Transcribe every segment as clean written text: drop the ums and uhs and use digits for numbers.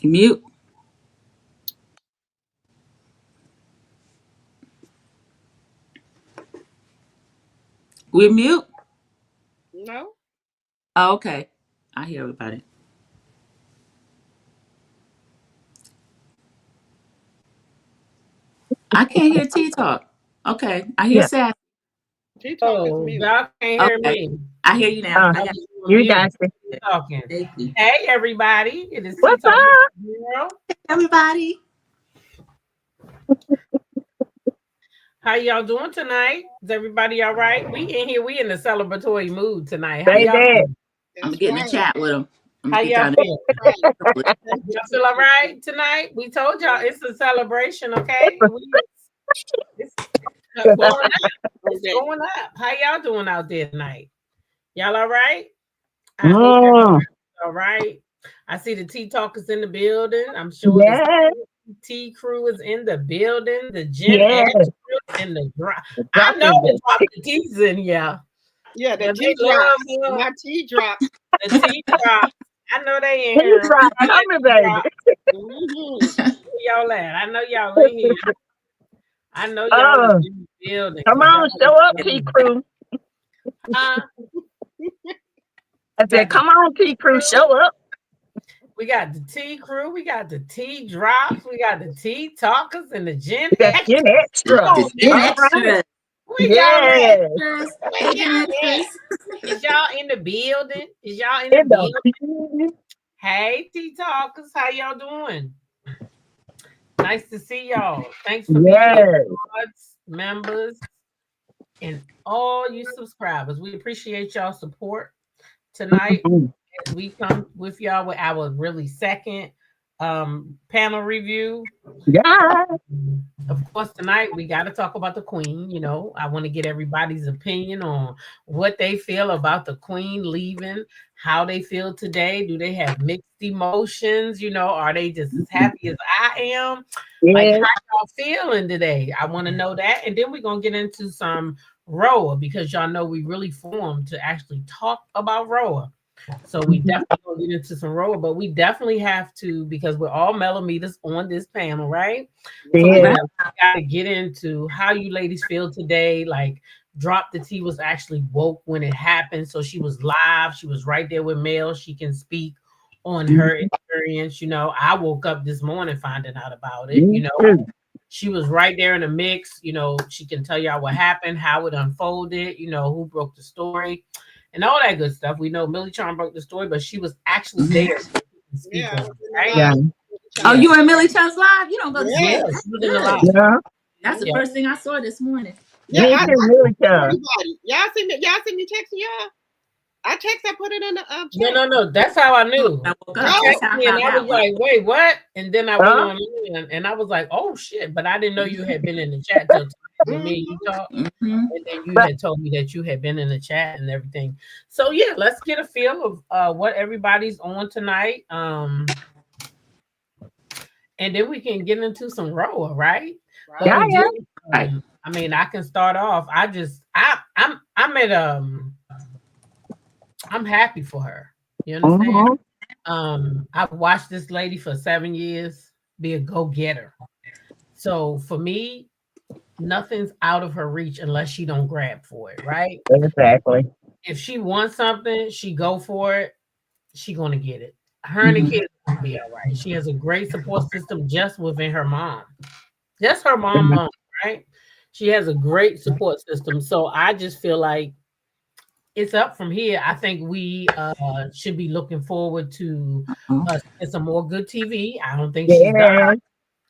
Mute. We mute? No. Oh, okay. I hear everybody. I can't hear Teatalk. Okay. I hear Yeah. Sassy. Teatalk is Oh, mute. y'all can't hear Okay. me. I hear you now. Uh, I I got was on you mute. got it. Talking. Thank you. Hey, everybody. It is What's Teatalk up? Girl. Everybody. How y'all doing tonight? Is everybody all right? We in here. We in the celebratory mood tonight. How Baby. y'all feel? I'm That's getting right. a chat with them. How y'all feel? Right. Y'all feel all right tonight? We told y'all it's a celebration, okay? It's going up. It's going up. How y'all doing out there tonight? Y'all all right? I hope everybody's all right. I see the Tea Talkers in the building. I'm sure Yes. the Tea Crew is in the building. The Gen Yes. Extras and the drop. The I drop know is the drop the T's in here. Yeah, the Yeah, tea they love drop. him. My tea drop. The Tea Drop. I know they in Tea here. drop coming, baby. Y'all at? I know y'all in here. I know y'all Oh, is in the building. come 'Cause on, y'all show up, is T Crew. uh, I said, come on, T Crew, show up. we got the Tea Crew, we got the Tea Drops, we got the Tea Talkers, and the Gen We got Extras. Gen Extra. Come on, Gen All man. right. Extras. Where y'all at? Yes. Extras. Where Hey, Gen y'all at? Extras. Is y'all in the building? Is y'all in the In the building? Hey, Tea Talkers, how y'all doing? Nice to see y'all. Thanks for being yes. here, members, and all you subscribers. We appreciate y'all support tonight as we come with y'all with our really second panel review. Yeah. Of course, tonight we got to talk about the Queen. You know, I want to get everybody's opinion on what they feel about the Queen leaving, how they feel today. Do they have mixed emotions? You know, are they just as happy as I am? Like, Yes. how y'all feeling today? I want to know that. And then we're going to get into some RHOA because y'all know we really formed to actually talk about RHOA. So we definitely gonna get into some RHOA, but we definitely have to because we're all millimeters on this panel, right? So we Yes. got to get into how you ladies feel today. Like, Drop the Tea was actually woke when it happened, so she was live. She was right there with Mel. She can speak on her experience. You know, I woke up this morning finding out about it. You know, she was right there in the mix. You know, she can tell y'all what happened, how it unfolded. You know, who broke the story and all that good stuff. We know Millie Charm broke the story, but she was actually there to speak Yeah, I on was it, in right? the Yeah. live. Oh, you were in Millie Chun's live? You don't go to Yeah, sleep. Yes. she was in the Good. live. Yeah. That's the Yeah. first thing I saw this morning. Yeah, Me I too, really tough. everybody. Y'all see me texting y'all? I put it in the chat. No. That's how I knew. I woke You up. texted That's how I me and found I was out. like, wait, what? And then I went Huh? on in and I was like, oh shit. But I didn't know you had been in the chat till when me and you talked. Mm-hmm. And then you But had told me that you had been in the chat and everything. So yeah, let's get a feel of what everybody's on tonight. And then we can get into some RHOA, right? But yeah, yeah. again, I mean, I can start off. I'm at I'm happy for her. You understand? I've watched this lady for 7 years be a go-getter. So for me, nothing's out of her reach unless she don't grab for it, right? Exactly. If she wants something, she go for it. She gonna get it. Her and the kids will be all right. She has a great support system just within her mom. Just her mom, right? She has a great support system. So I just feel like it's up from here. I think we should be looking forward to some more good TV. I don't think she's done. Yeah.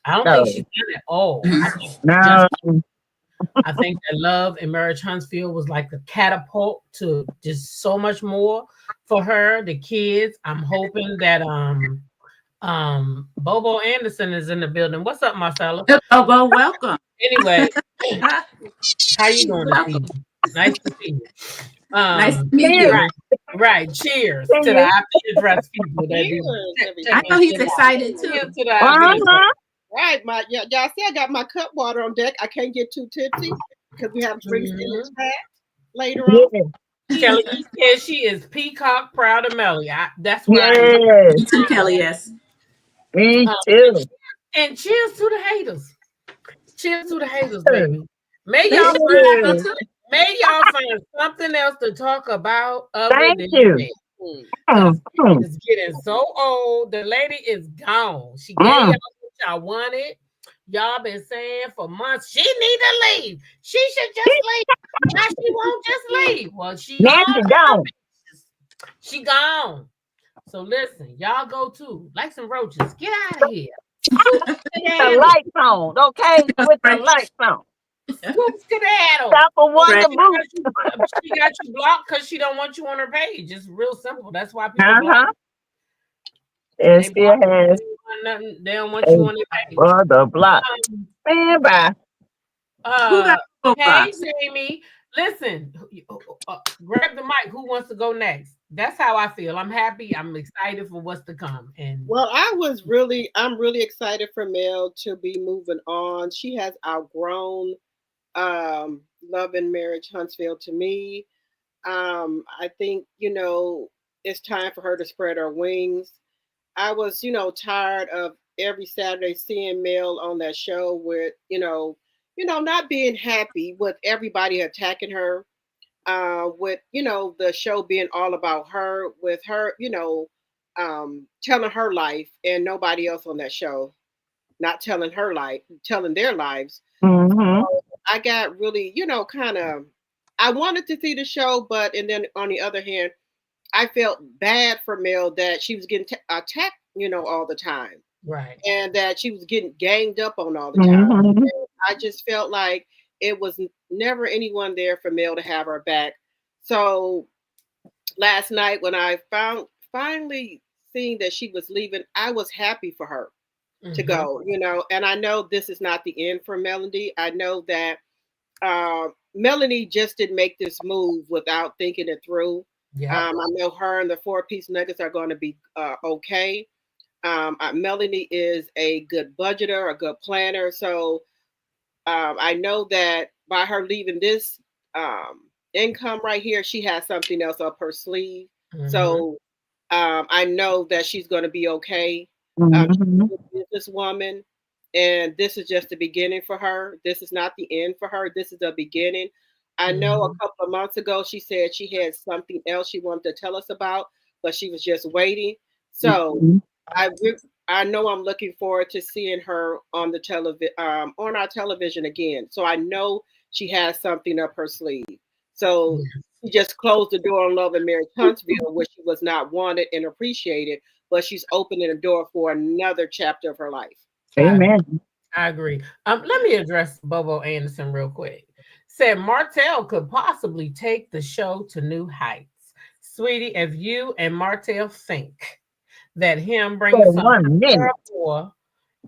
I don't think she's done at all. I think No. I think that Love and Marriage Huntsfield was like a catapult to just so much more for her, the kids. I'm hoping that Bobo Anderson is in the building. What's up, Marcella? Bobo, welcome. Anyway, how you doing this Welcome. evening? Nice to see you. Nice to meet you. Right. Cheers to the IP address people that do. I know he's excited too. Cheers to the IP address. Right, y'all see I got my cup water on deck. I can't get too tipsy because we have drinks in the chat later on. Kelly says she is peacock proud of Melly. That's what Yes. You too, Kelly. Yes. Me too. And cheers to the haters. Cheers to the haters, baby. May They y'all should be happy find too. something else to talk about other Thank than you. me. Mm, mm, It's getting so old. The lady is gone. She gave mm. y'all what y'all wanted. Y'all been saying for months she need to leave. She should just leave. Now she won't just leave. Well, she Nancy gone. gone. She gone. So listen, y'all go too. Like some roaches. Get out of here. The lights on, okay? With the lights on. Swoop skedaddle. Stop for one to boot. She got you blocked because she don't want you on her page. It's real simple. That's why people block. It still has They don't want you on their page. for the block. Stand by. Hey, Jamie. Listen, grab the mic. Who wants to go next? That's how I feel. I'm happy. I'm excited for what's to come. And well, I'm really excited for Mel to be moving on. She has outgrown Love and Marriage Huntsville to me. I think, it's time for her to spread her wings. I was, tired of every Saturday seeing Mel on that show with, not being happy with everybody attacking her, with, the show being all about her, with her, telling her life and nobody else on that show not telling her life, telling their lives. Mm-hmm. So I got really, kind of, I wanted to see the show, and then on the other hand, I felt bad for Mel that she was getting attacked, all the time. Right. And that she was getting ganged up on all the time. Mm-hmm. I just felt like it was never anyone there for Mel to have her back. So last night when I finally seeing that she was leaving, I was happy for her to go, and I know this is not the end for Melanie. I know that Melanie just didn't make this move without thinking it through. I know her and the 4-piece nuggets are going to be okay. Melanie is a good budgeter, a good planner. So I know that by her leaving this income right here, she has something else up her sleeve. Mm-hmm. So I know that she's going to be okay. Mm-hmm. She's a businesswoman, and this is just the beginning for her. This is not the end for her. This is the beginning. I know a couple of months ago she said she had something else she wanted to tell us about, but she was just waiting. So I know I'm looking forward to seeing her on the on our television again. So I know she has something up her sleeve. So she just closed the door on Love and Marriage Huntsville, where she was not wanted and appreciated, but she's opening the door for another chapter of her life. Amen. I agree. Let me address Bobo Anderson real quick. Said Martell could possibly take the show to new heights. Sweetie, if you and Martell think that him bringing some girl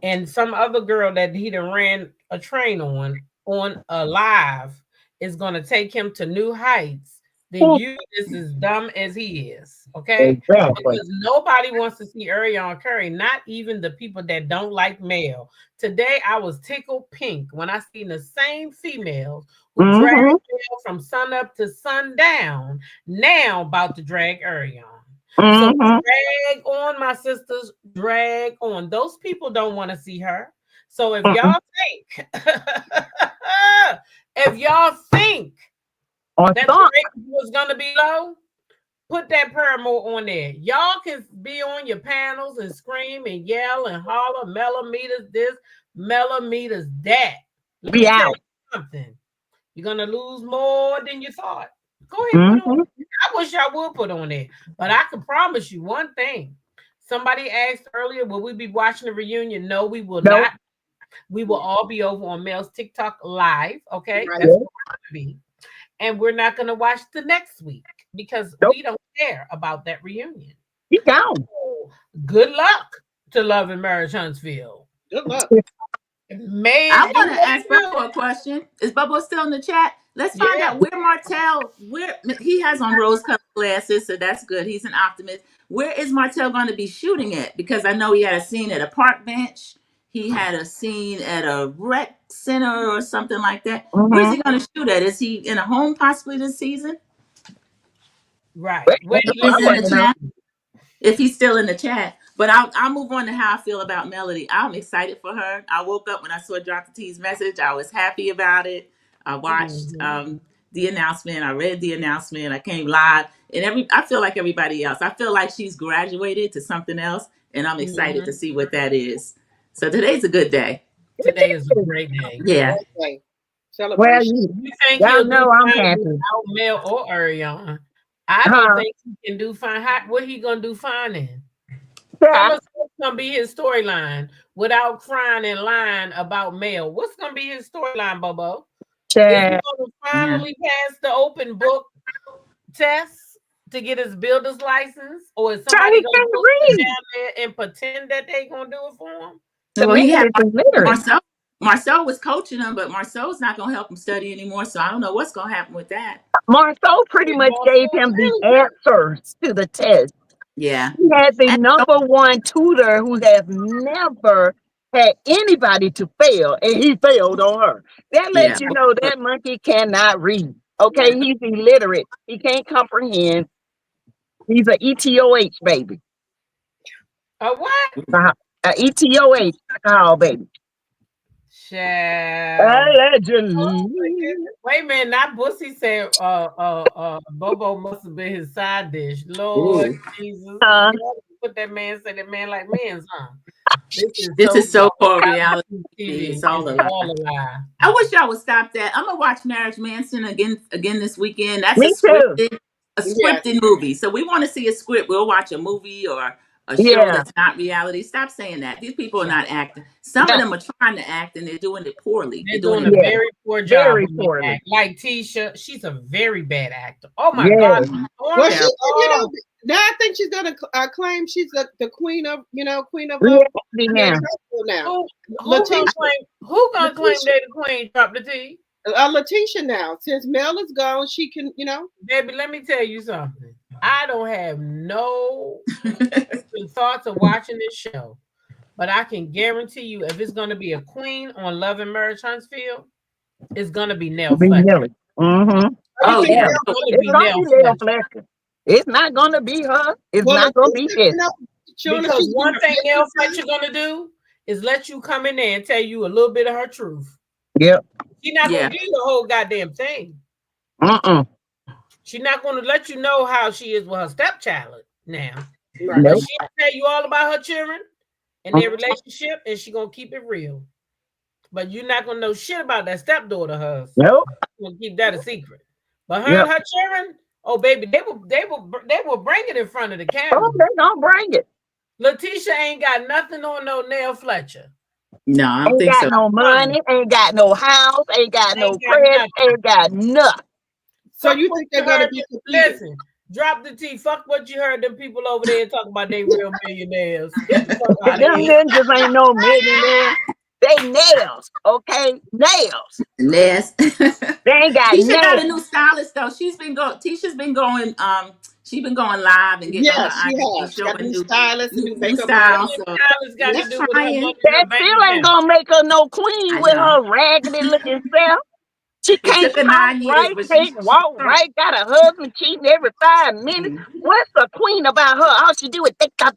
and some other girl that he done ran a train on a live is going to take him to new heights, then you is as dumb as he is, okay? Exactly. Because nobody wants to see Ariana Curry, not even the people that don't like Mel. Today, I was tickled pink when I seen the same females who dragged Mel from sun up to sundown, now about to drag Ariana. So drag on, my sisters, drag on. Those people don't want to see her. So if y'all think, that the rating was going to be low, put that promo on there. Y'all can be on your panels and scream and yell and holler, millimeters this, millimeters that. Let me tell you something. You're going to lose more than you thought. Go ahead, put on. I wish I would put on there, but I can promise you one thing. Somebody asked earlier, will we be watching the reunion? No, we will not. We will all be over on Mel's TikTok live. Okay, that's what we're going to be, and we're not going to watch the next week because we don't care about that reunion. You go. So, good luck to Love and Marriage Huntsville. Good luck. I want to ask Bubba a question. Is Bubba still in the chat? Let's find out where Martell, he has on rose-colored glasses, so that's good. He's an optimist. Where is Martell going to be shooting at? Because I know he had a scene at a park bench. He had a scene at a rec center or something like that. Where's he going to shoot at? Is he in a home possibly this season? Right. If he's still in the chat. But I'll move on to how I feel about Melody. I'm excited for her. I woke up when I saw Dr. T's message. I was happy about it. I watched the announcement. I read the announcement. I came live, and I feel like everybody else. I feel like she's graduated to something else, and I'm excited to see what that is. So today's a good day. Today is a great day. Yeah. Okay. Well, Celebration. You think y'all he'll do know I'm fine happy. without Mel or Ariana? I don't think he can do fine. What he gonna do fine in? Tell us what's gonna be his storyline without crying and lying about Mel. What's gonna be his storyline, Bobo? Is he gonna finally pass the open book test to get his builder's license, or is somebody gonna go sit down there and pretend that they gonna do it for him? Well, he had Marcel was coaching him, but Marcel's not going to help him study anymore. So I don't know what's going to happen with that. Marcel pretty much gave him the answers to the test. Yeah. He had the #1 tutor who has never had anybody to fail, and he failed on her. That lets you know that monkey cannot read. Okay, he's illiterate. He can't comprehend. He's an ETOH baby. A what? An ETOH baby. Allegedly. Wait a minute, not Bussy said Bobo must have been his side dish. Lord Jesus. Put that man, say that man like men's, huh? This is so called reality. It's all a lie. I wish y'all would stop that. I'm gonna watch Marriage Manson again this weekend. That's Me a scripted movie. So we want to see a script. We'll watch a movie or a show that's not reality. Stop saying that. These people are not acting. Some of them are trying to act and they're doing it poorly. They're doing a very poor job. Very poorly. Like Tisha, she's a very bad actor. Oh my God. Well, she, now I think she's gonna claim she's the queen of queen of now. Who gonna claim they're the queen? Drop the T. Letitia now. Since Mel is gone, she can, Baby, let me tell you something. I don't have no thoughts of watching this show, but I can guarantee you if it's going to be a queen on Love and Marriage Huntsville, it's going to be Nell Fletcher. Oh, yeah. It's not going to be her. It's not going to be this. Because one thing Nell Fletcher going to do is let you come in there and tell you a little bit of her truth. Yep. She's not going to give you the whole goddamn thing. She's not going to let you know how she is with her stepchild now. Nope. She'll tell you all about her children and their relationship, and she's going to keep it real. But you're not going to know shit about that stepdaughter hers. Nope. You're going to keep that a secret. But her and her children, oh, baby, they will bring it in front of the camera. Oh, they don't bring it. Letitia ain't got nothing on no Nell Fletcher. No, I don't think so. Ain't got no money, ain't got no house, ain't got no credit, ain't got nothing. So you think they're gonna be listen? Drop the T. Fuck what you heard them people over there talking about. They real millionaires. Them ninjas ain't no millionaires. They nails, okay? Nails. Yes. They ain't got Tisha got a new stylist though. Tisha's been going live and getting she got a new stylist, new makeup style. So that still ain't gonna make her no queen with her raggedy looking self. She can't talk right, can't walk right, got a husband cheating every 5 minutes. What's the queen about her? All she do is think about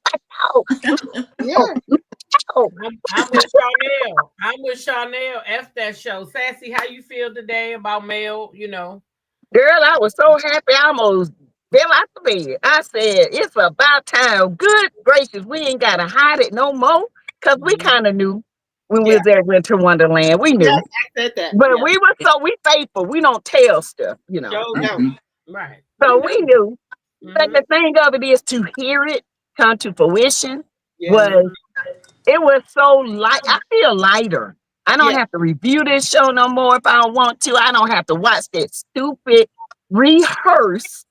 I'm with Chanel. I'm with Chanel. F that show. Sassy, how you feel today about Mel? Girl, I was so happy I almost fell out the bed. I said, it's about time. Good gracious, we ain't got to hide it no more. Because we kind of knew when we was at Winter Wonderland. We knew. I said that. But we faithful. We don't tell stuff, Right. So we knew. But the thing of it is to hear it come to fruition it was so light. I feel lighter. I don't have to review this show no more if I don't want to. I don't have to watch that stupid rehearse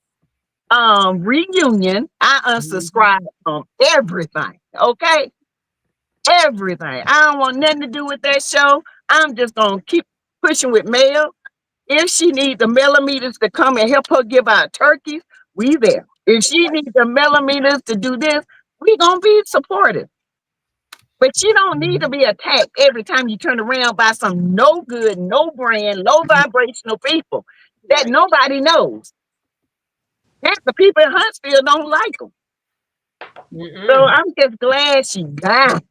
reunion. I unsubscribe from everything. Okay? Everything. I don't want nothing to do with that show. I'm just gonna keep pushing with Mel. If she needs the millimeters to come and help her give out turkeys, we there. If she needs the millimeters to do this, we gonna be supportive. But you don't need to be attacked every time you turn around by some no good, no brand, low vibrational people that nobody knows. Half the people in Huntsville don't like them. So I'm just glad she died.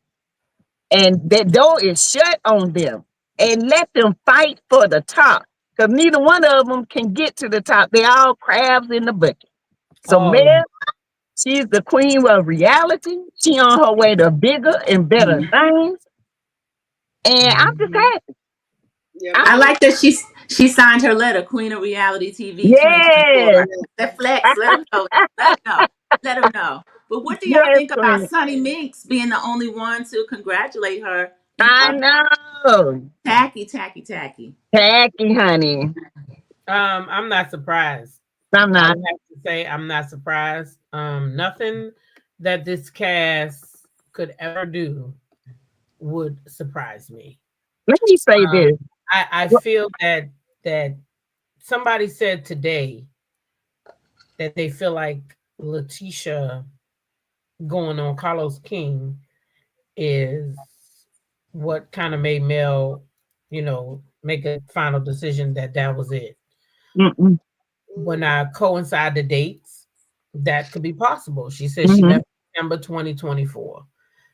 And that door is shut on them. And let them fight for the top. Because neither one of them can get to the top. They're all crabs in the bucket. So Mel, she's the queen of reality. She on her way to bigger and better things. And I'm just happy. Yeah, I like that she signed her letter, Queen of Reality TV 2024. Yes. That flex, let them know. Let them know. Let them know. But what do y'all Yes, think about queen. Sonny Minks being the only one to congratulate her in I public? know. Tacky, tacky, tacky. Tacky, honey. I'm not surprised. I'm I not. would have to say I'm not surprised. Nothing that this cast could ever do would surprise me. Let me say this. I feel that somebody said today that they feel like Letitia going on Carlos King is what kind of made Mel, make a final decision that was it. Mm-mm. When I coincide the dates, that could be possible. She said she Mm-hmm. left December 2024.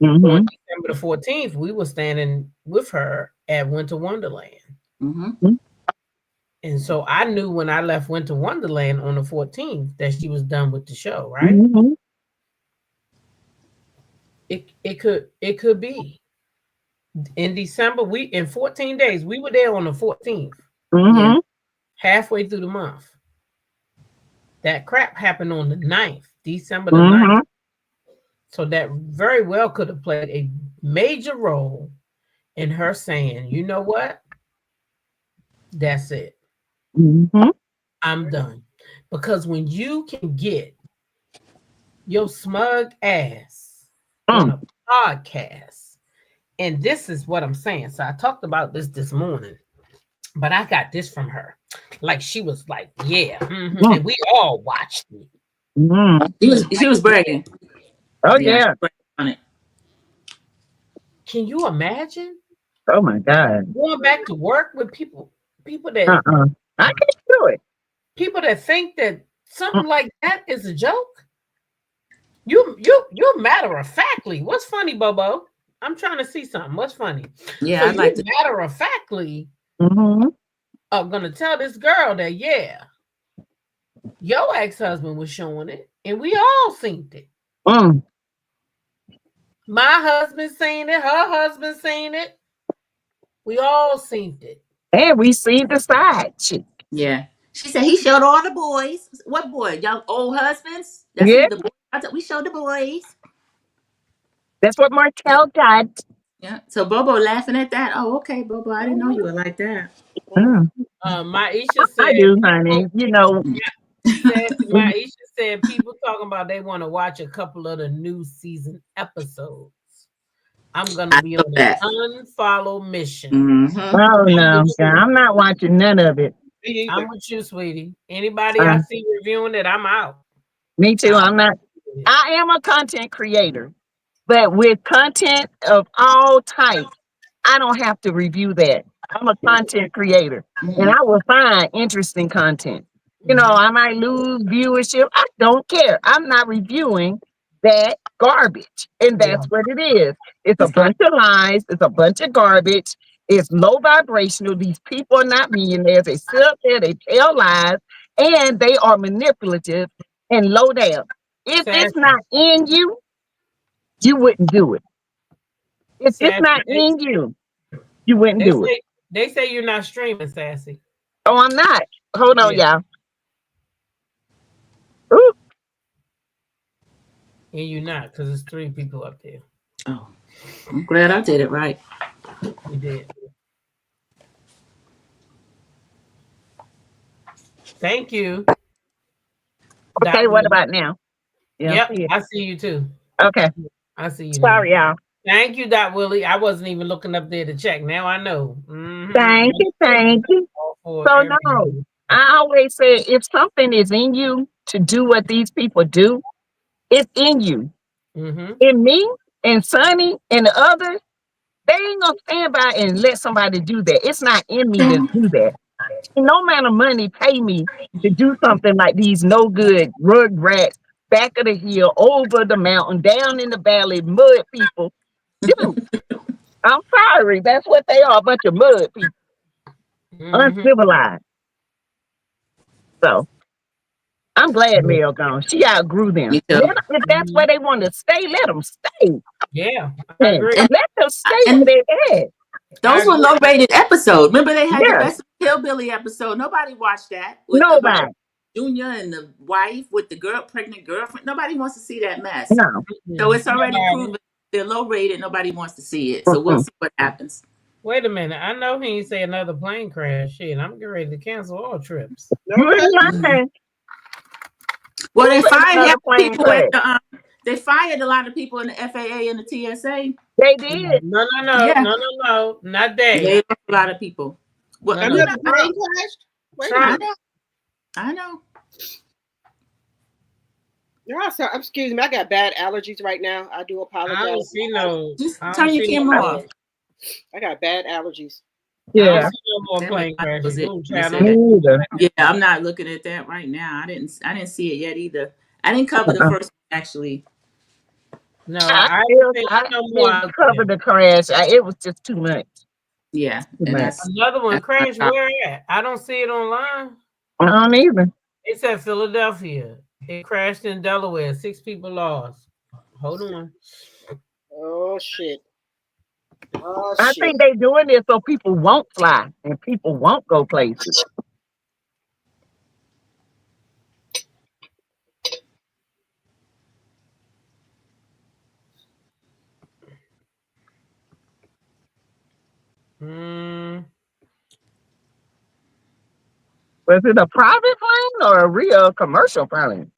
Mm-hmm. On December the 14th, we were standing with her at Winter Wonderland. Mm-hmm. And so I knew when I left Winter Wonderland on the 14th that she was done with the show, right? Mm-hmm. It could be. In December, in 14 days, we were there on the 14th. Mm-hmm. Yeah. Halfway through the month. That crap happened on the 9th, December the Mm-hmm. 9th. So that very well could have played a major role in her saying, you know what? That's it. Mm-hmm. I'm done. Because when you can get your smug ass on a podcast, and this is what I'm saying. So I talked about this morning, but I got this from her. Like she was like, yeah. Mm-hmm. And we all watched it. Mm-hmm. She was bragging. Oh, Yeah. yeah. On it. Can you imagine Oh, my God. going back to work with people that I can't do it. people that think that something like that is a joke? You're matter of factly. What's funny, Bobo? I'm trying to see something. What's funny? Yeah, so I like you matter of factly Mm-hmm. are gonna tell this girl that your ex-husband was showing it, and we all seen it. Mm. My husband seen it, her husband seen it. We all seen it. And we see the side chick. Yeah. She said he showed all the boys. What boy? Y'all old husbands? That's Yeah. what the boys. We showed the boys. That's what Martell got. Yeah. So Bobo laughing at that. Oh, okay, Bobo. I didn't know you were like that. Maisha said, I do, honey. You know. Maisha said people talking about they want to watch a couple of the new season episodes. I'm gonna be on an unfollow mission. Mm-hmm. Oh no, I'm not watching none of it. I'm with you, sweetie. Anybody I see reviewing it, I'm out. Me too. I'm not. I am a content creator, but with content of all types, I don't have to review that. I'm a content creator, and I will find interesting content. You know, I might lose viewership. I don't care. I'm not reviewing that garbage, and that's what it is. It's a bunch of lies. It's a bunch of garbage. It's low vibrational. These people are not millionaires. They sit up there, they tell lies, and they are manipulative and low down. If it's not in you, you wouldn't do it. If it's not in you, you wouldn't do it. They say you're not streaming, Sassy. Oh, I'm not. Hold on, y'all. Ooh. And you're not, because there's 3 people up there. Oh, I'm glad I did it right. You did. Thank you. Okay, what about now? Yeah, yep, I see you too. Okay. I see you. Sorry, y'all. Thank you, Dot Willie. I wasn't even looking up there to check. Now I know. Mm-hmm. Thank you. So no, I always say if something is in you to do what these people do, it's in you. Mm-hmm. In me and Sonny and the others, they ain't gonna stand by and let somebody do that. It's not in me to do that. No amount of money pay me to do something like these no good rug rats back of the hill, over the mountain, down in the valley, mud people. Dude, I'm sorry. That's what they are, a bunch of mud people. Uncivilized. So I'm glad Mel gone. She outgrew them. If that's where they want to stay, let them stay. Yeah, I agree. And let them stay where they're at. Those were low-rated episodes. Remember they had the Best Hillbilly episode. Nobody watched that. With Nobody. Junior and the wife with the pregnant girlfriend. Nobody wants to see that mess. No. So it's already proven they're low-rated. Nobody wants to see it. So we'll see what happens. Wait a minute. I know he ain't say another plane crash. Shit, I'm getting ready to cancel all trips. Well, they fired people at the, they fired a lot of people in the FAA and the TSA. They did. No, not they. They lost a lot of people. Well, another plane crashed. I know. Yeah, so excuse me. I got bad allergies right now. I do apologize. I don't see no. Just turn your camera off. I got bad allergies. Yeah. I don't see no more plane crashes. Yeah, I'm not looking at that right now. I didn't see it yet either. I didn't cover the first one actually. No, I didn't cover the crash. It was just too much. Yeah, and that's another one crashed. Where at? I don't see it online. I don't either. It said Philadelphia. It crashed in Delaware. 6 people lost. Hold on. Oh shit. I think they're doing this so people won't fly and people won't go places. Was it a private plane or a real commercial plane?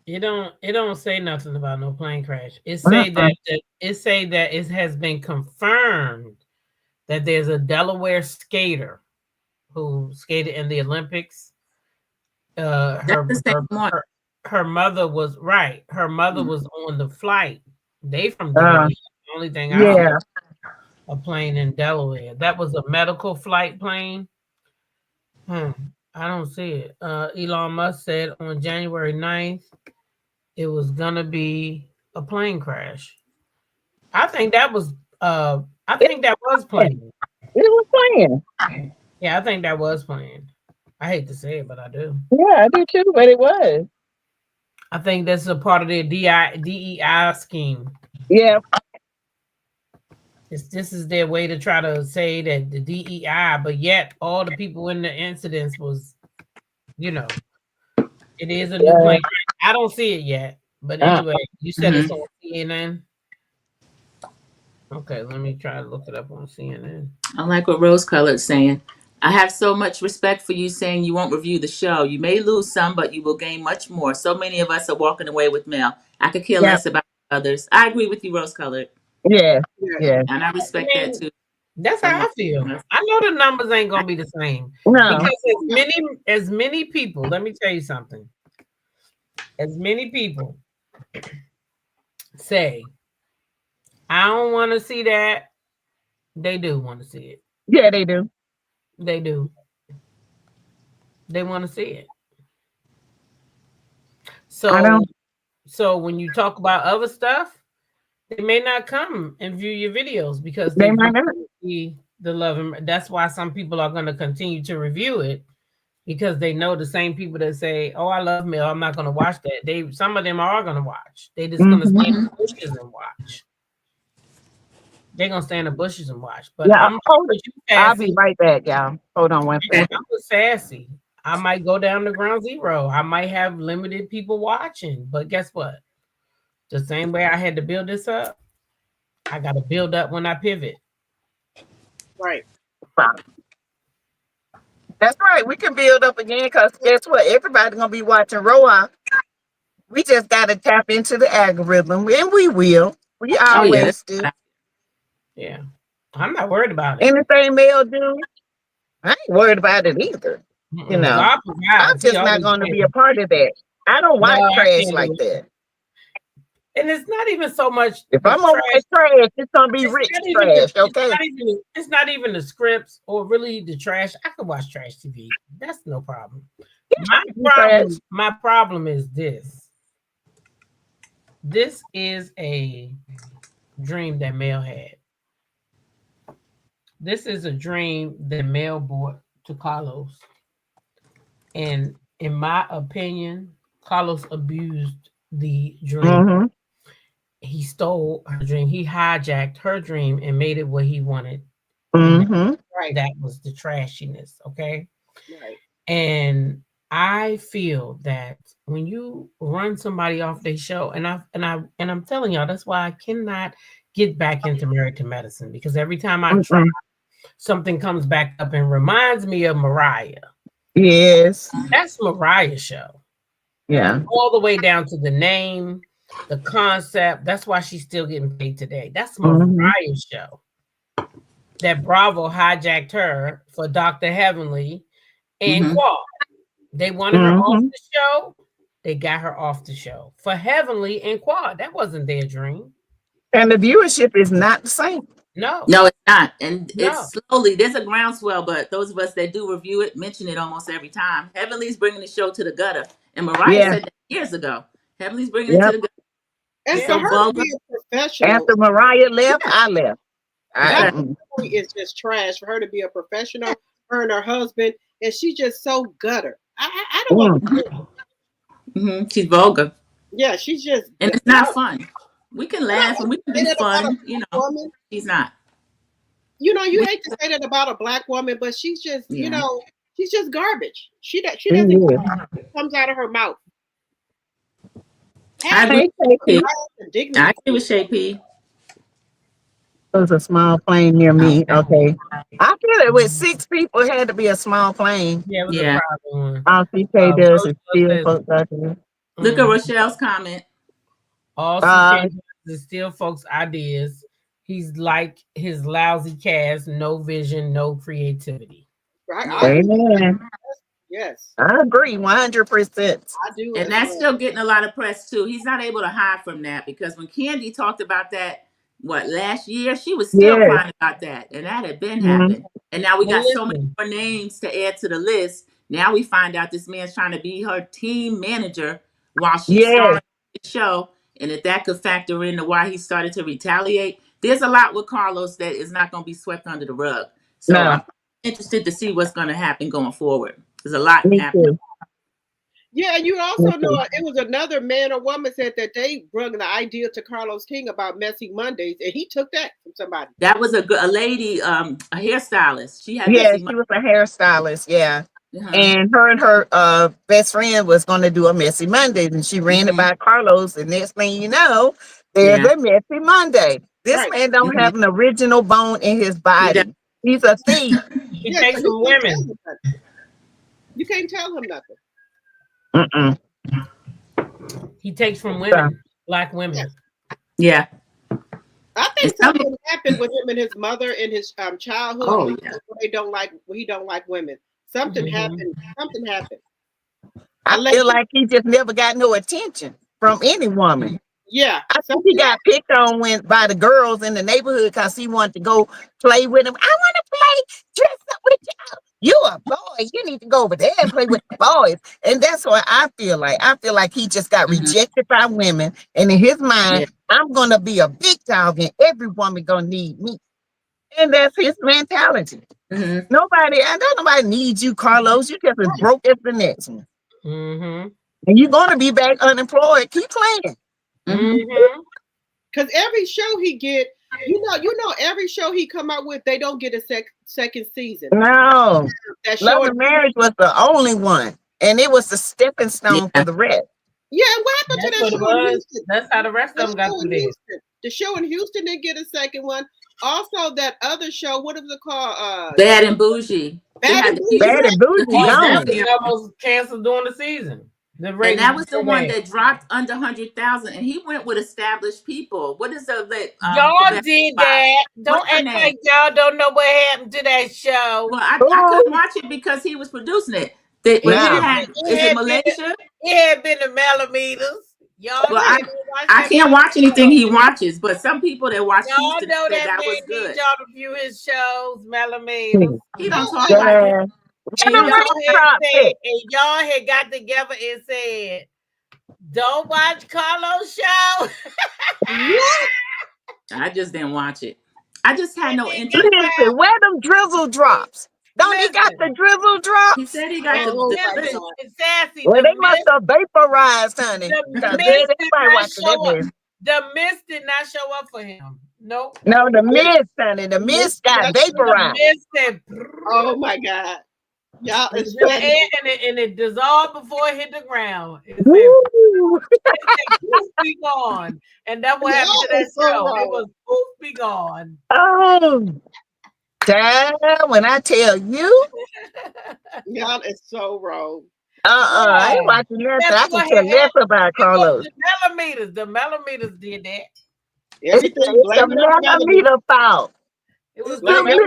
It don't say nothing about no plane crash. It say that it has been confirmed that there's a Delaware skater who skated in the Olympics. Her mother was right. Her mother was on the flight. They from Delaware. The only thing I know, a plane in Delaware. That was a medical flight plane. I don't see it. Elon Musk said on January 9th, it was gonna be a plane crash. I think that was planned. It was planned. Yeah, I think that was planned. I hate to say it, but I do. Yeah, I do too, but it was. I think that's a part of their DEI scheme. Yeah. This is their way to try to say that the DEI, but yet all the people in the incidents was, it is a new plane. I don't see it yet, but anyway, you said it's on CNN. Okay, let me try to look it up on CNN. I like what Rose Colored saying. I have so much respect for you saying you won't review the show. You may lose some, but you will gain much more. So many of us are walking away with mail. I could care less about others. I agree with you, Rose Colored. Yeah. And I respect that too. That's how I feel. I know the numbers ain't gonna be the same. No. Because as many people, let me tell you something. As many people say, I don't want to see that, they do want to see it. Yeah, they do. They do. They want to see it. So when you talk about other stuff, they may not come and view your videos because they might not see the love. And that's why some people are going to continue to review it, because they know the same people that say, "Oh, I love Mel, I'm not going to watch that." Some of them are going to watch. They just going to stay in the bushes and watch. They're going to stay in the bushes and watch. But yeah, I'll be right back, y'all. Hold on one second. I'm with Sassy. I might go down to ground zero. I might have limited people watching, but guess what? The same way I had to build this up, I got to build up when I pivot. Right. That's right. We can build up again because guess what? Everybody's going to be watching RHOA. We just got to tap into the algorithm, and we will. We always do. Yeah. I'm not worried about it. Anything Mel do, I ain't worried about it either. You know, I'm just not going to be a part of that. I don't watch trash like that. And it's not even so much. If I'm gonna watch trash, it's gonna be rich trash. Okay. It's not even the scripts or really the trash. I can watch trash TV. That's no problem. My problem is this. This is a dream that Mel had. This is a dream that Mel brought to Carlos. And in my opinion, Carlos abused the dream. He stole her dream. He hijacked her dream and made it what he wanted. Right. That was the trashiness. Okay. Right. And I feel that when you run somebody off their show, and I'm telling y'all, that's why I cannot get back into Married to Medicine, because every time I try, something comes back up and reminds me of Mariah. Yes. That's Mariah's show. Yeah. All the way down to the name, the concept. That's why she's still getting paid today. That's Mariah's show. That Bravo hijacked her for Dr. Heavenly and Quad. They wanted her off the show. They got her off the show for Heavenly and Quad. That wasn't their dream. And the viewership is not the same. No, it's not. And it's slowly, there's a groundswell, but those of us that do review it mention it almost every time. Heavenly's bringing the show to the gutter. And Mariah said that years ago. Heavenly's bringing it to the gutter. And for her to be a professional. After Mariah left, I left. That is just trash for her to be a professional, her and her husband, and she's just so gutter. I don't want to. She's vulgar. Yeah, she's just. And it's not fun. We can laugh and we can be fun, woman. She's not. You hate to say that about a black woman, but she's just, she's just garbage. She doesn't comes out of her mouth. I agree with Shay P. It was a small plane near me. Okay. I feel it with 6 people, it had to be a small plane. Yeah, it was a private one. All CK does is steal folks out there. Look at Rochelle's comment. All CK does is steal folks' ideas. He's like his lousy cast, no vision, no creativity. Right. Amen. Yes. I agree 100%. I do. And that's still getting a lot of press too. He's not able to hide from that, because when Candy talked about that, last year, she was still crying about that. And that had been happening. And now we got so many more names to add to the list. Now we find out this man's trying to be her team manager while she's starting the show. And if that could factor into why he started to retaliate, there's a lot with Carlos that is not going to be swept under the rug. So I'm interested to see what's going to happen going forward. There's a lot happening. Yeah, you also know it was another man or woman said that they brought the idea to Carlos King about messy Mondays, and he took that from somebody. That was a lady, a hairstylist. She had she was a hairstylist, and her best friend was going to do a messy Monday, and she ran it by Carlos, and next thing you know, there's a messy Monday. This man don't have an original bone in his body. He's a thief. He takes from women. You can't tell him nothing. He takes from women, black women. Yeah. I think something happened with him and his mother in his childhood. Oh, yeah. He don't like women. Something happened. Something happened. I feel like he just never got no attention from any woman. Yeah. I think he got picked on by the girls in the neighborhood because he wanted to go play with them. I want to play dress up with you. You a boy. You need to go over there and play with the boys. And that's what I feel like. I feel like he just got rejected by women. And in his mind, I'm going to be a big dog and every woman going to need me. And that's his mentality. Nobody needs you, Carlos. You just as broke as the next one. And you're going to be back unemployed. Keep playing. Because every show he get, you know, every show he come out with, they don't get a second season. No, Love and Marriage was the only one, and it was the stepping stone for the rest. Yeah, what happened to that show in Houston? That's how the rest of them got through this. The show in Houston didn't get a second one. Also, that other show, what is it called? Bad and Bougie. Bad and Bougie. Almost canceled during the season. And that was the one that dropped under 100,000, and he went with established people. What is the y'all did that? Don't act like y'all don't know what happened to that show. Well, I couldn't watch it because he was producing it. Is it Malaysia? It had been the millimeters. Y'all, well, I can't watch anything he watches, but some people that watch Houston know that was good. Y'all to view his shows, millimeters. He don't talk like it. And the raindrop set. And y'all had got together and said, "Don't watch Carlos' show." What? I just didn't watch it. I just had no interest. Listen, where them drizzle drops? Don't he got the drizzle drops? He said he got Oh, the Sassy, well, they must have vaporized, honey. The mist did not show up for him. Nope. No, the mist, honey. The mist got vaporized. The mist said, oh my God. Y'all, it's and it dissolved before it hit the ground. It said, be gone. And that's what happened to that show. It was poof, be gone. Oh, damn, when I tell you. Y'all is so wrong. I ain't watching nothing. I can care less about Carlos. The millimeters did that. Everything it's the millimeter fault. It was them meters.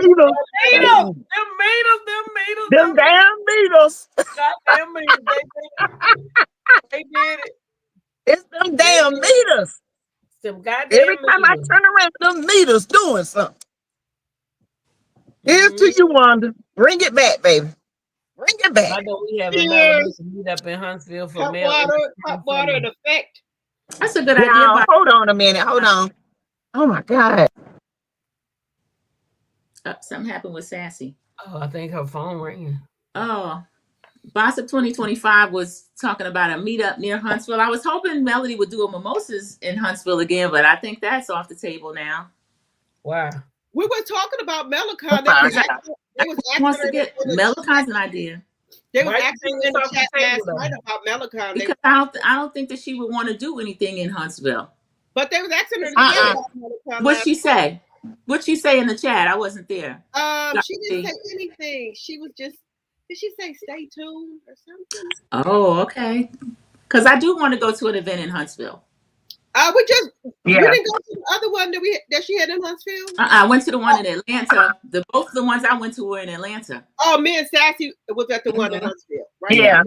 Them damn meters. Goddamn meters. They did it. It's them damn meters. Some goddamn Every time I turn around, them meters doing something. Here's to you, Wanda. Bring it back, baby. Bring it back. I know we have a meet up in Huntsville for hot water in effect. That's a good idea. Hold on a minute. Hold on. Oh my God. Something happened with Sassy. Oh, I think her phone rang. Oh, Boss of 2025 was talking about a meetup near Huntsville. I was hoping Melody would do a mimosas in Huntsville again, but I think that's off the table now. Wow. We were talking about Melicon. Wants to get Melicon's an idea. They were asking in the chat last night about Melicon. Because I don't think that she would want to do anything in Huntsville. But they was asking her about Melicon. What'd she say? What'd she say in the chat? I wasn't there. She didn't say anything. She was just, did she say stay tuned or something? Oh, okay. Because I do want to go to an event in Huntsville. We didn't go to the other one that she had in Huntsville. I went to the one in Atlanta. Both of the ones I went to were in Atlanta. Oh, me and Sassy was at the one in Huntsville, right? Yeah.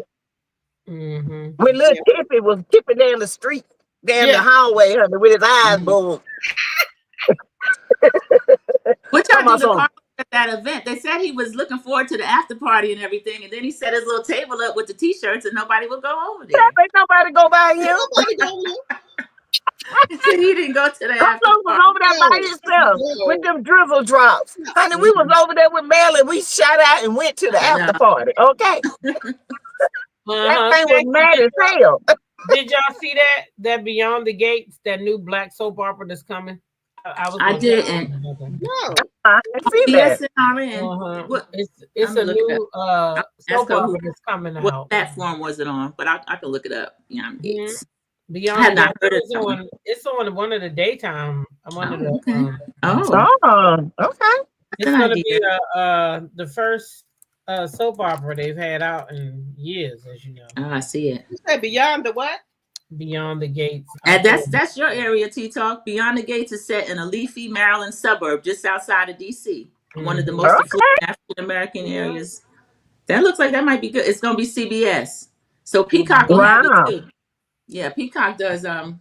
Mm-hmm. When little Tippy was tipping down the street, down the hallway, honey, with his eyes bulged. What y'all do at that event? They said he was looking forward to the after party and everything, and then he set his little table up with the t-shirts, and nobody would go over there. Ain't nobody go by him. Nobody go there. He said he didn't go to the after party. Was over there by himself with them drizzle drops. Honey, we was over there with Mel, and we shot out and went to the after party. Okay. That thing was mad as hell. Did y'all see that Beyond the Gates, that new black soap opera that's coming? I didn't. No. I didn't see that. It's a new soap opera that's coming out. What platform was it on? But I can look it up. Beyond the Gates. Beyond, I have not heard it. It's on one of the daytime. Okay. It's gonna be the first soap opera they've had out in years, as you know. Oh, I see it. You said Beyond the what? Beyond the Gates. And that's your area, Teatalk. Beyond the Gates is set in a leafy Maryland suburb just outside of DC. One of the most African American areas. That looks like that might be good. It's gonna be CBS. So Peacock will have it too. Yeah, Peacock does. CBS,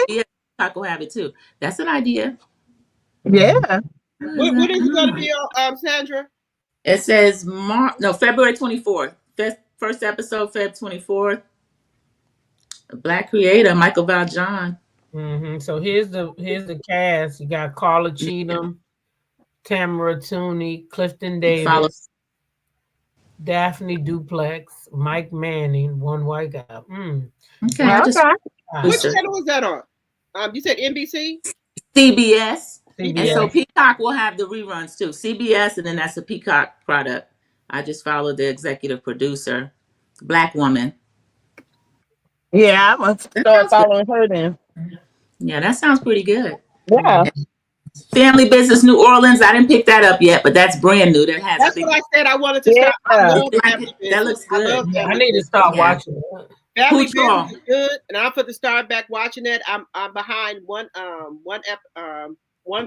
Peacock will have it too. That's an idea. Yeah. What is it going to be on, Sandra? It says February 24th. First episode, Feb 24th. Black creator Michael Valjean. So here's the cast. You got Carla Cheatham, Tamara Tooney, Clifton Davis, Daphne Duplex, Mike Manning, one white guy. What channel was that on? You said NBC? CBS. And so Peacock will have the reruns too. CBS, and then that's a Peacock product. I just followed the executive producer, Black woman. Yeah, I'm gonna start following her then. Yeah, that sounds pretty good. Yeah. Family Business New Orleans. I didn't pick that up yet, but that's brand new. That's what I said. I wanted to start. That looks good. I need to start watching it. Family Business is good, and I'm for to start back watching that. I'm behind one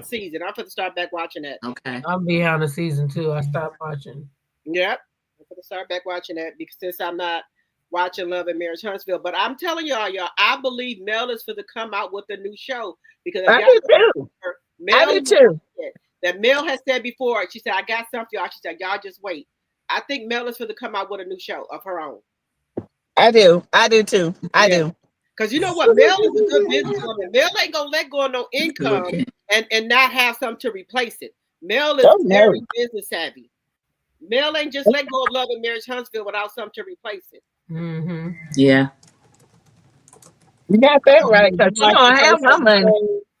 season. I'm for to start back watching that. Okay. I'm behind the season 2. I stopped watching. Yep. I'm for to start back watching that because since I'm not watching Love and Marriage Huntsville, but I'm telling y'all, I believe Mel is for to come out with a new show because I do too. That Mel has said before. She said, "I got something, y'all." She said, "Y'all just wait." I think Mel is going to come out with a new show of her own. I do too. I do. Because you know what, Mel is a good businesswoman. Mel ain't gonna let go of no income and not have something to replace it. Mel is very business savvy. Mel ain't just let go of Love and Marriage Huntsville without something to replace it. Mm-hmm. Yeah. You got that right, because you don't have no money.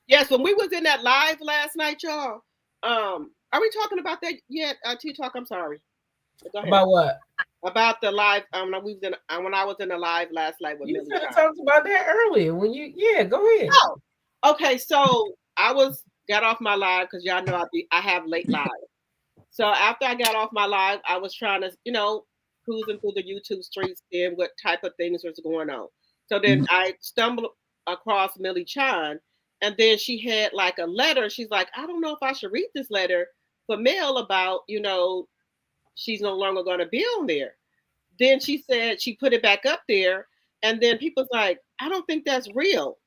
Yes, when we was in that live last night, y'all. Are we talking about that yet? Teatalk, I'm sorry. Go ahead. About what? About the live. When I was in the live last night with Millie. You talked about that earlier. Go ahead. Oh, okay. So I got off my live because y'all know I have late live. So after I got off my live, I was trying to, cruising through the YouTube streets, seeing what type of things was going on. So then I stumbled across Millie Chan, and then she had like a letter. She's like, I don't know if I should read this letter for Mel about, she's no longer going to be on there. Then she said she put it back up there, and then people's like, I don't think that's real.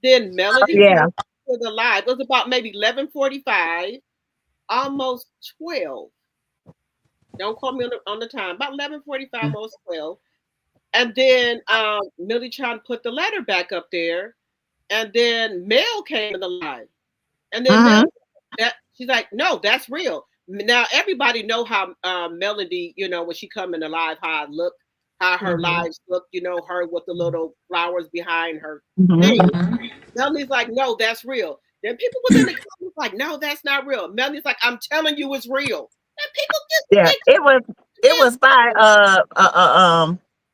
Then Melody to the live. It was about maybe 11:45, almost 12. Don't call me on the time. About 11:45, almost 12. And then Millie Chan put the letter back up there, and then Mel came in the live, and then she's like, no, that's real. Now everybody know how Melody, when she come in the live, how I look, how her lives look, her with the little flowers behind her name. Melody's like, no, that's real. Then people was in the comments like, no, that's not real. Melody's like, I'm telling you, it's real. And people just it was by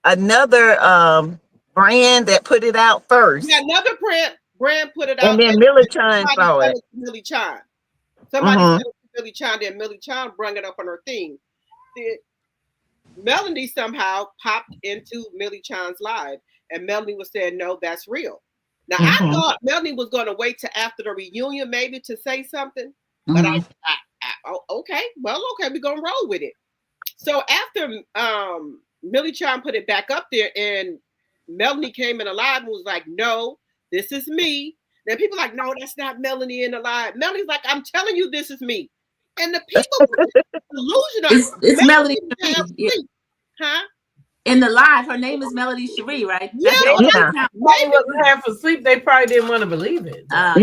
another brand that put it out first. Yeah, another brand put it out, and then Millie Chan saw it. Millie Chan. Somebody said it was Millie Chan, then Millie Chan brought it up on her thing. Then Melanie somehow popped into Millie Chan's live, and Melanie was saying, no, that's real. Now, I thought Melanie was going to wait till after the reunion maybe to say something, but okay, we're going to roll with it. So after Millie Chan put it back up there, and Melanie came in alive and was like, no, this is me. Then people like, no, that's not Melanie in the live. Melanie's like, I'm telling you, this is me. And the people were delusional. It's Melody. Huh? In the live, her name is Melody Cherie, right? Yeah. They wasn't half asleep. They probably didn't want to believe it. I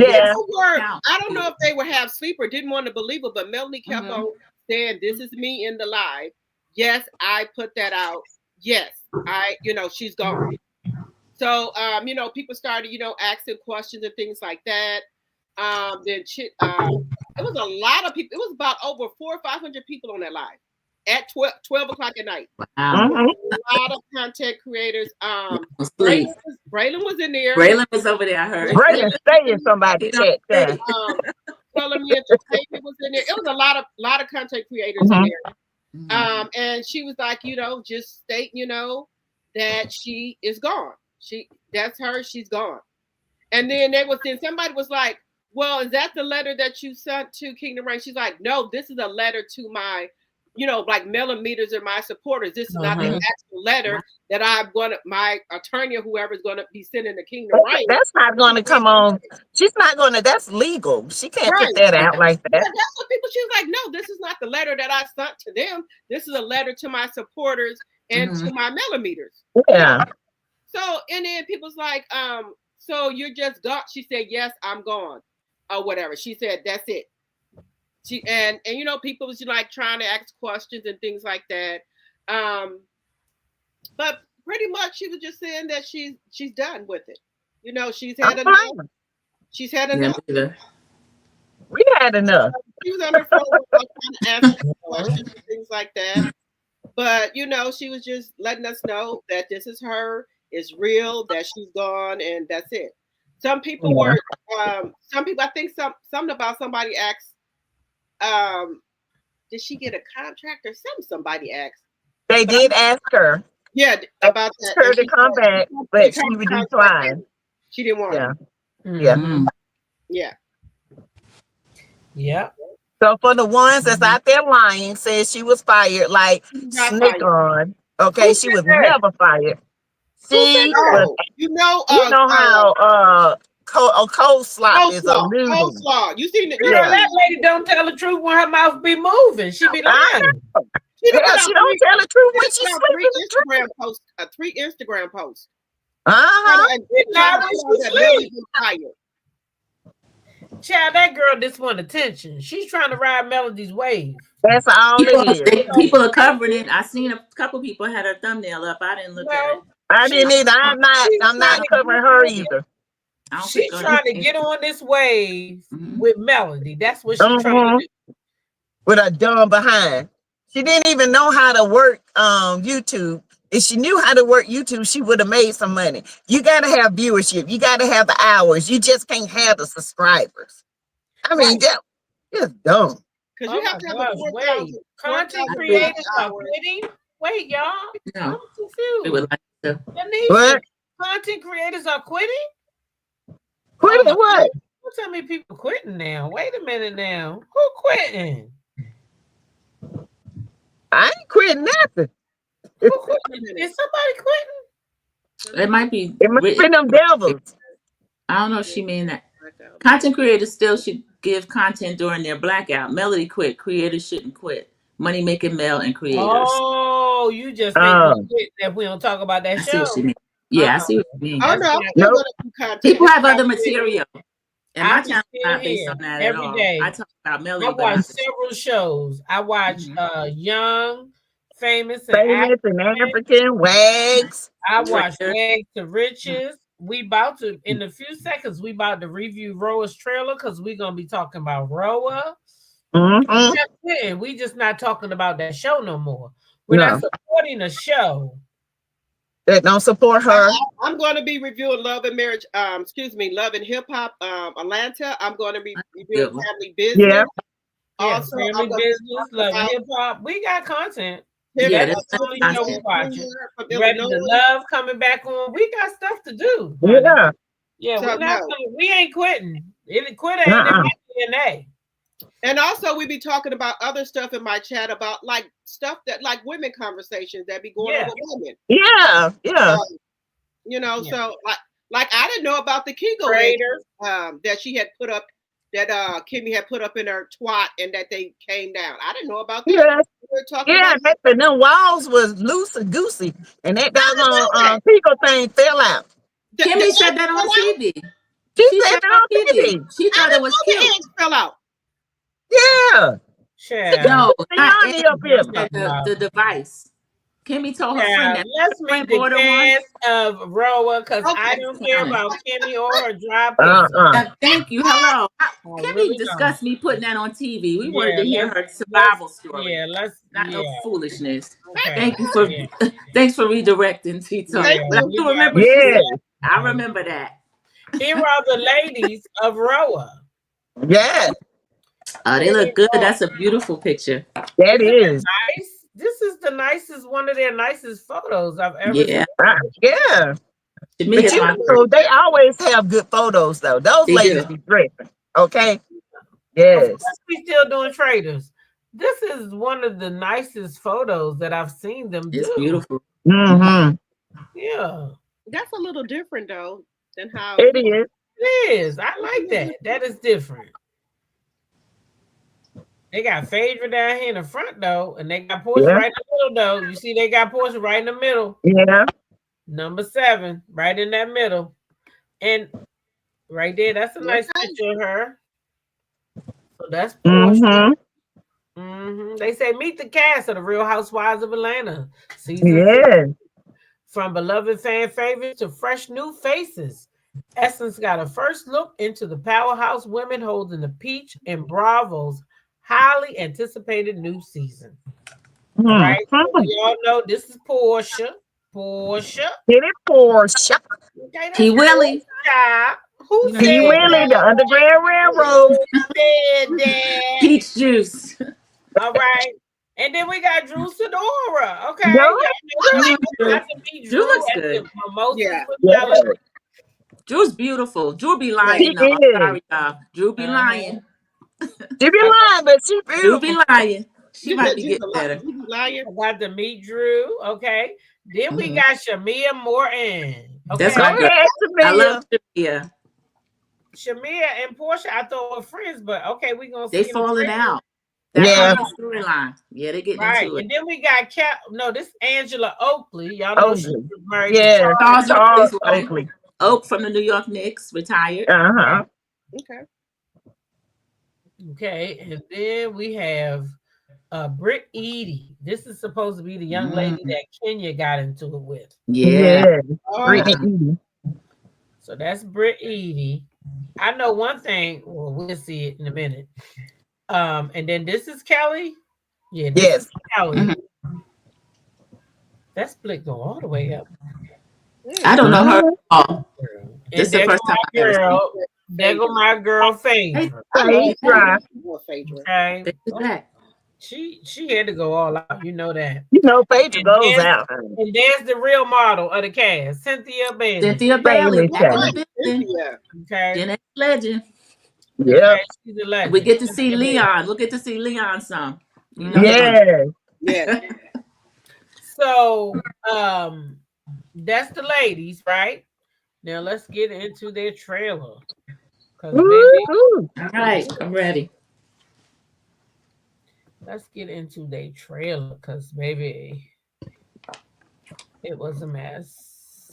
don't know if they were half asleep or didn't want to believe it, but Melanie kept on saying, this is me in the live. Yes, I put that out. Yes, she's gone. So, people started, asking questions and things like that. Then it was a lot of people. It was about over 400 or 500 people on that live at 12 o'clock at night. Wow. A lot of content creators. Braylon was in there. Braylon was over there, I heard. Braylon stayed in somebody's chat there. Telling me Entertainment was in there. It was a lot of content creators in there. And she was like, just state, that she is gone. That's her. She's gone. And then somebody was like, well, is that the letter that you sent to Kingdom Reign? She's like, no, this is a letter to my, like millimeters and my supporters. This is not the actual letter that my attorney or whoever is going to be sending to Kingdom Reign. That's not going to come on. She's not going to, that's legal. She can't put that out like that. Yeah, that's what people, she was like, no, this is not the letter that I sent to them. This is a letter to my supporters and to my millimeters. Yeah. So, and then people's like, so you're just gone. She said, yes, I'm gone. Or whatever. She said, that's it. She and people was like trying to ask questions and things like that. But pretty much she was just saying that she's done with it. She's had enough. She's had enough. We had enough. She was on her phone trying to ask questions and things like that. But she was just letting us know that this is her. It's real, that she's gone, and that's it. Some people were, I think something about somebody asked, did she get a contract or something? Somebody asked. They did ask her. Yeah, about that. Her to come back, but she declined. She didn't want it. Yeah. Yeah. So for the ones that's out there lying, says she was fired, like snick on. Okay, she was never fired. She was, how coleslaw is a noodle. Coleslaw. You seen it? That lady don't tell the truth when her mouth be moving. She be lying. She done put She out don't tell the truth when she three sleeping. Instagram posts. Three Instagram posts. Uh-huh. Now when she sleep. Tired. Child, that girl just want attention. She's trying to ride Melody's wave. That's all it is. People are covering it. I seen a couple people had her thumbnail up. I didn't look at it. I didn't either. I'm not covering her either. She's trying to get on this wave with Melody. That's what she's trying to do. With a dumb behind. She didn't even know how to work YouTube. If she knew how to work YouTube, she would have made some money. You got to have viewership. You got to have the hours. You just can't have the subscribers. I mean, just dumb. Because you have to have wait. Content creators are quitting. Wait, y'all. No. I'm confused. We would like to. What? Content creators are quitting? Quitting what? Don't tell me people quitting now. Wait a minute now. Who quitting? I ain't quitting nothing. Who quitting? Is somebody quitting? It might be. It must be them devils. I don't know if she mean that. Content creators still should give content during their blackout. Melody quit. Creators shouldn't quit. Money making male and creators. Oh, you just think quit if we don't talk about that show. See what you mean. Yeah, I see what you mean. Oh no, people have other material. And my channel is not based on that every at all. day. I talk about Melody. I watch several shows. I watch Young, Famous and African Wags. I watch Wags to Riches. We about to, in a few seconds, we about to review RHOA's trailer because we're going to be talking about RHOA. We just not talking about that show no more. We're not supporting a show that don't support her. I'm going to be reviewing Love and Marriage, Love and Hip Hop, Atlanta. I'm going to be reviewing Family Business. Yeah. Also, Family Business, Love and Hip Hop. We got content. Yeah, we watching. Ready to Love coming back on. We got stuff to do. Yeah, so we ain't quitting. Quitting ain't in my DNA. And also we be talking about other stuff in my chat about like stuff that like women conversations that be going on with women. Yeah. So like I didn't know about the Kegel that she had put up, that Kimmy had put up in her twat, and that they came down. I didn't know about that. The walls was loosey goosey, and that doggone Pico thing fell out. Kimmy said that on TV. She said that on TV. She thought it was cute. Eggs fell out. Yeah. No, the device. Kimmy told her friend that. Let's meet the cast of RHOA because I don't care about Kimmy or her dry Thank you. Hello. Kimmy discussed me putting that on TV. We wanted to hear her survival story. No foolishness. Okay. Thanks for redirecting, Teatalk. I remember that. Here are the ladies of RHOA. Yeah. They look good. That's a beautiful picture. That is nice. This is the nicest, one of their nicest photos I've ever seen. Yeah. But they always have good photos, though. Those ladies be dressing. Okay. Yes. We still doing traders. This is one of the nicest photos that I've seen them do. It's beautiful. Mm-hmm. Yeah. That's a little different though than how it is. It is. I like that. That is different. They got Phaedra down here in the front though, and they got Portia right in the middle though. You see, they got Portia right in the middle. Yeah. Number 7, right in that middle, and right there, that's a nice picture of her. So that's Portia. They say meet the cast of the Real Housewives of Atlanta. Season 6. From beloved fan favorites to fresh new faces. Essence got a first look into the powerhouse women holding the Peach and Bravo's highly anticipated new season. Right? So y'all know this is Portia. Get it, Portia. Okay, P. Willie. Who said P. Willie, the Underground Railroad. Peach juice. All right. And then we got Drew Sidora. Okay. Drew looks good. Drew's beautiful. Drew be lying. Sorry, y'all. Drew be lying. She be lying, but she beautiful. Drew be lying. She might be getting better. I got to meet Drew. Okay. Then we got Shamia Morton. Okay. That's my girl. I love Shamia. Shamia and Portia, I thought were friends, but okay, we're gonna see. They falling out. That's Yeah. gonna be storyline. Yeah, they're getting Right. into it. And then we got this Angela Oakley. Y'all know she Oakley. was married to Yeah. Charles Charles Oakley's wife. Oakley. Oak from the New York Knicks, retired. Uh-huh. Okay. Okay. And then we have Britt Eady. This is supposed to be the young lady that Kenya got into it with. Yeah. Yeah. Oh, Brittany Eady. So that's Britt Eady. I know one thing. Well, we'll see it in a minute. And then this is Kelly. Yeah, this is Kelly. That split go all the way up. I don't know her at all. This is the there first time I've ever seen girl, there go my girl Phaedra. Xtra. Okay. She had to go all out. You know that. You know, Phaedra And goes there's- out. And there's the real model of the cast, Cynthia Bailey. Cynthia Bailey, back in Bailey. the building. Okay. Gen X legend. Yeah. Okay, she's a legend. We get to see Leon. We'll get to see Leon some. You know Yeah. Yeah. So that's the ladies, right? Now let's get into their trailer. Cause baby, Woo-hoo. All right, I'm ready. let's get into their trailer because baby, it was a mess.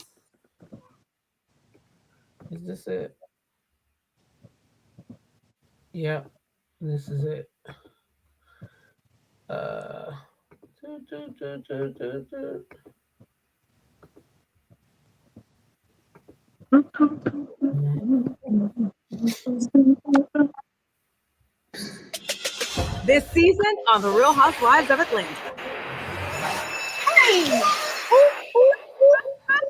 Is this it? Yep, this is it. This season on The Real Housewives of Atlanta. Hey,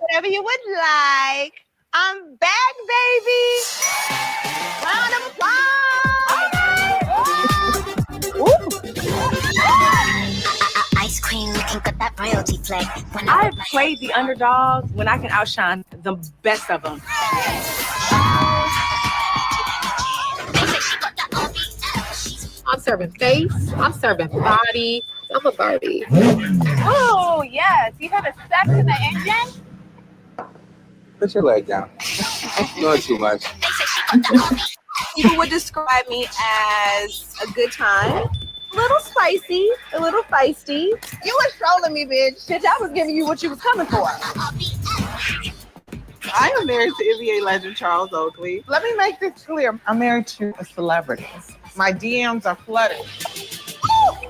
whatever you would like. I'm back, baby. Round of applause. Ice cream, you can cut that royalty flag. I've played the underdog when I can outshine the best of them. I'm serving face. I'm serving body. I'm a Barbie. Oh, yes. You have a sex in the engine? Put your leg down. Not too much. People would describe me as a good time. A little spicy, a little feisty. You was trolling me, bitch. Bitch, I was giving you what you was coming for. I am married to NBA legend Charles Oakley. Let me make this clear. I'm married to a celebrity. My DMs are flooded. Ooh,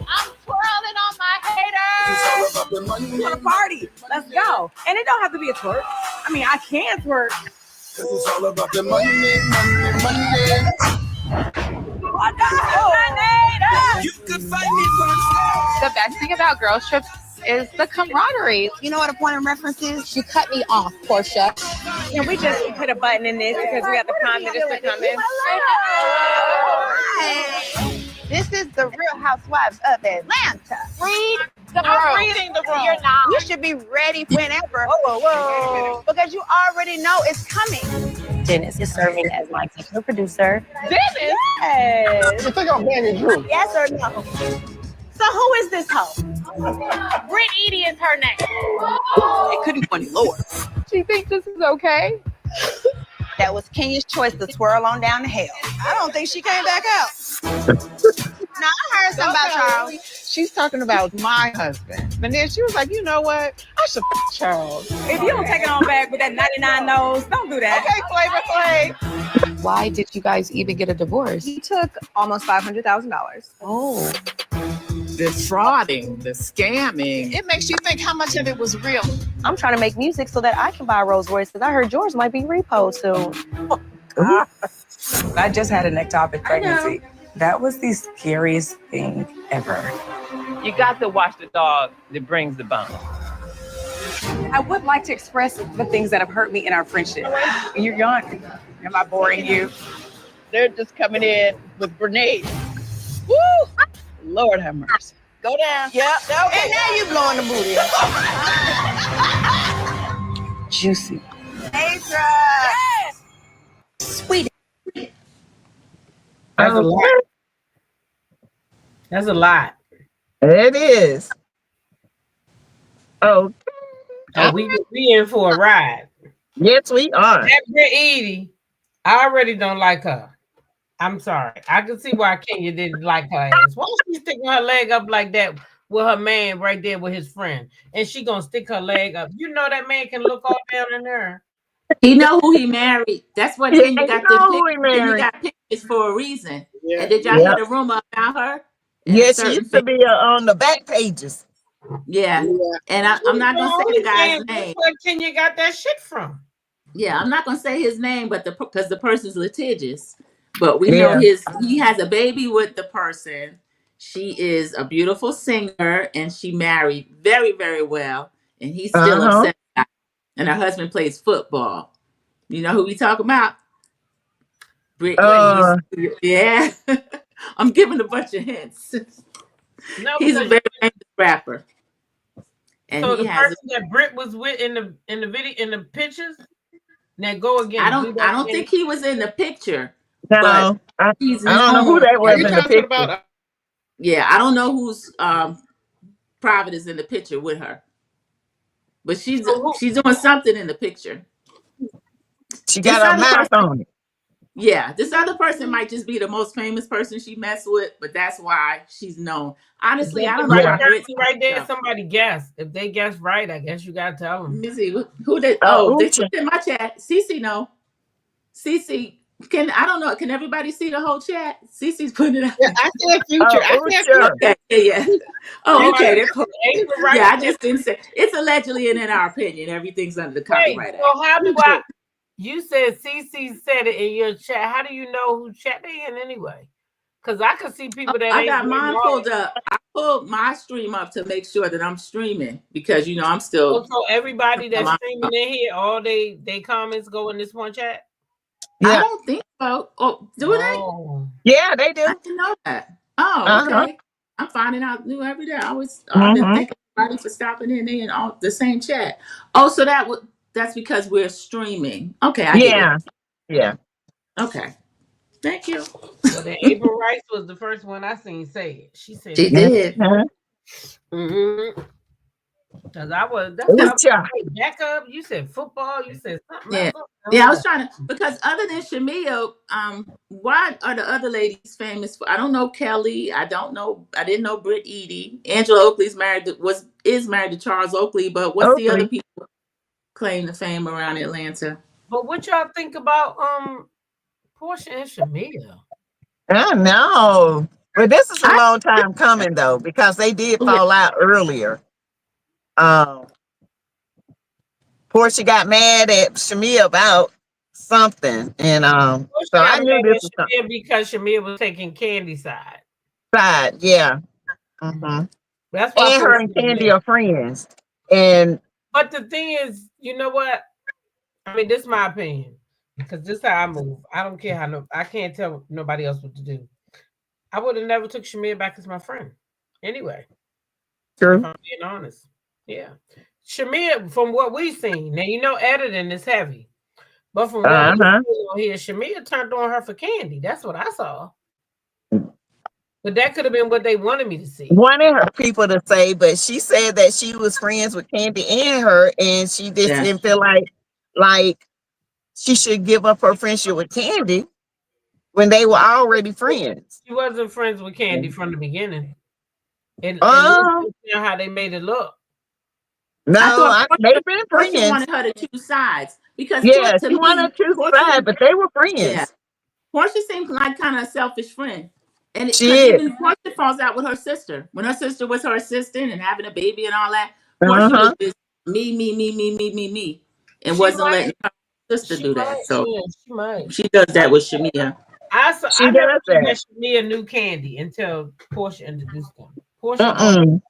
I'm twirling on my haters. You want to party? Let's go. And it don't have to be a twerk. I mean, I can twerk. Cause it's all about the money, money. What the hell? You could find me from The best thing about girls trips is the camaraderie. You know what a point of reference is? She cut me off, Portia. Can we just put a button in this because we got the Prime Minister coming? This is the Real Housewives of Atlanta. Read the room. I'm reading the room. You're not. You should be ready whenever. Whoa. Because you already know it's coming. Dennis is serving as my executive producer. Dennis? Yes. You think I'm banging Drew? Yes or no? So who is this hoe? Britt Eady is her name. It couldn't be any lower. She thinks this is okay. That was Kenya's choice to twirl on down to hell. I don't think she came back out. No, I heard something about Charles. She's talking about my husband. And then she was like, you know what? I should Charles. If you don't take it on back with that 99 nose, don't do that. Okay, Flavor Flav. Why did you guys even get a divorce? He took almost $500,000. Oh. The frauding, the scamming. It makes you think how much of it was real. I'm trying to make music so that I can buy Rolls Royce because I heard yours might be repo soon. I just had an ectopic pregnancy. That was the scariest thing ever. You got to watch the dog that brings the bone. I would like to express the things that have hurt me in our friendship. You're young. Am I boring you? They're just coming in with grenades. Woo! Lord have mercy. Go down. Yep. Okay. And now you blowing the booty. Juicy. Xtra. Yes. Sweet. That's a lot. That's a lot. It is. Oh, we in for a ride. yes, we are. That Britt Eady, I already don't like her. I'm sorry. I can see why Kenya didn't like her ass. Why is she sticking her leg up like that with her man right there with his friend? And she gonna stick her leg up. You know that man can look all down in her. He know who he married. That's what Yeah, Kenya you got know them who pictures. he Kenya married. got pictures for a reason. Yeah. And did y'all hear the rumor about her? And a Yeah, she certain used to be on the back pages. Yeah. And I'm not gonna say the guy's name. That's where Kenya got that shit from. Yeah, I'm not gonna say his name, but because the person's litigious. But we know he has a baby with the person. She is a beautiful singer, and she married very, very well. And he's still upset. And her husband plays football. You know who we talk about? Brittany's. Yeah. I'm giving a bunch of hints. No, He's a very famous rapper. And so he the has person that Britt was with in the video in the pictures. Now go again. I don't think he was in the picture. No, but he's I don't know who that was in the picture. Yeah, I don't know who's private is in the picture with her. But she's doing something in the picture. She got a mouth on it. Yeah, this other person might just be the most famous person she messed with, but that's why she's known. Honestly, I don't know. Right there, somebody guessed. If they guessed right, I guess you gotta tell them. Let me see who did. Oh, they put in my chat. Cece, no. Cece, I don't know. Can everybody see the whole chat? Cece's putting it out. Yeah, I said Future. I said Future. Okay, yeah. Oh, okay. Yeah, I just didn't say. It's allegedly, and in our opinion, everything's under the copyright act. So how do I? You said CC said it in your chat. How do you know who chat they in anyway? Because I could see people that I got mine pulled up. I pulled my stream up to make sure that I'm streaming because I'm still. So everybody that's streaming in here, all they comments go in this one chat. Yeah. I don't think so. Oh, do they? Yeah, they do. I didn't know that. Oh, okay. I'm finding out new every day. I've been thanking everybody for stopping in there and all the same chat. Oh, so that's because we're streaming. Okay, I get it. Yeah. Okay. Thank you. Well, then April Rice was the first one I seen say it. She said she did. Because back up. You said football. You said something. Yeah, I was trying to, because other than Shamia, why are the other ladies famous for? I don't know Kelly. I didn't know Britt Eady. Angela Oakley's is married to Charles Oakley, but what's the other people claim to fame around Atlanta? But what y'all think about Portia and Shamia? I know. But this is a long time coming though, because they did fall out earlier. Portia got mad at Shamia about something, and so I knew this was something because Shamia was taking Candy's side. Yeah. That's why and her and Candy are friends. But the thing is, you know what? I mean, this is my opinion because this is how I move. I don't care how I can't tell nobody else what to do. I would have never took Shamia back as my friend. Anyway, true. If I'm being honest. Yeah. Shamia, from what we've seen, now editing is heavy, but from what we've seen on here, Shamia turned on her for Candy. That's what I saw. But that could have been what they wanted me to see. Wanted her people to say, but she said that she was friends with Candy and her, and she just didn't feel like she should give up her friendship with Candy when they were already friends. She wasn't friends with Candy from the beginning. And how they made it look. No, they've been friends. She wanted her to choose sides because she wanted to choose sides, but they were friends. Yeah. Portia seemed like kind of a selfish friend, and even Portia falls out with her sister when her sister was her assistant and having a baby and all that. Portia was just me, and wasn't letting her sister do that. So she does that with Shamia. I never think that Shamia knew Candy until Portia introduced them. Portia.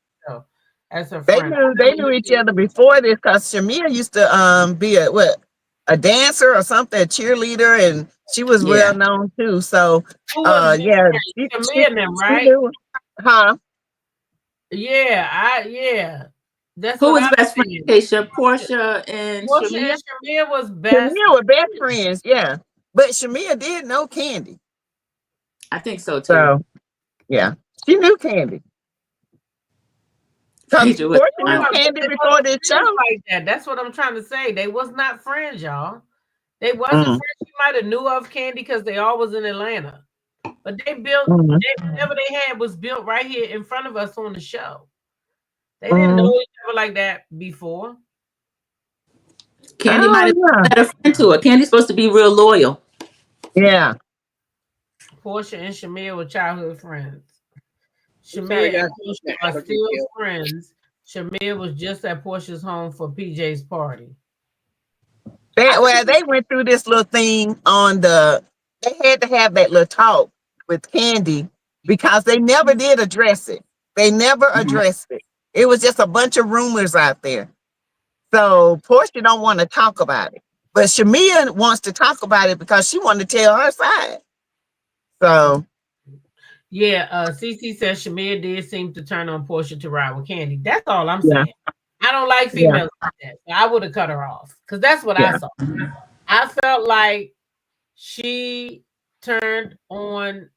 As a friend. They knew each other before this because Shamia used to be a dancer or something, a cheerleader, and she was well known too. So Shamia, right? That's who was best friend? Keisha, Portia and Shamia. Shamia was best. Shamia were best friends, but Shamia did know Candy. I think so too. So she knew Candy. Candy before this show like that. That's what I'm trying to say. They was not friends, y'all. They wasn't friends. She might have knew of Candy because they all was in Atlanta. But they built whatever they had was built right here in front of us on the show. They didn't know each other like that before. Candy might have let a friend to her. Candy's supposed to be real loyal. Yeah. Portia and Shamir were childhood friends. Shamir and Portia are still friends. Shamir was just at Portia's home for PJ's party. They went through this little thing on they had to have that little talk with Candy because they never did address it. They never addressed it. It was just a bunch of rumors out there. So Portia don't want to talk about it. But Shamir wants to talk about it because she wanted to tell her side. So yeah, CC says Shamir did seem to turn on Portia to ride with Candy. That's all I'm saying. I don't like females like that. So I would have cut her off because that's what I saw. I felt like she turned on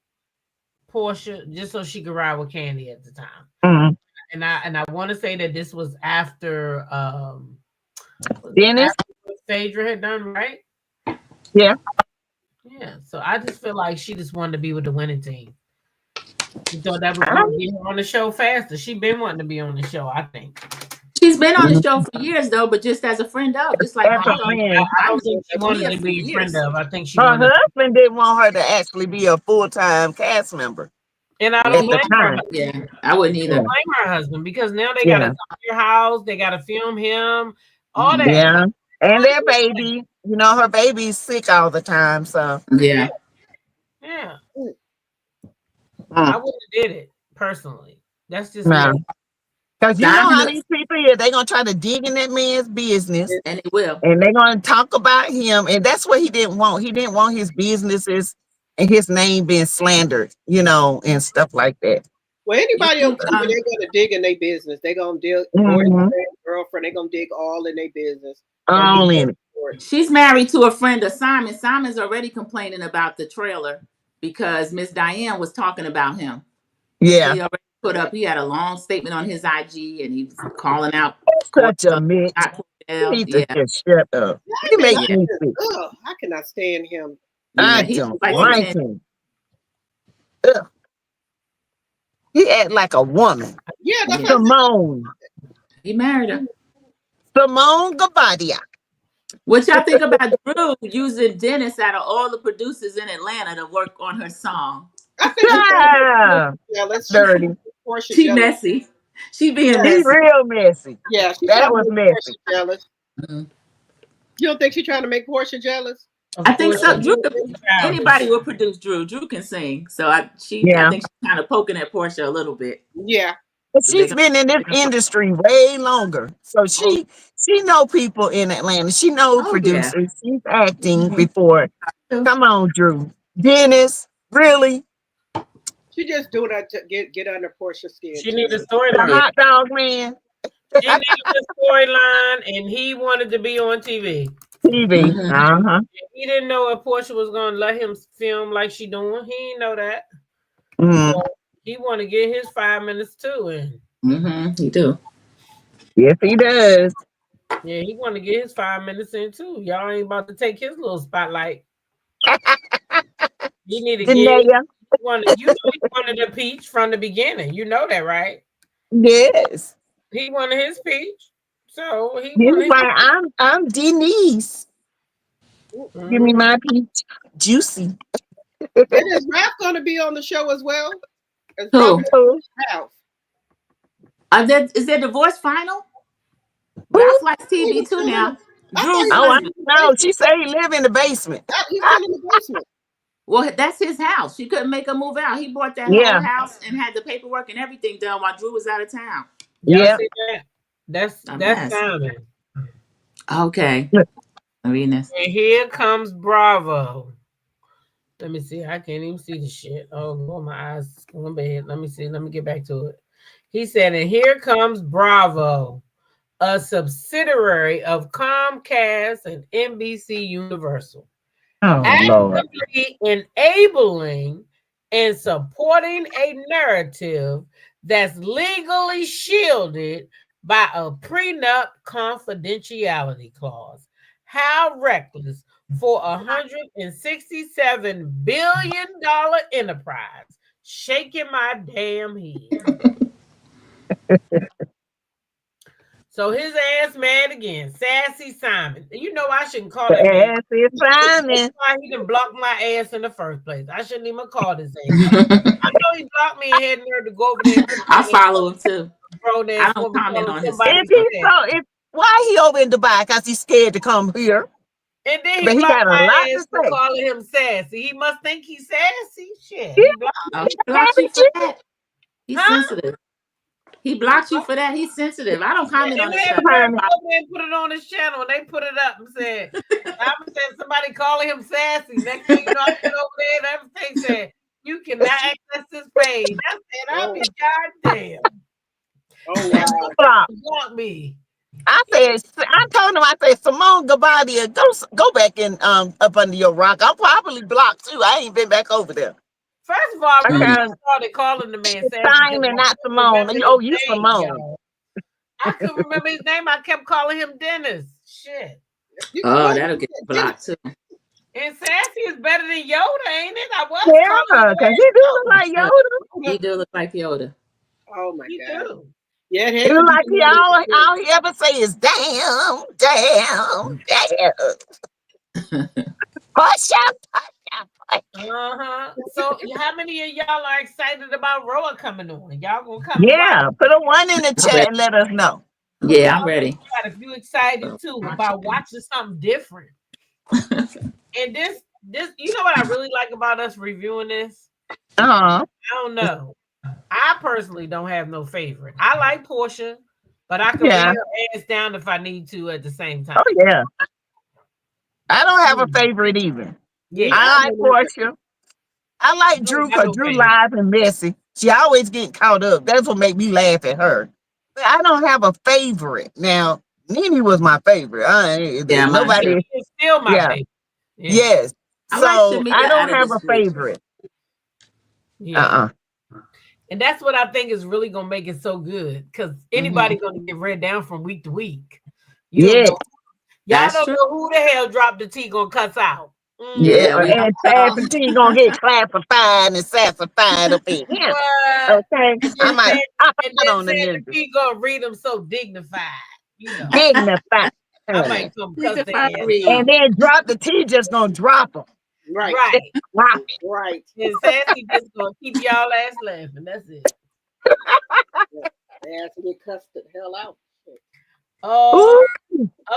Portia just so she could ride with Candy at the time. And I want to say that this was after Dennis Phaedra had done, right? Yeah. Yeah. So I just feel like she just wanted to be with the winning team. She thought that was going to get her on the show faster. She been wanting to be on the show, I think. She's been on the show for years, though, but just as a friend of, just like I don't think she wanted to be a friend of. I think she her wanted. husband didn't want her to actually be a full-time cast member. And I don't blame her. Yeah, I wouldn't either. I don't blame her husband because now they got to come to your house. They got to film him. All that. Yeah, and their baby. You know, her baby's sick all the time. So yeah. I wouldn't have did it personally. That's just me. Because you know how these people are, they're going to try to dig in that man's business. And they will. And they're going to talk about him. And that's what he didn't want. He didn't want his businesses and his name being slandered, you know, and stuff like that. Well, anybody on TV, they're going to dig in their business. They're going to dig, boyfriend, girlfriend, they're going to dig all in their business. All in it. She's married to a friend of Simon. Simon's already complaining about the trailer because Miss Diane was talking about him. Yeah. He already put up, he had a long statement on his IG and he was calling out. Such a mix. You need to just shut up. He makes me sick. I cannot stand him. I don't like him. Ugh. He act like a woman. Yeah, that's Simone. He married her. Simone Gabadia. What y'all think about Drew using Dennis out of all the producers in Atlanta to work on her song? Yeah, let's dirty. She messy. She being messy. She's real messy. Yeah, that was messy. Jealous. You don't think she's trying to make Portia jealous? I think so. Drew, anybody will produce Drew. Drew can sing, so I think she's kind of poking at Portia a little bit. Yeah, but she's been in this industry way longer, so she know people in Atlanta. She knows producers. Yeah. She's acting before. Come on, Drew. Dennis, really? She just doing that to get under Portia's skin. She needs a storyline. The hot dog man. She needed a storyline, and he wanted to be on TV. He didn't know if Portia was going to let him film like she doing. He didn't know that. So he want to get his 5 minutes too. And he do. Yes, he does. Yeah, he want to get his 5 minutes in too. Y'all ain't about to take his little spotlight. He need to get. You wanted a peach from the beginning. You know that, right? Yes. He wanted his peach. So he was like, I'm Denise. Give me my peach. Juicy. And is Ralph going to be on the show as well? Who? Ralph. Is their divorce final? Ralph likes TV too now. No, she said he live in the basement. He's still in the basement. Well, that's his house. She couldn't make her move out. He bought that whole house and had the paperwork and everything done while Drew was out of town. Yeah. That's sounding. Okay. Arenas. And here comes Bravo. Let me see. I can't even see the shit. Oh, my eyes going bad. Let me see. Let me get back to it. He said, and here comes Bravo, a subsidiary of Comcast and NBC Universal. Actively enabling and supporting a narrative that's legally shielded by a prenup confidentiality clause. How reckless for $167 billion enterprise. Shaking my damn head. So his ass mad again. Sassy Simon. You know I shouldn't call that man. Sassy Simon. That's why he didn't block my ass in the first place. I shouldn't even call his ass. I know he blocked me and had nerve to go over there. I follow him too. Bro, I don't comment on his. Why he over in Dubai? Because he's scared to come here. And then he blocked got a my lot ass to for say. calling him sassy. He must think he's sassy. Shit. He blocked you for that. He's sensitive. He blocked you for that. He's sensitive. I don't comment on his stuff. They put it on his channel and they put it up and said, I said somebody calling him sassy. Next thing you know, I went over there and everything said, you cannot access this page. I said, I'll be goddamn. Oh, wow. Block me. I told him, I said, Simone Gabadia, go back and up under your rock. I'm probably blocked too. I ain't been back over there. First of all, I really started calling the man Simon, not Simone. Oh, you Simone. I couldn't remember his name. I kept calling him Dennis. Shit. Oh, that'll get blocked too. And Sassy is better than Yoda, ain't it? I was because he do look like Yoda. He do look like Yoda. Oh my God. Do. Yeah, he look like all he ever say is damn. Push up. So how many of y'all are excited about RHOA coming on? Y'all gonna come? Yeah, put a 1 in the chat and let us know. Yeah, I'm ready. If you excited too about watching something different. And this, you know what I really like about us reviewing this? I don't know. I personally don't have no favorite. I like Portia, but I can lay her ass down if I need to at the same time. Oh yeah. I don't have a favorite either. Yeah, I like Portia. I like Drew because Drew live and messy. She always get caught up. That's what make me laugh at her. But I don't have a favorite. Now, Nene was my favorite. Nobody is still my favorite. Yeah. Yes. So I don't have a favorite. Yeah. And that's what I think is really gonna make it so good because anybody gonna get read down from week to week. Y'all don't know who the hell dropped the T gonna cuss out. Yeah, and Sassy T gonna get classified and sassified up in here. Okay, I might on the ninja. He gonna read them so dignified, you know. Dignified. I might come cuss and then drop the T, just gonna drop them. Right. Right. And Sassy just gonna keep y'all ass laughing. That's it. They have to get cussed the hell out. Oh,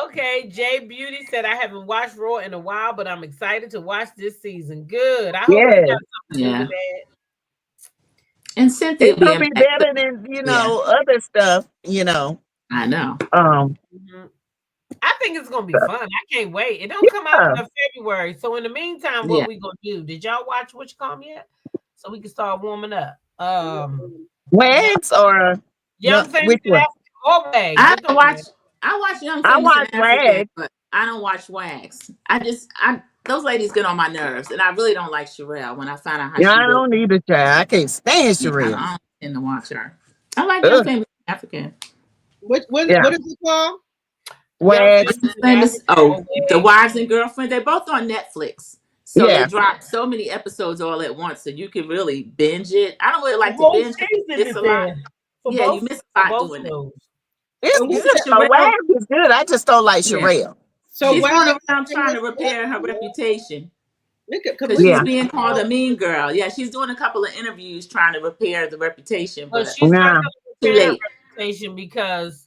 okay. Jay Beauty said, I haven't watched RHOA in a while, but I'm excited to watch this season. Good. I hope you got something to do with that. And Cynthia, it's gonna be better than other stuff. I know. I think it's gonna be fun. I can't wait. It don't come out until February. So in the meantime, what we gonna do? Did y'all watch Which Come yet? So we can start warming up. Wags or Young Family? I watch Young Family. I watch Wags, but I don't watch Wags. Those ladies get on my nerves, and I really don't like Sherelle. When I find out how she I don't need a child. I can't stand Sherelle. I don't tend to watch her. I like Young Family African. What is it called? Wags. The Wives and Girlfriends. They're both on Netflix. So they drop so many episodes all at once, so you can really binge it. I don't really like to binge. It's a lot. Yeah, you miss a lot doing it. It's good. Wags is good. I just don't like Sherelle. So she's going around trying to repair her reputation. Because she's being called a mean girl. Yeah, she's doing a couple of interviews trying to repair the reputation. But she's not too late. Reputation because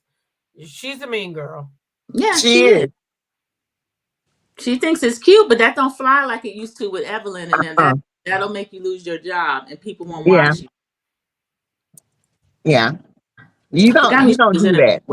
she's a mean girl. Yeah, she is. She thinks it's cute, but that don't fly like it used to with Evelyn, and then that'll make you lose your job, and people won't watch you. Yeah, you don't do that.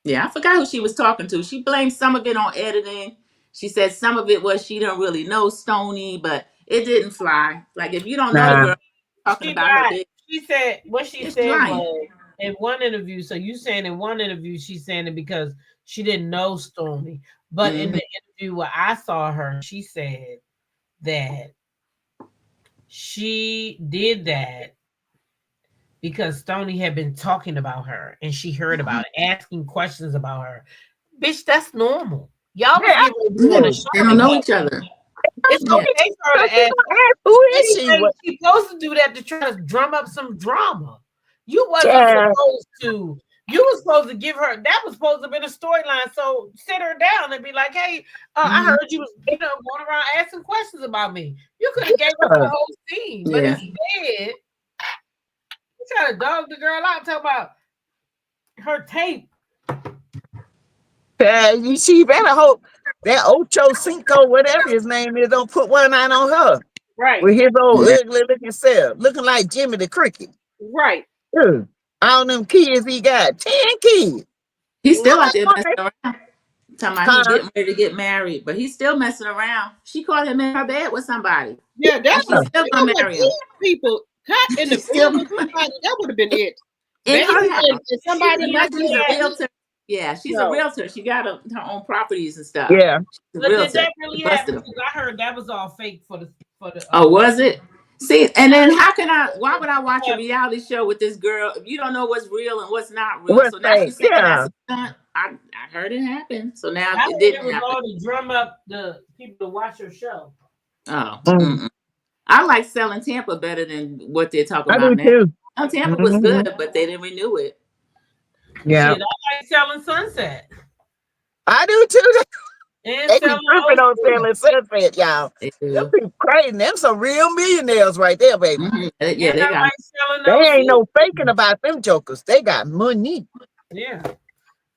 Yeah, I forgot who she was talking to. She blamed some of it on editing. She said some of it was she don't really know Stoney, but it didn't fly. Like if you don't know the girl talking about her big, she said what she said was in one interview. So you saying in one interview she's saying it because she didn't know Stoney, but in the interview where I saw her, she said that she did that because Stoney had been talking about her and she heard about it, asking questions about her. Bitch, that's normal. Y'all was they don't know each other. It's okay for her to ask. Who is she? She's supposed to do that to try to drum up some drama. You wasn't supposed to. You were supposed to give her. That was supposed to be a storyline. So sit her down and be like, "Hey, I heard you was going around asking questions about me. You could have gave her the whole scene, but instead, you try to dog the girl out. Talk about her tape. She better hope that Ocho Cinco, whatever his name is, don't put one out on her. Right. With his old ugly looking self, looking like Jimmy the Cricket. Right. All them kids he got, 10 kids. He's still out there messing around. Talking about he getting ready to get married, but he's still messing around. She caught him in her bed with somebody. Yeah, that's she's still gonna marry him. People caught in the field with somebody, that would have been it. Somebody like she's a realtor. Yeah, she's a realtor. She got her own properties and stuff. Yeah. But did that really happen? Because I heard that was all fake for the. Oh, was it? See, and then why would I watch a reality show with this girl if you don't know what's real and what's not real? So now she's saying that's a stunt. I heard it happen. So now it didn't happen. All to drum up the people to watch her show. Oh, I like Selling Tampa better than what they're talking about now. Too. Tampa was good, but they didn't renew it. Yeah. Shit, I like Selling Sunset. I do too. And they be tripping on Selling Sunset, y'all. Them people crazy. Them some real millionaires right there, baby. Yeah, they ain't no faking about them jokers. They got money. Yeah.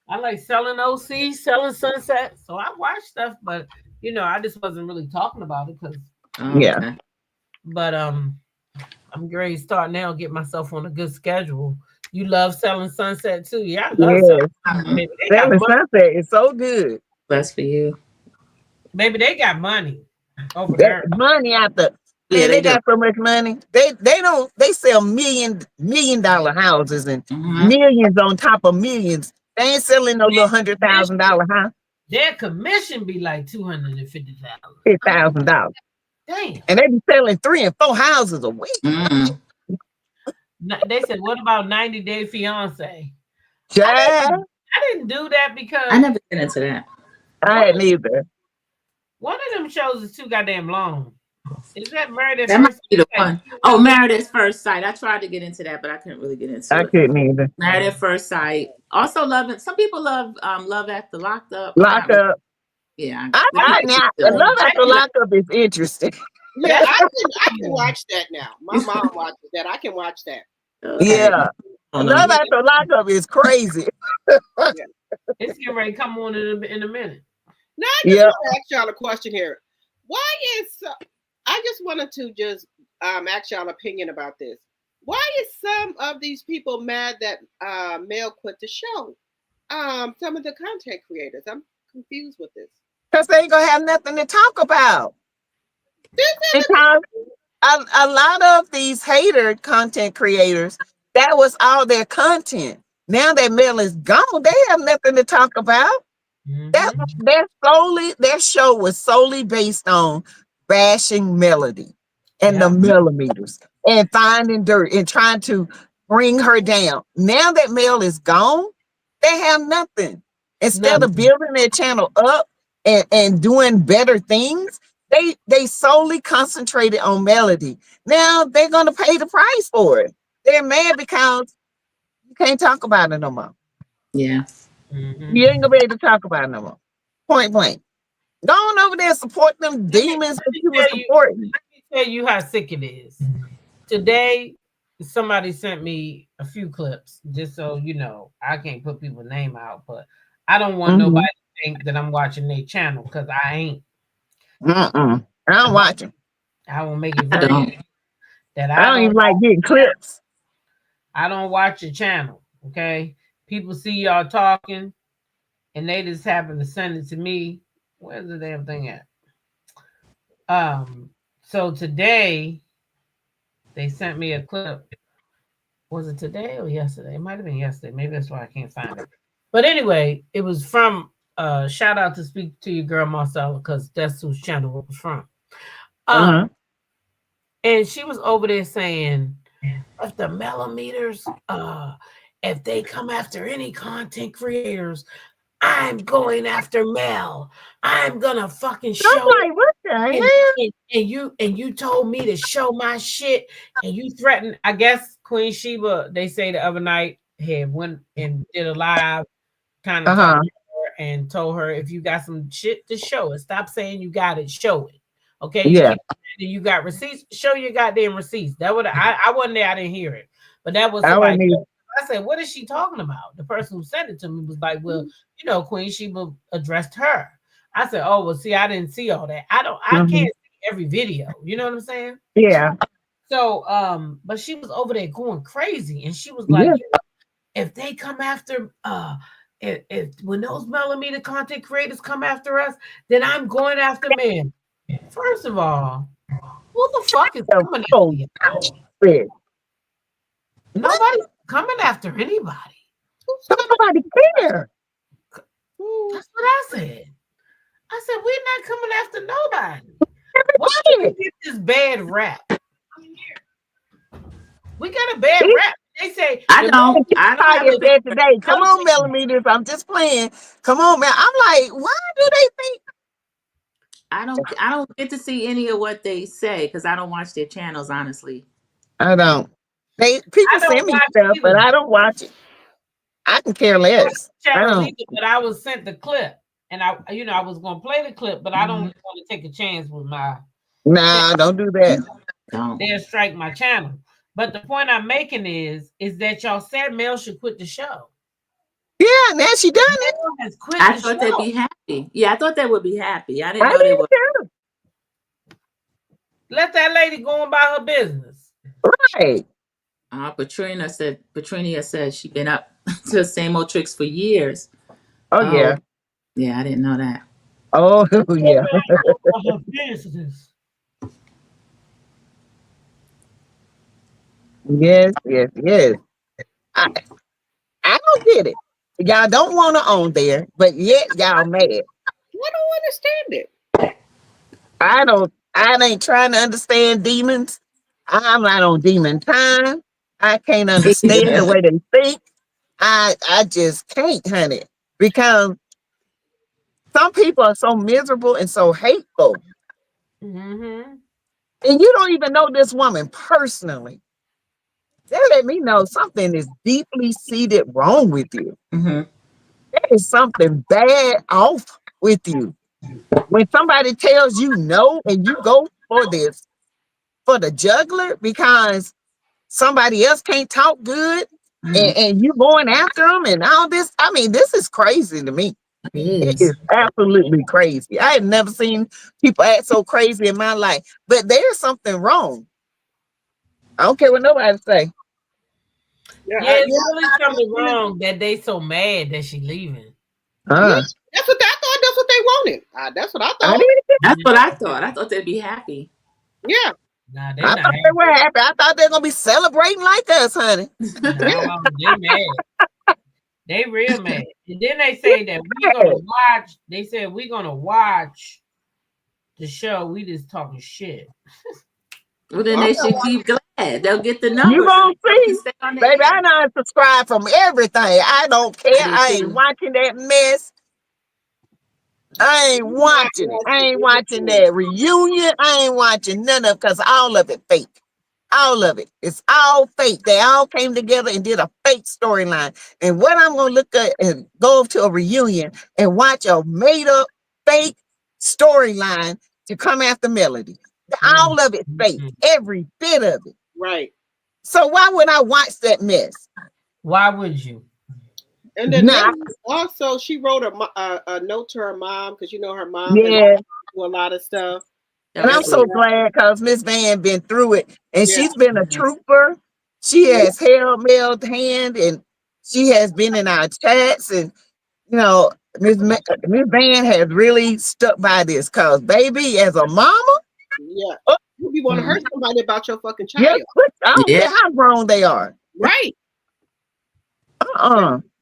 I like Selling OC, Selling Sunset. So I watch stuff, but I just wasn't really talking about it because But I'm ready to start now, get myself on a good schedule. You love Selling Sunset too. Yeah, I love Selling Sunset is so good. That's for you. Maybe they got money over there. Money out the they got so much money. They sell million dollar houses and millions on top of millions. They ain't selling no little $100,000 house. Their commission be like $250,000. $50,000. Damn. And they be selling 3 and 4 houses a week. They said, what about 90 Day Fiance? Yeah. I didn't do that because I never get into that. I hadn't either. One of them shows is too goddamn long. Is that Married at That might First be the one. Oh, Married at First Sight. I tried to get into that, but I couldn't really get into it. I couldn't either. Married at First Sight. Also some people love Love After Locked Up. Locked Up. Yeah. Love After Locked Up is interesting. Yeah, I can watch that now. My mom watches that. I can watch that. Yeah. Love After Locked Up is crazy. It's getting ready to come on in a minute. Now I just want to ask y'all a question here. Why is I just wanted to just ask y'all opinion about this. Why is some of these people mad that Mel quit the show? Some of the content creators. I'm confused with this. Because they ain't gonna have nothing to talk about. Because a lot of these hater content creators, that was all their content. Now that Mel is gone, they have nothing to talk about. Their show was solely based on bashing Melody and the millimeters and finding dirt and trying to bring her down. Now that Mel is gone, they have nothing. Instead of building their channel up and doing better things, they solely concentrated on Melody. Now they're gonna pay the price for it. They're mad because you can't talk about it no more. Yeah. You ain't gonna be able to talk about it no more. Point blank. Go on over there and support them demons that you were supporting. Let me tell you how sick it is. Today, somebody sent me a few clips, just so you know. I can't put people's name out, but I don't want nobody to think that I'm watching their channel because I ain't. I'm watching. I will make it very clear that I don't even like getting clips. I don't watch your channel, okay? People see y'all talking, and they just happen to send it to me. Where's the damn thing at? So today, they sent me a clip. Was it today or yesterday? It might have been yesterday. Maybe that's why I can't find it. But anyway, it was from shout out to Speak to Your Girl Marcella, because that's whose channel it was from. And she was over there saying, if the millimeters, if they come after any content creators, I'm going after Mel. I'm gonna fucking show. I'm like, what the hell? And you told me to show my shit, and you threatened. I guess Queen Sheba, they say the other night, had went and did a live, kind of talked to her and told her, if you got some shit to show it, stop saying you got it, show it. Okay, you got receipts, show your goddamn receipts. That would I wasn't there, I didn't hear it, but that was somebody. I said, what is she talking about? The person who sent it to me was like, well, you know, Queen Sheba addressed her. I said, oh, well, see, I didn't see all that. I can't see every video. You know what I'm saying? Yeah. So, but she was over there going crazy, and she was like, if they come after, if when those millimeter content creators come after us, then I'm going after men. First of all, who the fuck is coming after you? Nobody's coming after anybody. Nobody care. That's what I said. I said, we're not coming after nobody. Why do we get this bad rap? We got a bad rap. They say I don't have that today. Come on, millimeters. I'm just playing. Come on, man. I'm like, why do they think? I don't get to see any of what they say because I don't watch their channels, honestly. I don't. People send me stuff, but I don't watch it. I can care less. But I was sent the clip, and I was going to play the clip, but I don't want to take a chance with my. Nah, don't do that. They'll strike my channel. But the point I'm making is that y'all said Mel should quit the show. Yeah, now she done it. I thought they'd be happy. Yeah, I thought they would be happy. I didn't know they would. Let that lady go on by her business. Right. Patrinia said she's been up to the same old tricks for years. Oh yeah. Yeah, I didn't know that. Oh yeah. Her business. Yes. I don't get it. Y'all don't want to own there, but yet y'all mad. I don't understand it. I ain't trying to understand demons. I'm not on demon time. I can't understand the way they think. I just can't, honey, because some people are so miserable and so hateful. And you don't even know this woman personally. They let me know something is deeply seated wrong with you. There is something bad off with you. When somebody tells you no and you go for the juggler because somebody else can't talk good and you going after them and all this. I mean, this is crazy to me. It is absolutely crazy. I have never seen people act so crazy in my life, but there's something wrong. I don't care what nobody say. Yeah, it's really something wrong that they so mad that she leaving. That's what I thought. That's what they wanted. That's what I thought. That's what I thought. I thought they'd be happy. Yeah. Nah, I thought they were happy. I thought they were gonna be celebrating like us, honey. No, they mad. They real mad. And then they say that we're gonna watch. They said we're gonna watch the show. We just talking shit. Well, then they should keep glad. They'll get the numbers. You gonna see, baby. I don't subscribe from everything. I don't care. I ain't watching that mess. I ain't watching it. I ain't watching that reunion. I ain't watching none of it because all of it fake. All of it. It's all fake. They all came together and did a fake storyline. And what I'm gonna look at and go to a reunion and watch a made up fake storyline to come after Melody. All of it fake. Every bit of it. Right. So why would I watch that mess? Why would you? And then also she wrote a note to her mom because you know her mom do a lot of stuff. And I'm so glad because Miss Van been through it and she's been a trooper. She has held Mel's hand and she has been in our chats and you know Miss Van has really stuck by this because baby as a mama. Yeah. You want to hurt somebody about your fucking child. Yeah, I don't care how grown they are. Right.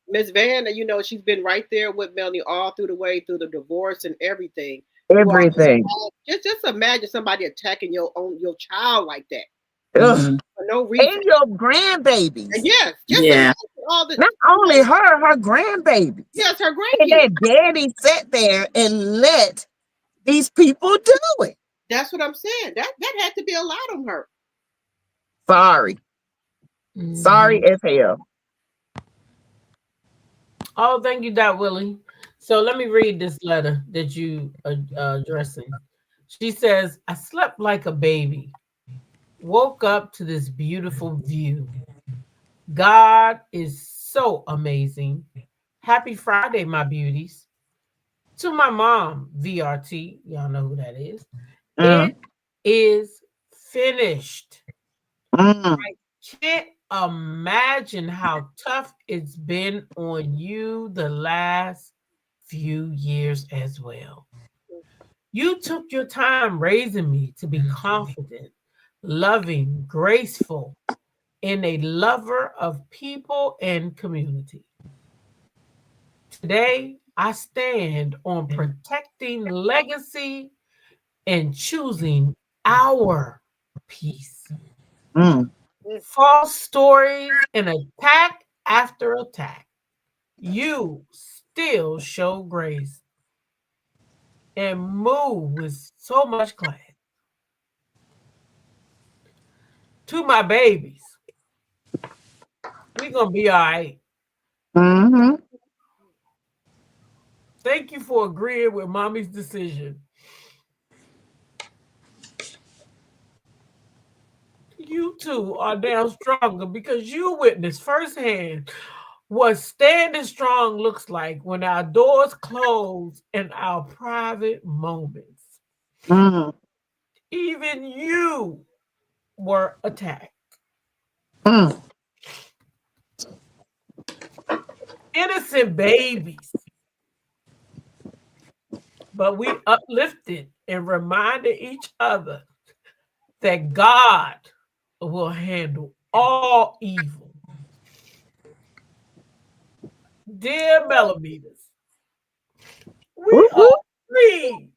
Miss Van, you know, she's been right there with Melanie all through the way through the divorce and everything. Everything. Just imagine somebody attacking your child like that. For no reason. And your grandbabies. Yes. all the Not only her grandbaby. yes, her And grandkids. that daddy sat there and let these people do it. That's what I'm saying. That had to be a lot on her. Sorry. Sorry as hell. Oh, thank you, Dot Willie. So let me read this letter that you addressing. She says, I slept like a baby, woke up to this beautiful view. God is so amazing. Happy Friday, my beauties. To my mom, VRT, y'all know who that is. It is finished. I can't imagine how tough it's been on you the last few years as well. You took your time raising me to be confident, loving, graceful, and a lover of people and community. Today, I stand on protecting legacy and choosing our peace. False stories and attack after attack. You still show grace and move with so much class. To my babies, we're going to be all right. Thank you for agreeing with mommy's decision. You two are down stronger because you witnessed firsthand what standing strong looks like when our doors close in our private moments. Even you were attacked. Innocent babies. But we uplifted and reminded each other that God will handle all evil. Dear millimeters, we are free.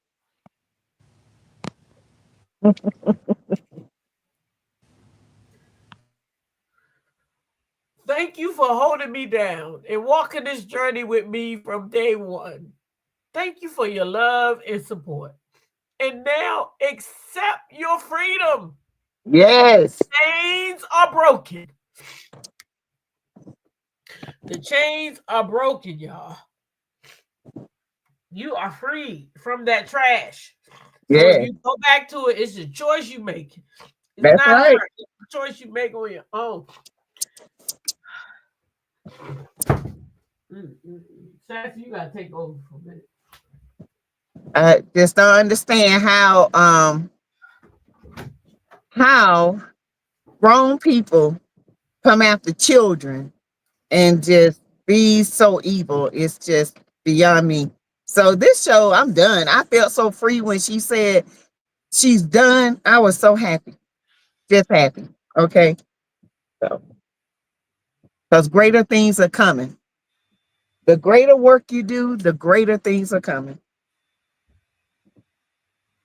Thank you for holding me down and walking this journey with me from day one. Thank you for your love and support. And now accept your freedom. Yes. Chains are broken. The chains are broken, y'all. You are free from that trash. So if you go back to it, it's a choice you make. It's That's not right. hard. It's a choice you make on your own. Sassy, you gotta take over for a minute. I just don't understand how grown people come after children and just be so evil. It's just beyond me. So this show, I'm done. I felt so free when she said she's done. I was so happy. Just happy. Okay. So because greater things are coming. The greater work you do, the greater things are coming.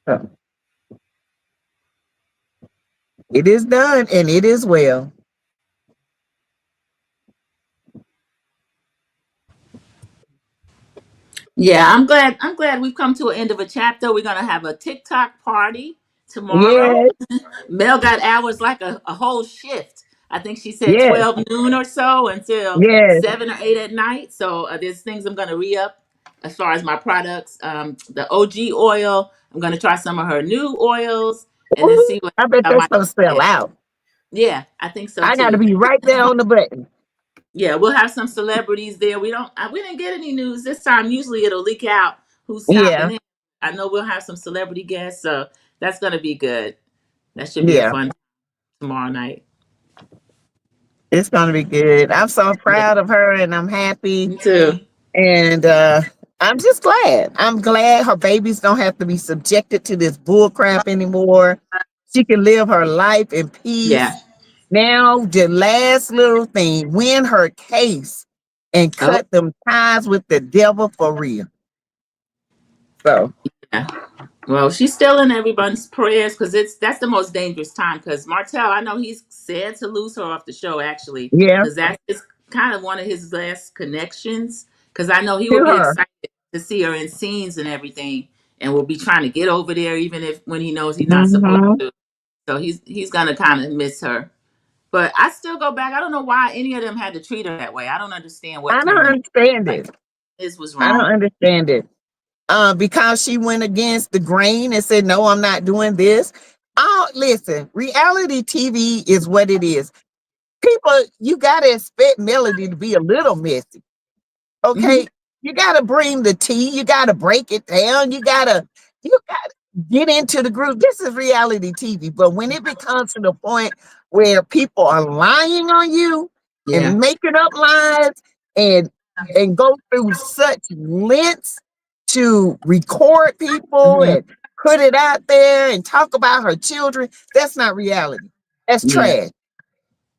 So it is done and it is well. Yeah, I'm glad we've come to an end of a chapter. We're gonna have a TikTok party tomorrow. Yes. Mel got hours like a whole shift. I think she said Yes. 12 noon or so until Yes. 7 or 8 at night. So there's things I'm gonna re-up as far as my products. The OG oil, I'm gonna try some of her new oils and then see what I bet I that's might gonna sell get. out. Yeah, I think so I gotta too. be right there on the button. Yeah, we'll have some celebrities there. We didn't get any news this time. Usually it'll leak out who's Yeah. stopping in. I know we'll have some celebrity guests, so that's gonna be good. That should be a Yeah. fun tomorrow night. It's gonna be good. I'm so Yeah, proud of her and I'm happy. me too. And I'm just glad. I'm glad her babies don't have to be subjected to this bull crap anymore. She can live her life in Yeah. peace. Now, the last little thing, win her case and Oh, cut them ties with the devil for real. So, yeah. Well, she's still in everyone's prayers because that's the most dangerous time. Because Martell, I know he's sad to lose her off the show actually, yeah. because that's kind of one of his last connections, because I know he To will be her. excited to see her in scenes and everything, and will be trying to get over there even if when he knows he's not supposed Mm-hmm. to. So he's gonna kind of miss her. But I still go back. I don't know why any of them had to treat her that way. I don't understand what I don't turned them understand like it. this was I don't wrong. understand it. Because she went against the grain and said, no, I'm not doing this. Oh, listen, reality TV is what it is. People, you got to expect Melody to be a little messy. Okay. You got to bring the tea. You got to break it down. You got to get into the group. This is reality TV. But when it becomes to the point where people are lying on you Yeah. and making up lies and go through such lengths to record people and put it out there and talk about her children, that's not reality. That's Yeah. trash.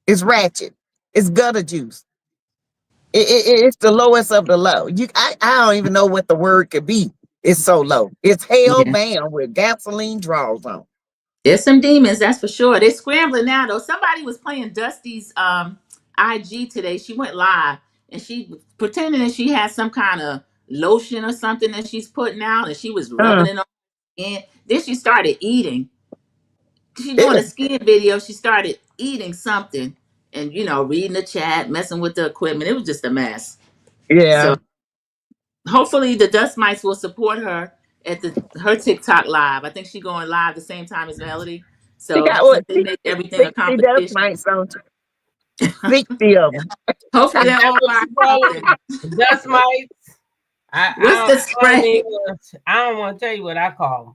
It's ratchet. It's gutter juice. It's the lowest of the low. I don't even know what the word could be. It's so low. It's hell Yeah. bound with gasoline draws on. There's some demons, that's for sure. They're scrambling now though. Somebody was playing Dusty's IG today. She went live and she pretending that she had some kind of lotion or something that she's putting out, and she was rubbing it on her skin. Then she started eating. She doing a skin video. She started eating something and reading the chat, messing with the equipment. It was just a mess. Yeah. So hopefully the dust mites will support her at her TikTok live. I think she's going live the same time as Melody. She So got since what? they make everything a 60 dust competition, mites on 60 of them. hopefully they're all What you call live. it? Dust mites. What's the spray? I don't want to tell you what I call them.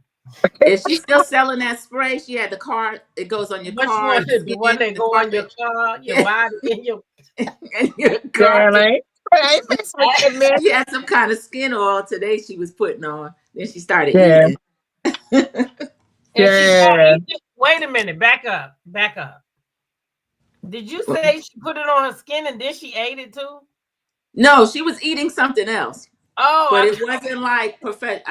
Is she still selling that spray? She had the card. It goes on your car. The one that go on your car, your body, and your and your car. She had some kind of skin oil today she was putting on. Then she started eating. Wait a minute. Back up. Did you say she put it on her skin and then she ate it too? No, she was eating something else. Oh, but it wasn't like perfect.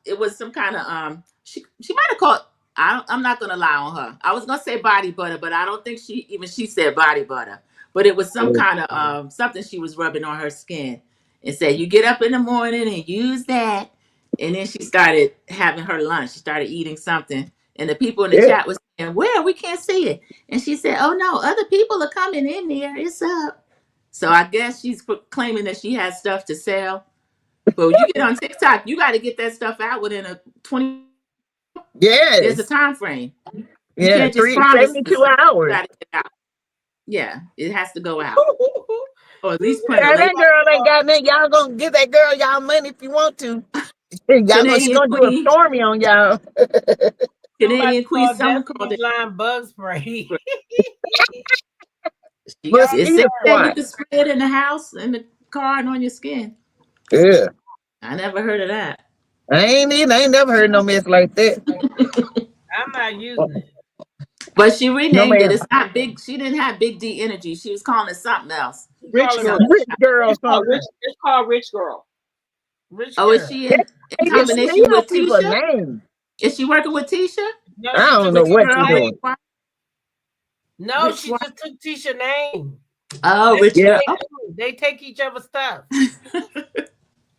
It was some kind of She might have called. I'm not gonna lie on her. I was gonna say body butter, but I don't think she said body butter. But it was some kind of something she was rubbing on her skin and said, "You get up in the morning and use that." And then she started having her lunch. She started eating something, and the people in the chat was saying, "Where? We can't see it." And she said, "Oh no, other people are coming in there. It's up." So I guess she's claiming that she has stuff to sell. But when you get on TikTok, you got to get that stuff out within a 20. Yes. There's a time frame. You Yeah, can't just promise 72 hours. You gotta get out. Yeah, it has to go out. Or at least print that girl ain't got nothing. Y'all gonna give that girl y'all money if you want to. She gonna do a stormy on y'all. Canadian Queen, someone called it line bug spray. It said that you can spray it in the house, in the car, and on your skin. Yeah. I never heard of that. I ain't never heard no mess like that. I'm not using it. But she renamed it. It's not big. She didn't have Big D energy. She was calling it something else. Rich girl. It's called Rich Girl. Is she in combination with Tisha? Is she working with Tisha? No, I don't know what she's doing. No, she just took Tisha's name. Oh, Rich. They take each other's stuff.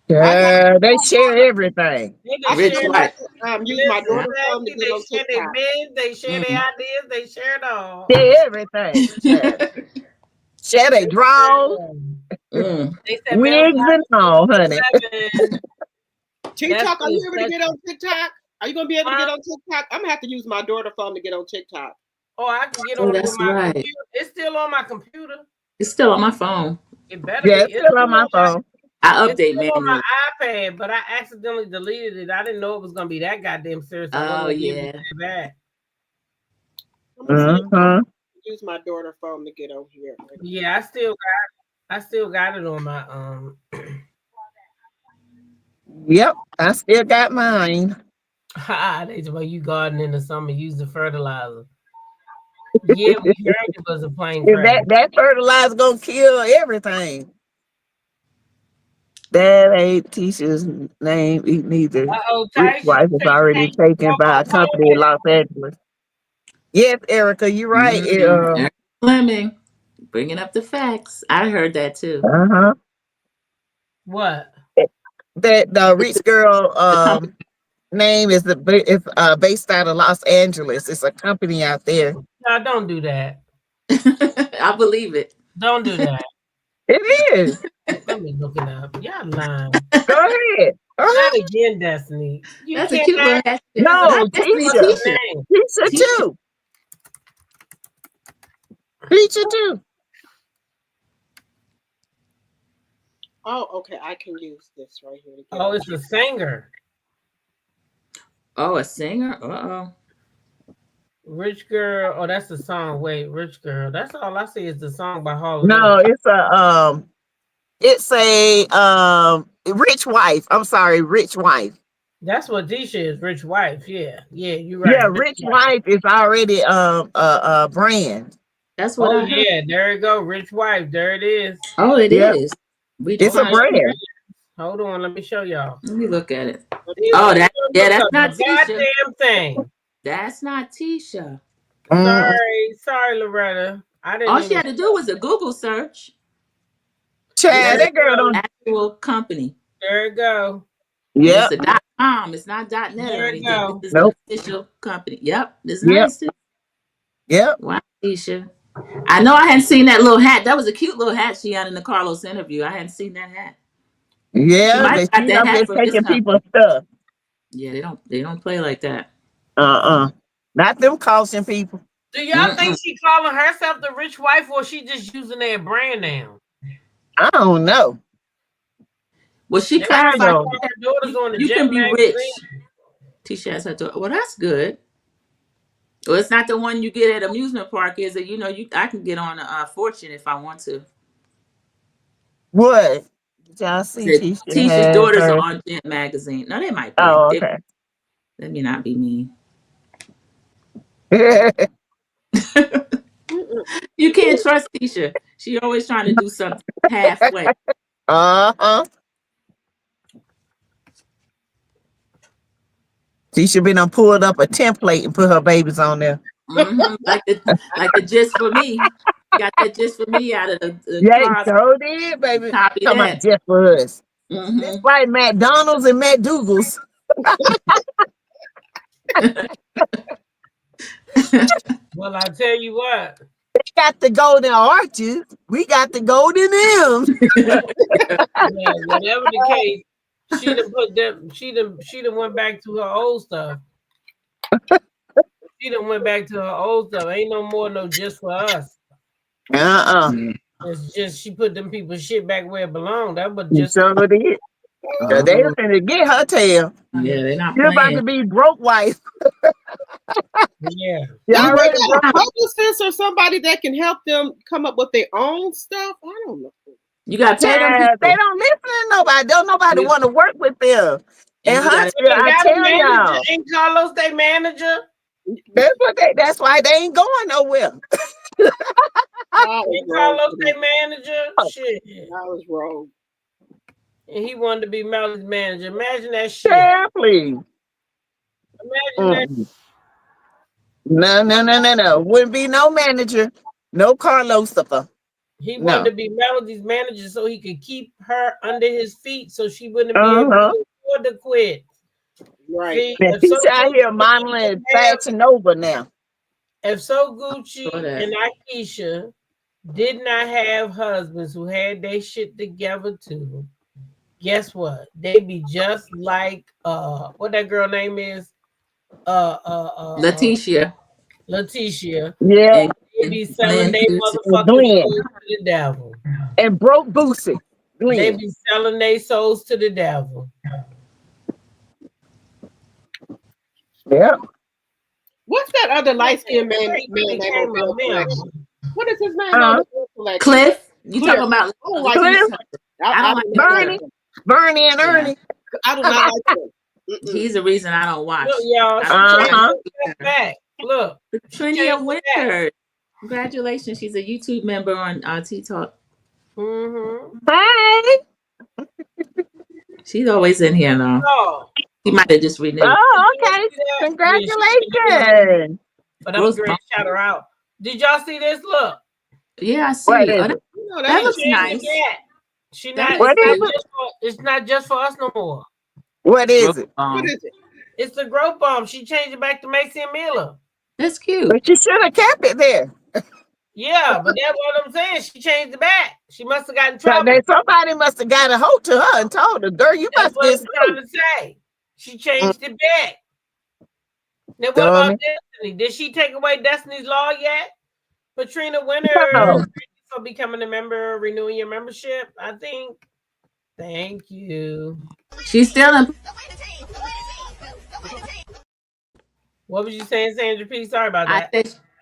Yeah, they share everything. Use my daughter's phone to get on They share their beds, they share their ideas, they share it all. Share everything. Share their draws. Wigs and all, honey. TikTok, are you able to get on TikTok? Are you gonna be able to get on TikTok? I'm gonna have to use my daughter's phone to get on TikTok. Oh, I can get on it with my computer. It's still on my computer. It's still on my phone. It better be. It's still on my phone. I update manually. On my iPad, but I accidentally deleted it. I didn't know it was gonna be that goddamn serious. Oh yeah. Use my daughter's phone to get on here. Yeah, I still got it on my Yep, I still got mine. They say, well, you garden in the summer, use the fertilizer. Yeah, we heard it was a plane crash. That fertilizer gonna kill everything. That ain't Tisha's name neither. His wife is already taken by a company in Los Angeles. Yes, Erica, you're right. Fleming. Bringing up the facts. I heard that too. What? That the rich girl name is based out of Los Angeles. It's a company out there. No, don't do that. I believe it. Don't do that. It is. Let me look it up. Y'all lying. Go ahead. Not again, Destiny. You That's a cute little hat. No, Tisha. Tisha too. Tisha too. Oh, okay. I can use this right here. Oh, it's a singer. Oh, a singer? Uh-oh. Rich Girl. Oh, that's the song. Wait, Rich Girl. That's all I see is the song by Hall. No, it's a rich wife. I'm sorry, rich wife. That's what Tisha is, rich wife. Yeah, you're right. Yeah, rich wife is already a brand. That's what. Oh yeah, there you go, rich wife. There it is. Oh, it is. It's a brand. Hold on, let me show y'all. Let me look at it. Oh, that's not Tisha. Goddamn thing. That's not Tisha. Sorry, Loretta. I didn't. All she had to do was a Google search. Chad, that girl don't. Actual company. There you go. Yeah. It's a .com. It's not .net or anything. Go. This is an official company. Yep. It's nice. Yep. Wow, Tisha. I know I hadn't seen that little hat. That was a cute little hat she had in the Carlos interview. I hadn't seen that hat. Yeah, they got that hat from taking people's stuff. Yeah, they don't play like that. Not them costing people. Do y'all think she calling herself the rich wife, or she just using their brand name? I don't know. Well, she clarified her daughter's on the you Jet can be magazine. rich. Tisha has her daughter. Well, that's good. Well, it's not the one you get at amusement park, is it? You know, I can get on a Fortune if I want to. What? Did y'all see Tisha's daughters are on Jet magazine. No, they might be. Oh, okay. Let me not be mean. You can't trust Tisha. She always trying to do something halfway. Tisha been pulled up a template and put her babies on there. Like the just for me. Got that just for me out of the yeah, so did, baby. Copy Come that. on, just for us. It's like McDonald's and McDougal's. Well, I tell you what. They got the golden arches. We got the golden M's. Yeah, whatever the case, she done put them. She done went back to her old stuff. She done went back to her old stuff. Ain't no more no just for us. It's just she put them people's shit back where it belonged. That was just. So did. They were finna get her tail. Yeah, they're not. You're about to be broke wife. Yeah. Y'all ready? Publicists or somebody that can help them come up with their own stuff. I don't know. You got to pay them people. They don't listen to nobody. Don't nobody want to work with them. And Huntsville, I tell y'all, ain't Carlos their manager. That's why they ain't going nowhere. Ain't Carlos their manager? Shit. I was wrong. And he wanted to be Melly's manager. Imagine that shit. Yeah, please. Imagine that. No. Wouldn't be no manager. No Carlos stuff. He wanted to be Melody's manager so he could keep her under his feet so she wouldn't be able to afford to quit. Right. See, she's out here modeling Fashion Nova now. If So Gucci and Akeisha did not have husbands who had their shit together too, guess what? They be just like what that girl name is? Letitia. Yeah. They be selling their motherfucking souls to the devil. And broke Boosie. They be selling their souls to the devil. Yeah. What's that other light-skinned man name? What is his name? Cliff. You talking about Cliff? I don't like Bernie and Ernie. I do not like him. He's the reason I don't watch. Look, y'all. Look. Trinia Winters. Congratulations. She's a YouTube member on Teatalk. Hey. She's always in here now. Oh. He might have just renewed. Oh, okay. Congratulations. But I'm going to shout her out. Did y'all see this? Look. Yeah, I What see. is Oh, it? that looks nice. She That not. looks What is cute. it? It's not just for us no more. What is it? What is it? It's the growth bomb. She changed it back to Macy and Miller. That's cute. But you should have kept it there. Yeah, but that's what I'm saying. She changed it back. She must have gotten in trouble. Then somebody must have got a hold to her and told her, girl, you That's must what get I'm trying to say. She changed it back. Now, what about Destiny? Did she take away Destiny's Law yet? Patrina Winter for becoming a member, renewing your membership, I think. Thank you. She's still in. What was you saying, Sandra P? Sorry about that.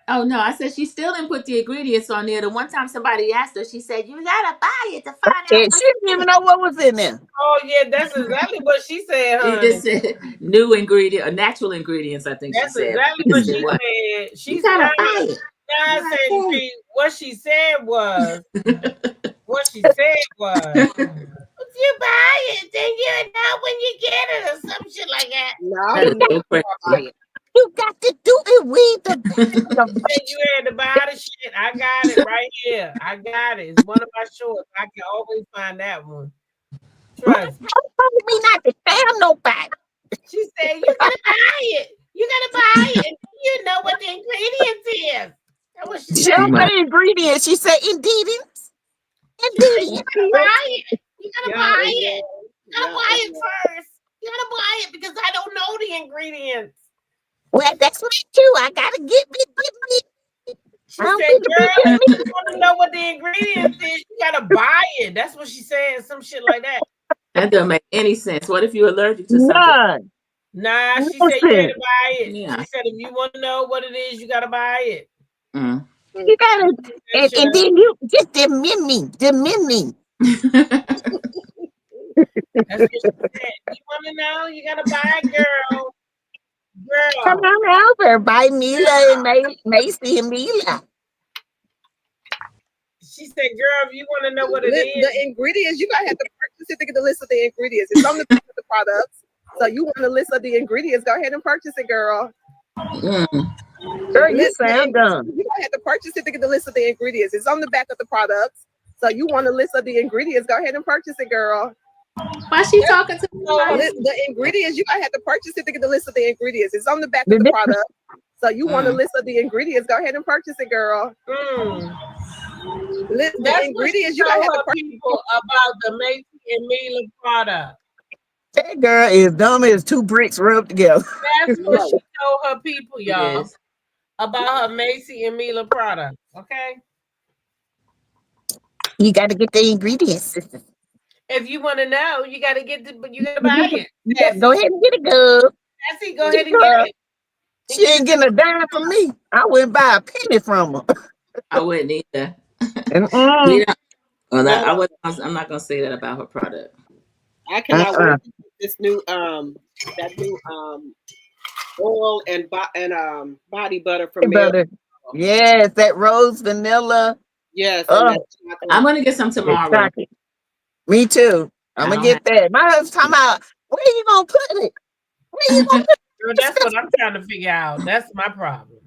I said she still didn't put the ingredients on there. The one time somebody asked her, she said, "You gotta buy it to find out." She didn't even know what was in there. Oh yeah, that's exactly what she said, honey. She just said new ingredient or natural ingredients. I think That's she said. exactly what she said. She's gotta buy it. Sandra P. What she said was, if you buy it, then you know when you get it or some shit like that. No, you got to do it with the you had to buy the shit. I got it right here. I got it. It's one of my shorts. I can always find that one. Trust me. Don't me not to tell nobody. She said, you gotta buy it. You gotta buy it. And you know what the ingredients is. That's what she said. Don't say ingredients. She said ingredients. You gotta buy it. You gotta buy it. You gotta buy it first. You gotta buy it because I don't know the ingredients. Well, that's what too. I gotta get me. She said, girl, if you want to know what the ingredients is, you gotta buy it. That's what she said, some shit like that. That doesn't make any sense. What if you're allergic to something? Nah, she said you gotta buy it. Yeah. She said if you want to know what it is, you gotta buy it. You gotta, and then you get the mimi. That's what she said. You want to know? You gotta buy it, girl. Come on over, buy Mila and Macy and Mila. She said, girl, if you want to know what it is. The ingredients, you gotta have to purchase it to get the list of the ingredients. It's on the back of the products. So you want the list of the ingredients, go ahead and purchase it, girl. Girl, you sound dumb. You gotta have to purchase it to get the list of the ingredients. It's on the back of the products. So you want a list of the ingredients, go ahead and purchase it, girl. Why she talking to me? The ingredients, you gotta have to purchase it to get the list of the ingredients. It's on the back of the product. So you want a list of the ingredients, go ahead and purchase it, girl. The ingredients, you gotta have to purchase people about the Macy and Mila product. That girl is dumb as two bricks rubbed together. That's what she told her people, y'all, about her Macy and Mila product. Okay. You got to get the ingredients. If you want to know, you got to buy it. Go ahead and get it, girl. Sassy, go ahead and get it. She ain't getting a dime from me. I wouldn't buy a penny from her. I wouldn't either. I'm not gonna say that about her product. I cannot wait to get this new oil and body butter from Miller. Yes, that rose vanilla. Yes. I'm gonna get some tomorrow. Exactly. Me too. I'm gonna get that. My husband's talking about where you gonna put it? Where you gonna put it? Girl, that's what I'm trying to figure out. That's my problem.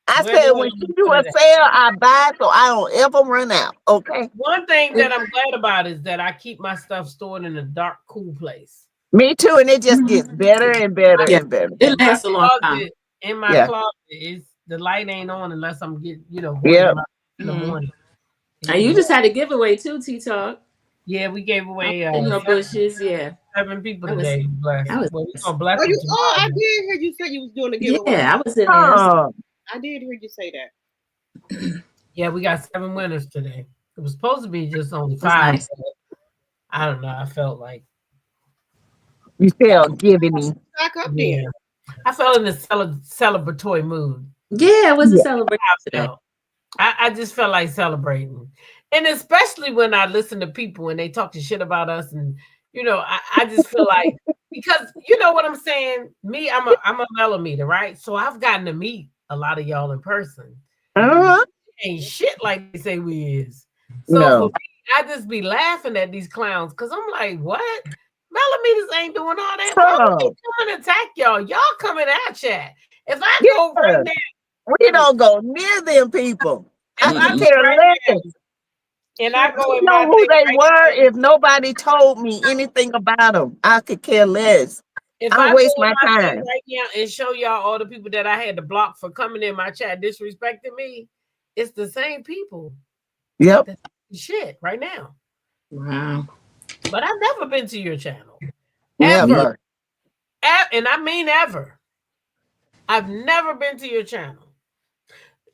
I said when she do a sale, I buy so I don't ever run out. Okay. One thing that I'm glad about is that I keep my stuff stored in a dark, cool place. Me too, and it just gets better and better and better. It lasts a long time. In my closet, the light ain't on unless I'm getting, in the morning. And you just had a giveaway too, Teatalk. Yeah, we gave away in your bushes. 7 people today. Bless. I bless I did hear you say you was doing a giveaway. Yeah, I was in there. I did hear you say that. Yeah, we got 7 winners today. It was supposed to be just only 5. Nice. I don't know. I felt like you felt giving me. Back up there. I felt in the celebratory mood. Yeah, it was a celebration. I just felt like celebrating, and especially when I listen to people and they talk shit about us, and I just feel like because you know what I'm saying. Me, I'm a millimeter, right? So I've gotten to meet a lot of y'all in person. Ain't shit like they say we is. So for me, I just be laughing at these clowns because I'm like, what? Millimeters ain't doing all that. Why would they come and attack y'all? Y'all coming at chat. If I go right now, we don't go near them people. I could care less. And I go in know my who thing they right were now. if nobody told me anything about them. I could care less. If I I waste go in my my thing time. right now and show y'all all the people that I had to block for coming in my chat disrespecting me, it's the same people. Yep. That's shit right now. Wow. But I've never been to your channel. Never. And I mean ever. I've never been to your channel.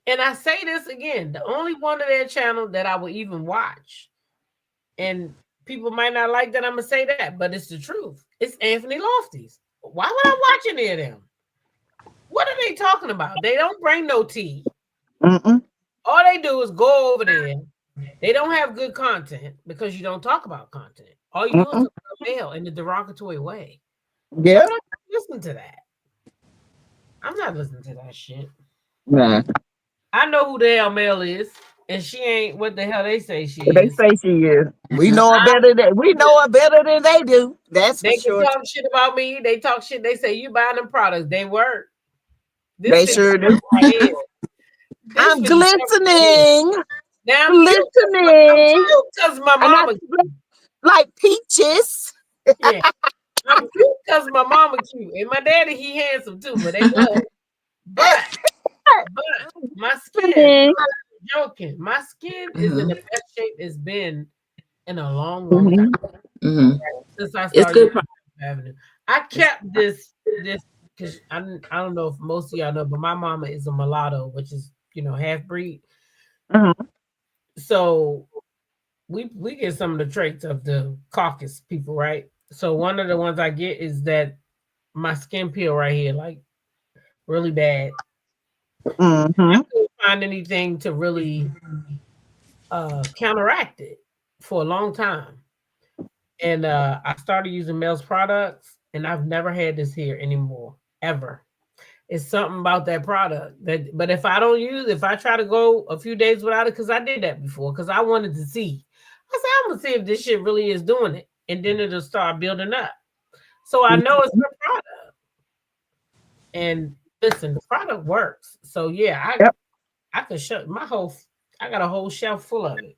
And I say this again, the only one of their channel that I will even watch, and people might not like that I'm gonna say that, but it's the truth. It's Anthony Lofty's. Why would I watch any of them? What are they talking about? They don't bring no tea. All they do is go over there. They don't have good content because you don't talk about content. All you do is talk about male in the derogatory way. Yeah. I'm not listening to that. I'm not listening to that shit. Nah. I know who the hell Mel is, and she ain't what the hell they say she They is. say she is. We know her better than they do. That's They for can sure. talk shit about me. They talk shit. They say you buying them products. They work. They sure do. Right here. I'm glistening. Now I'm glistening. Because my mama like peaches. Yeah. I'm cute because my mama cute. And my daddy, he handsome too, but they love. But my skin, I'm joking. My skin is in the best shape it's been in a long, long time. Since I It's started good. Avenue. I kept this because I don't know if most of y'all know, but my mama is a mulatto, which is half breed. So we get some of the traits of the caucus people, right? So one of the ones I get is that my skin peel right here, like really bad. I couldn't find anything to really counteract it for a long time. And I started using Mel's products, and I've never had this here anymore, ever. It's something about that product but if I don't use, if I try to go a few days without it, because I did that before, because I wanted to see. I said, I'm gonna see if this shit really is doing it, and then it'll start building up. So I know it's a product. And listen, the product works. So yeah, I could show I got a whole shelf full of it.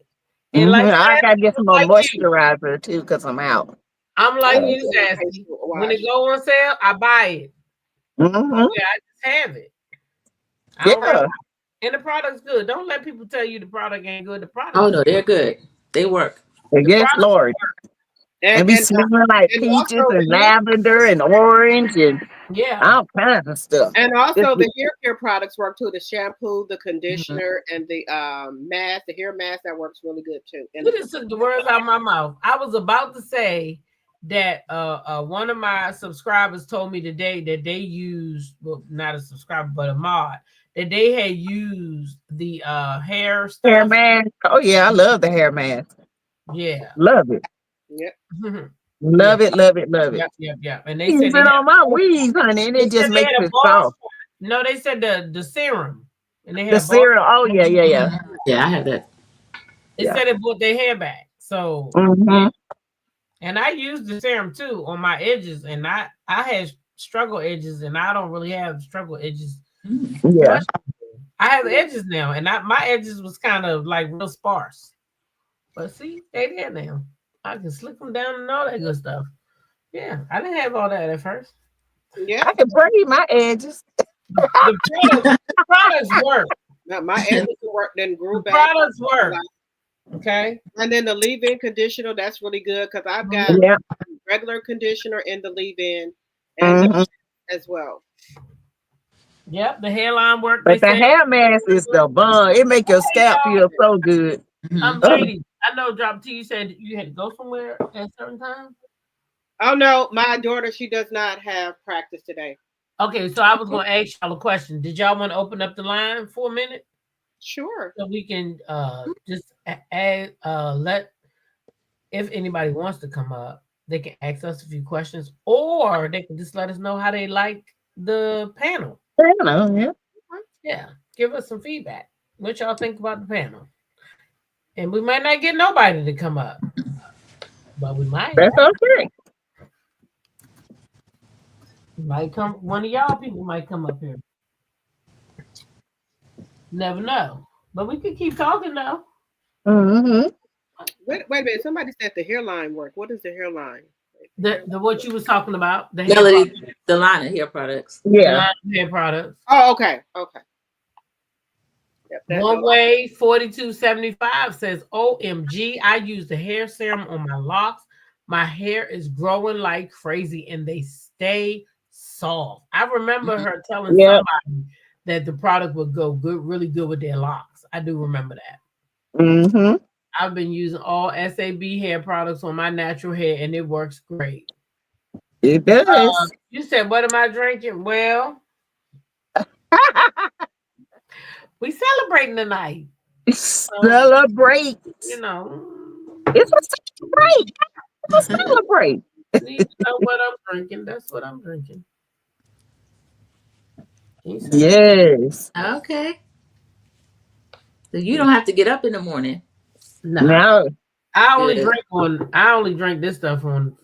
And like I gotta get some more like moisturizer too, because I'm out. I'm like you, Sassy. When it go on sale, I buy it. Yeah, I just have it. I don't run out. And the product's good. Don't let people tell you the product ain't good. The product. Oh no, they're good. They work. Yes, Lord. And be smelling like peaches and lavender and orange and all kinds of stuff. And also the hair care products work too. The shampoo, the conditioner, and the mask, the hair mask, that works really good too. And you just took the words out of my mouth. I was about to say that one of my subscribers told me today that they used, well, not a subscriber, but a mod, that they had used the hair stuff. Hair mask. Oh yeah, I love the hair mask. Yeah. Love it. Yep. Love it, love it, love it. Yep. And they Use said it on my weaves, honey, and it just makes it soft. No, they said the serum. And they had the serum. Oh yeah. Yeah, I have that. It said it brought their hair back. So and I used the serum too on my edges, and I had struggle edges, and I don't really have struggle edges. Yeah. I have edges now, and my edges was kind of like real sparse. But see, they there now. I can slick them down and all that good stuff. Yeah, I didn't have all that at first. Yeah, I can braid my edges. The products work. Now, my edges work, then grew back. Products work. Okay. And then the leave-in conditioner, that's really good because I've got regular conditioner in the leave-in and as well. Yep, the hairline work. But the hair mask is the bun. It make your scalp feel so good. Ladies, I know Drop T, you said you had to go somewhere at a certain time. Oh no, my daughter, she does not have practice today. Okay, so I was going to ask y'all a question. Did y'all want to open up the line for a minute? Sure. So we can just let, if anybody wants to come up, they can ask us a few questions, or they can just let us know how they like the panel. Yeah, give us some feedback. What y'all think about the panel? And we might not get nobody to come up, but we might. That's okay. Might come, one of y'all people might come up here. Never know. But we could keep talking though. Mm-hmm. Wait a minute. Somebody said the hairline work. What is the hairline? The what you was talking about, the Melody, the line of hair products. The Yeah. line of hair products. Oh, okay. Yep, One Way 4275 says, OMG, I use the hair serum on my locks. My hair is growing like crazy and they stay soft. I remember her telling somebody that the product would go good, really good with their locks. I do remember that. Mm-hmm. I've been using all SAB hair products on my natural hair and it works great. It does. You said, what am I drinking? Well, we celebrating tonight. Celebrate. You know. It's a celebrate. It's a celebrate. You know what I'm drinking. That's what I'm drinking. Yes. Okay. So you don't have to get up in the morning. No. I only drink this stuff on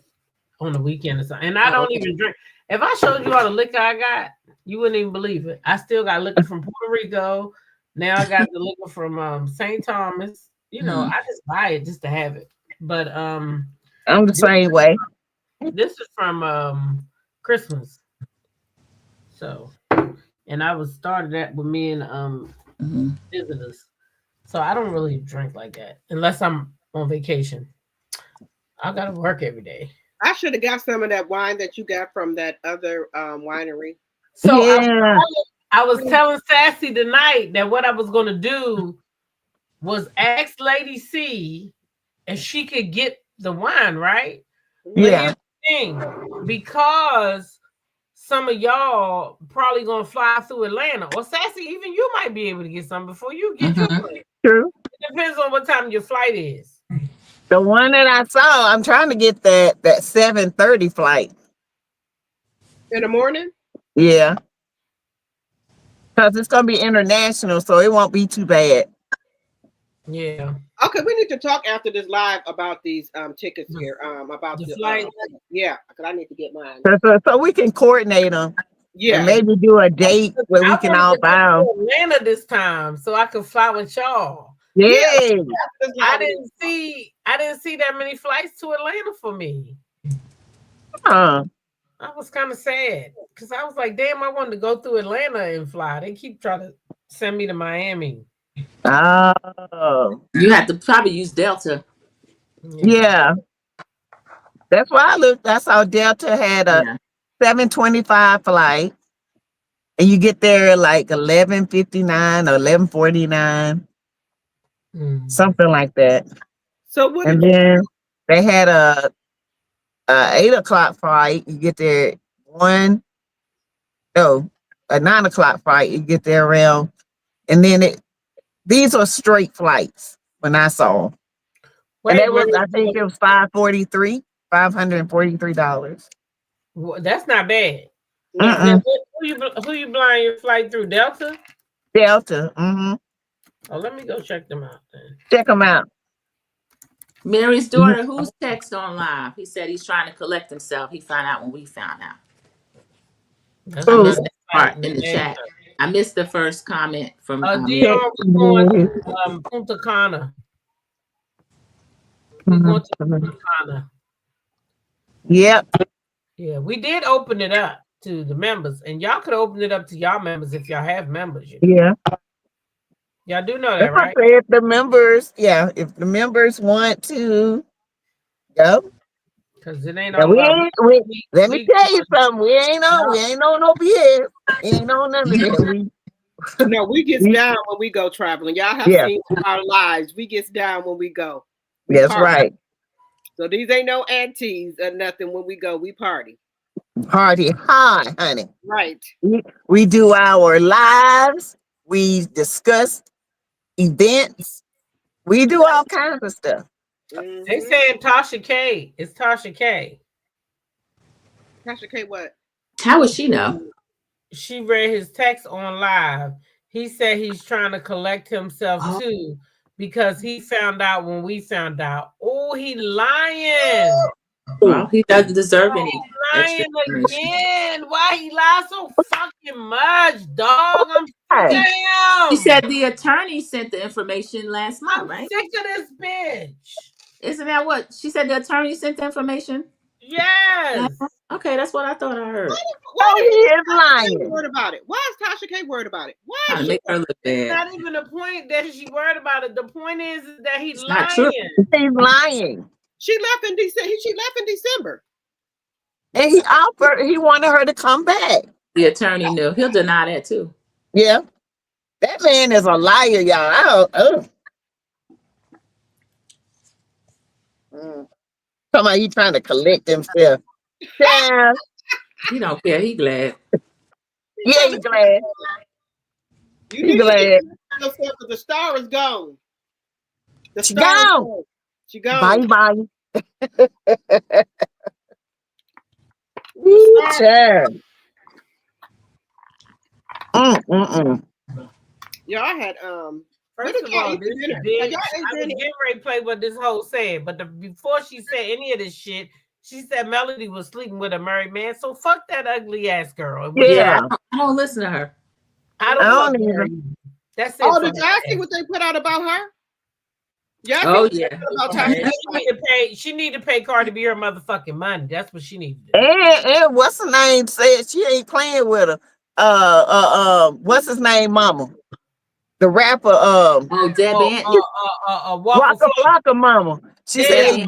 the weekend or something. And I don't even drink. If I showed you all the liquor I got, you wouldn't even believe it. I still got liquor from Puerto Rico. Now I got the liquor from St. Thomas. You know, I just buy it just to have it. But I'm the same way. This is from Christmas. So, and I was started that with me and visitors. So I don't really drink like that unless I'm on vacation. I gotta work every day. I should have got some of that wine that you got from that other winery. So I was telling Sassy tonight that what I was gonna do was ask Lady C if she could get the wine, right? Yeah. Thing, because some of y'all probably gonna fly through Atlanta, or Sassy, even you might be able to get some before you get your plane. True. It depends on what time your flight is. The one that I saw, I'm trying to get that 7:30 flight. In the morning? Yeah. Because it's gonna be international, so it won't be too bad. Yeah. Okay, we need to talk after this live about these tickets here. About the flight. Yeah, because I need to get mine. So we can coordinate them. Yeah. And maybe do a date where we can all buy them. Atlanta this time, so I could fly with y'all. Yeah. I didn't see that many flights to Atlanta for me. Huh. I was kind of sad because I was like, damn, I wanted to go through Atlanta and fly. They keep trying to send me to Miami. Oh. You have to probably use Delta. Yeah. That's why I looked. I saw Delta had a 7:25 flight. And you get there at like 11:59 or 11:49. Something like that. So what? And then they had a 8 o'clock flight. You get there a 9 o'clock flight. You get there around, and then these are straight flights when I saw them. And it was, I think it was $543. Well, that's not bad. Now, who you buying your flight through? Delta? Delta. Mm-hmm. Oh, let me go check them out then. Check them out. Mary's daughter, who's text on live? He said he's trying to collect himself. He found out when we found out. I missed that part in the chat. I missed the first comment from Dion was going to Punta Cana. We're going to Punta Cana. Yep. Yeah, we did open it up to the members, and y'all could open it up to y'all members if y'all have members. Yeah. Y'all do know that, right? If the members, if the members want to go. Because it ain't all about let me tell you something. We ain't on no BS. Ain't on none of that. No, we get down when we go traveling. Y'all have seen our lives. We get down when we go. That's right. So these ain't no aunties or nothing. When we go, we party. Party hard, honey. Right. We do our lives. We discuss events. We do all kinds of stuff. They saying Tasha K. It's Tasha K. Tasha K. What? How would she know? She read his text on live. He said he's trying to collect himself too because he found out when we found out. Oh, he lying. Well, he doesn't deserve extra lying information. again. Why he lied so fucking much, dog? I'm sick of him. She said the attorney sent the information last month, I'm right? sick of this bitch. Isn't that what she said? The attorney sent the information. Yes. Okay, that's what I thought I heard. Why he is lying. Worried about it? Why is Tasha K worried about it? Why Trying is to she make her look It's bad. not even the point that she worried about it. The point is that he's It's lying. not true. He's lying. She left in December. She left in December. And he offered, he wanted her to come back. The attorney knew. He'll deny that too. Yeah. That man is a liar, y'all. Talking about he trying to collect himself. Yeah. He don't care. He glad. Yeah, he glad. You He need glad. to yourself because the star is gone. The She star is gone. gone. She gone. Bye. Ooh, child. Yeah, I had First of all, this bitch, I was getting ready to play what this hoe said, but before she said any of this shit, she said Melody was sleeping with a married man. So fuck that ugly ass girl. Yeah, I don't listen to her. I don't either. That's it. Oh, did y'all see what they put out about her? Yeah. Oh yeah. About Tasha. She need to pay Cardi B her motherfucking money. That's what she needs to do. And what's her name said she ain't playing with her. What's his name, mama? The rapper, Waka Flocka mama. She said,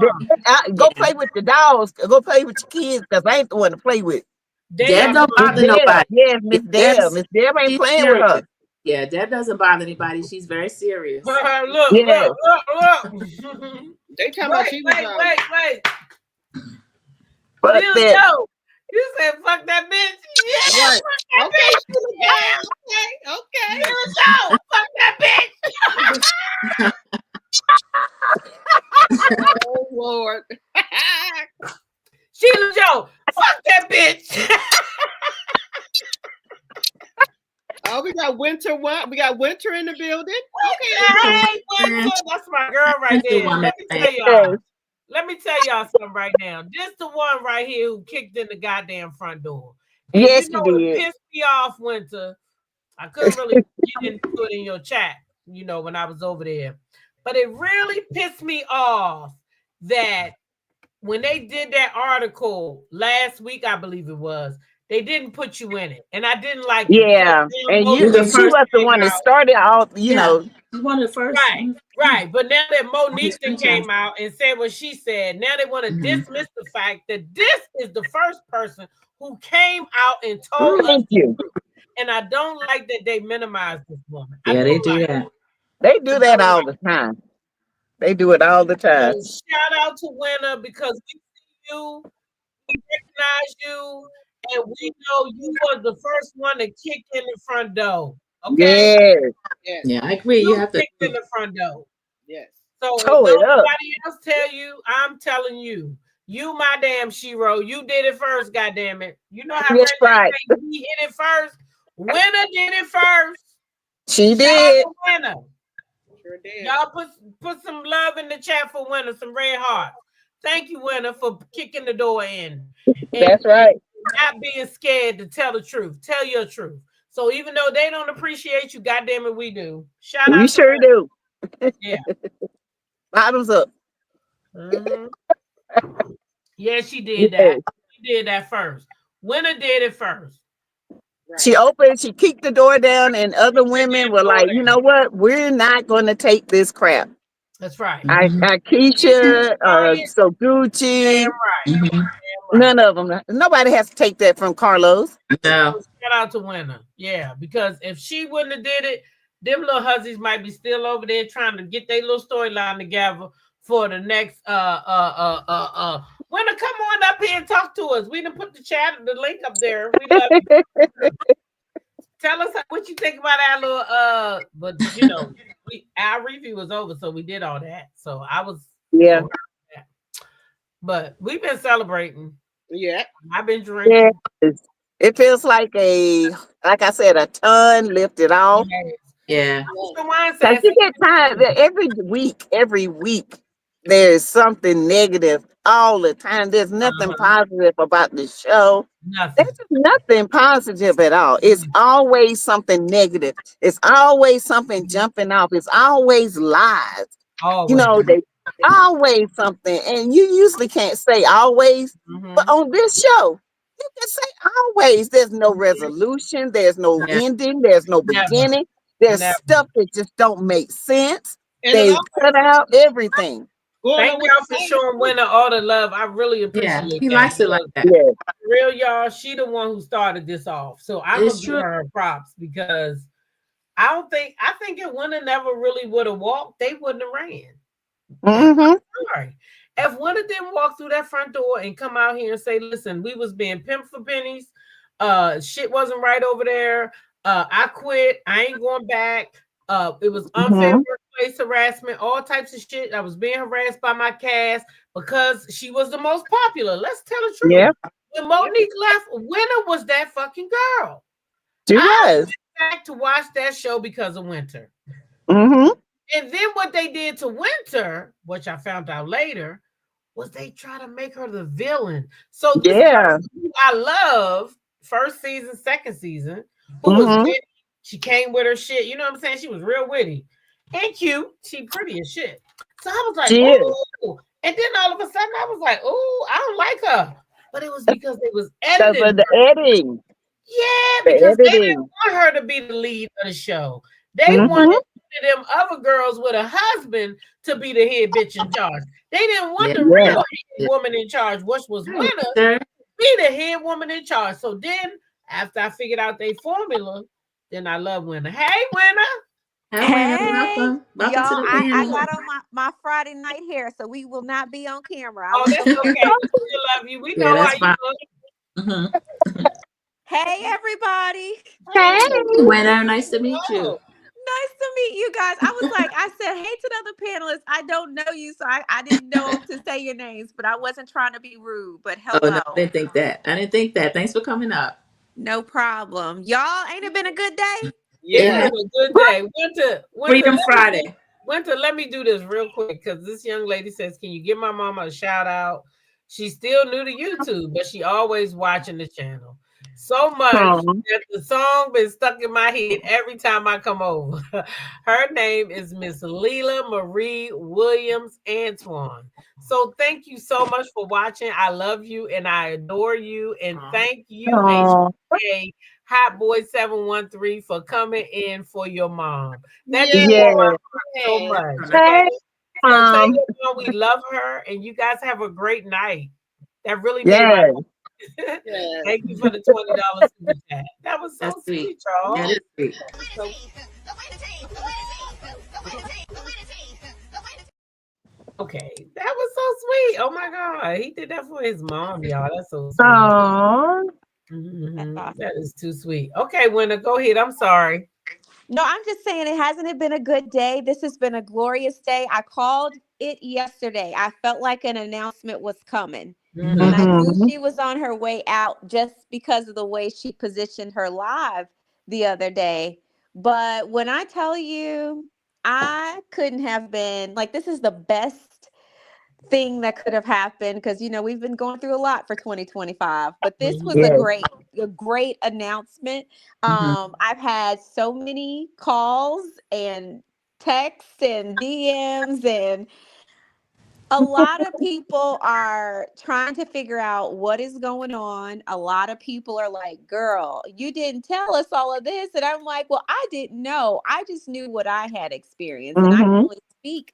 go play with the dogs, go play with your kids, because I ain't the one to play with. Deb don't bother nobody. Yes, Miss Deb. Miss Deb ain't playing with her. Yeah, Deb doesn't bother anybody. She's very serious. Look. They talking about she was wait. Fuck Lil that. Joe, you said fuck that bitch. Yeah, right. fuck that bitch. Okay. Lil Joe, fuck that bitch. Oh Lord. Sheila Joe, fuck that bitch. Oh, we got Winter. What? We got Winter in the building. Okay, hey, Winter, that's my girl right there. Let me tell y'all something right now. This the one right here who kicked in the goddamn front door. And yes, you know, you it did. pissed me off, Winter. I couldn't really get into it in your chat, you know, when I was over there. But it really pissed me off that when they did that article last week, I believe it was, they didn't put you in it. And I didn't like it. Yeah. And she was the one that started all, you know. She one of the first. Right. But now that Monique came out and said what she said, now they want to dismiss the fact that this is the first person who came out and told us. And I don't like that they minimize this woman. Yeah, they do that. They do that all the time. They do it all the time. So shout out to Winner because we see you, we recognize you, and we know you was the first one to kick in the front door. Okay. Yes. Yeah, I agree. You have to kick in the front door. Yes. So if Toe it up. nobody else tell you, I'm telling you. You my damn Shiro. You did it first, goddamn it. You know how That's right. we hit it first. Winner did it first. She did. Winner. Sure did. Y'all put some love in the chat for Winner, some red hearts. Thank you, Winner, for kicking the door in. That's right. Not being scared to tell the truth. Tell your truth. So even though they don't appreciate you, goddamn it, we do. Shout out. We sure do. Yeah. Bottoms up. Yeah, she did that. She did that first. Winner did it first. Right. She opened, she kicked the door down, and other women were like, you know what? We're not going to take this crap. That's right. Keisha, so Gucci, none of them. Nobody has to take that from Carlos. No. Shout out to Winner. Yeah, because if she wouldn't have did it, them little hussies might be still over there trying to get their little storyline together for the next Winner, come on up here and talk to us. We done put the link up there. We love you. Tell us what you think about our little but you know, our review was over, so we did all that. So I was but we've been celebrating. Yeah. I've been drinking. Yes. It feels like like I said, a ton lifted off. Yeah. Because you get tired every week, there is something negative all the time. There's nothing positive about the show. Nothing. There's nothing positive at all. It's always something negative. It's always something jumping off. It's always lies. Always. You know, they always something. And you usually can't say always, but on this show, you can say always. There's no resolution. There's no ending. There's no beginning. There's stuff that just don't make sense. And they cut out everything. Thank y'all for showing Winter all the love. I really appreciate he that. likes it like that. Yeah. Real y'all, she the one who started this off. So I'm gonna give her props because I think if Winter never really would have walked, they wouldn't have ran. Sorry. If Winter didn't walk through that front door and come out here and say, listen, we was being pimped for pennies, shit wasn't right over there. I quit, I ain't going back. It was unfair workplace harassment, all types of shit. I was being harassed by my cast because she was the most popular. Let's tell the truth. Yeah. When Monique left, Winter was that fucking girl. She was. I went back to watch that show because of Winter. And then what they did to Winter, which I found out later, was they try to make her the villain. So this girl who I love, first season, second season, who was witty. She came with her shit. You know what I'm saying? She was real witty and cute. She pretty as shit. So I was like, ooh. And then all of a sudden I was like, ooh, I don't like her. But it was because they was editing. Because of the editing. Yeah, because they didn't want her to be the lead of the show. They wanted them other girls with a husband to be the head bitch in charge. They didn't want the real head woman in charge, which was Winter, be the head woman in charge. So then, after I figured out their formula, then I love Winter. Hey, Winter. Hey, welcome. Welcome y'all, to the I panel. got on my Friday night hair, so we will not be on camera. Oh, that's okay. We love you. We know how you look. Hey, everybody. Hey, Winter. Nice to meet you. Nice to meet you guys. I was like, I said, hey to the other panelists. I don't know you, so I didn't know to say your names, but I wasn't trying to be rude. But hello. Oh, no, I didn't think that. Thanks for coming up. No problem. Y'all, ain't it been a good day? Yeah, it's been a good day. Winter Freedom Friday. Winter, let me do this real quick because this young lady says, can you give my mama a shout out? She's still new to YouTube, but she always watching the channel. So much that the song been stuck in my head every time I come over. Her name is Miss Leela Marie Williams Antoine. So thank you so much for watching. I love you and I adore you. And thank you, HBA Hot Boy 713, for coming in for your mom. That just warmed my heart so much. Okay? So tell your mom we love her and you guys have a great night. That really made my heart. Thank you for the $20 super chat. That was so sweet, Charles. That is sweet. Okay, that was so sweet. Oh my God, he did that for his mom, y'all. That's so sweet. That is too sweet. Okay, Winter, go ahead. I'm sorry. No, I'm just saying, hasn't it been a good day? This has been a glorious day. I called it yesterday. I felt like an announcement was coming. And I knew she was on her way out just because of the way she positioned her live the other day. But when I tell you, I couldn't have been like, this is the best thing that could have happened because, you know, we've been going through a lot for 2025, but this was a great announcement. I've had so many calls and texts and DMs, and a lot of people are trying to figure out what is going on. A lot of people are like, girl, you didn't tell us all of this. And I'm like, well, I didn't know. I just knew what I had experienced. And I can only speak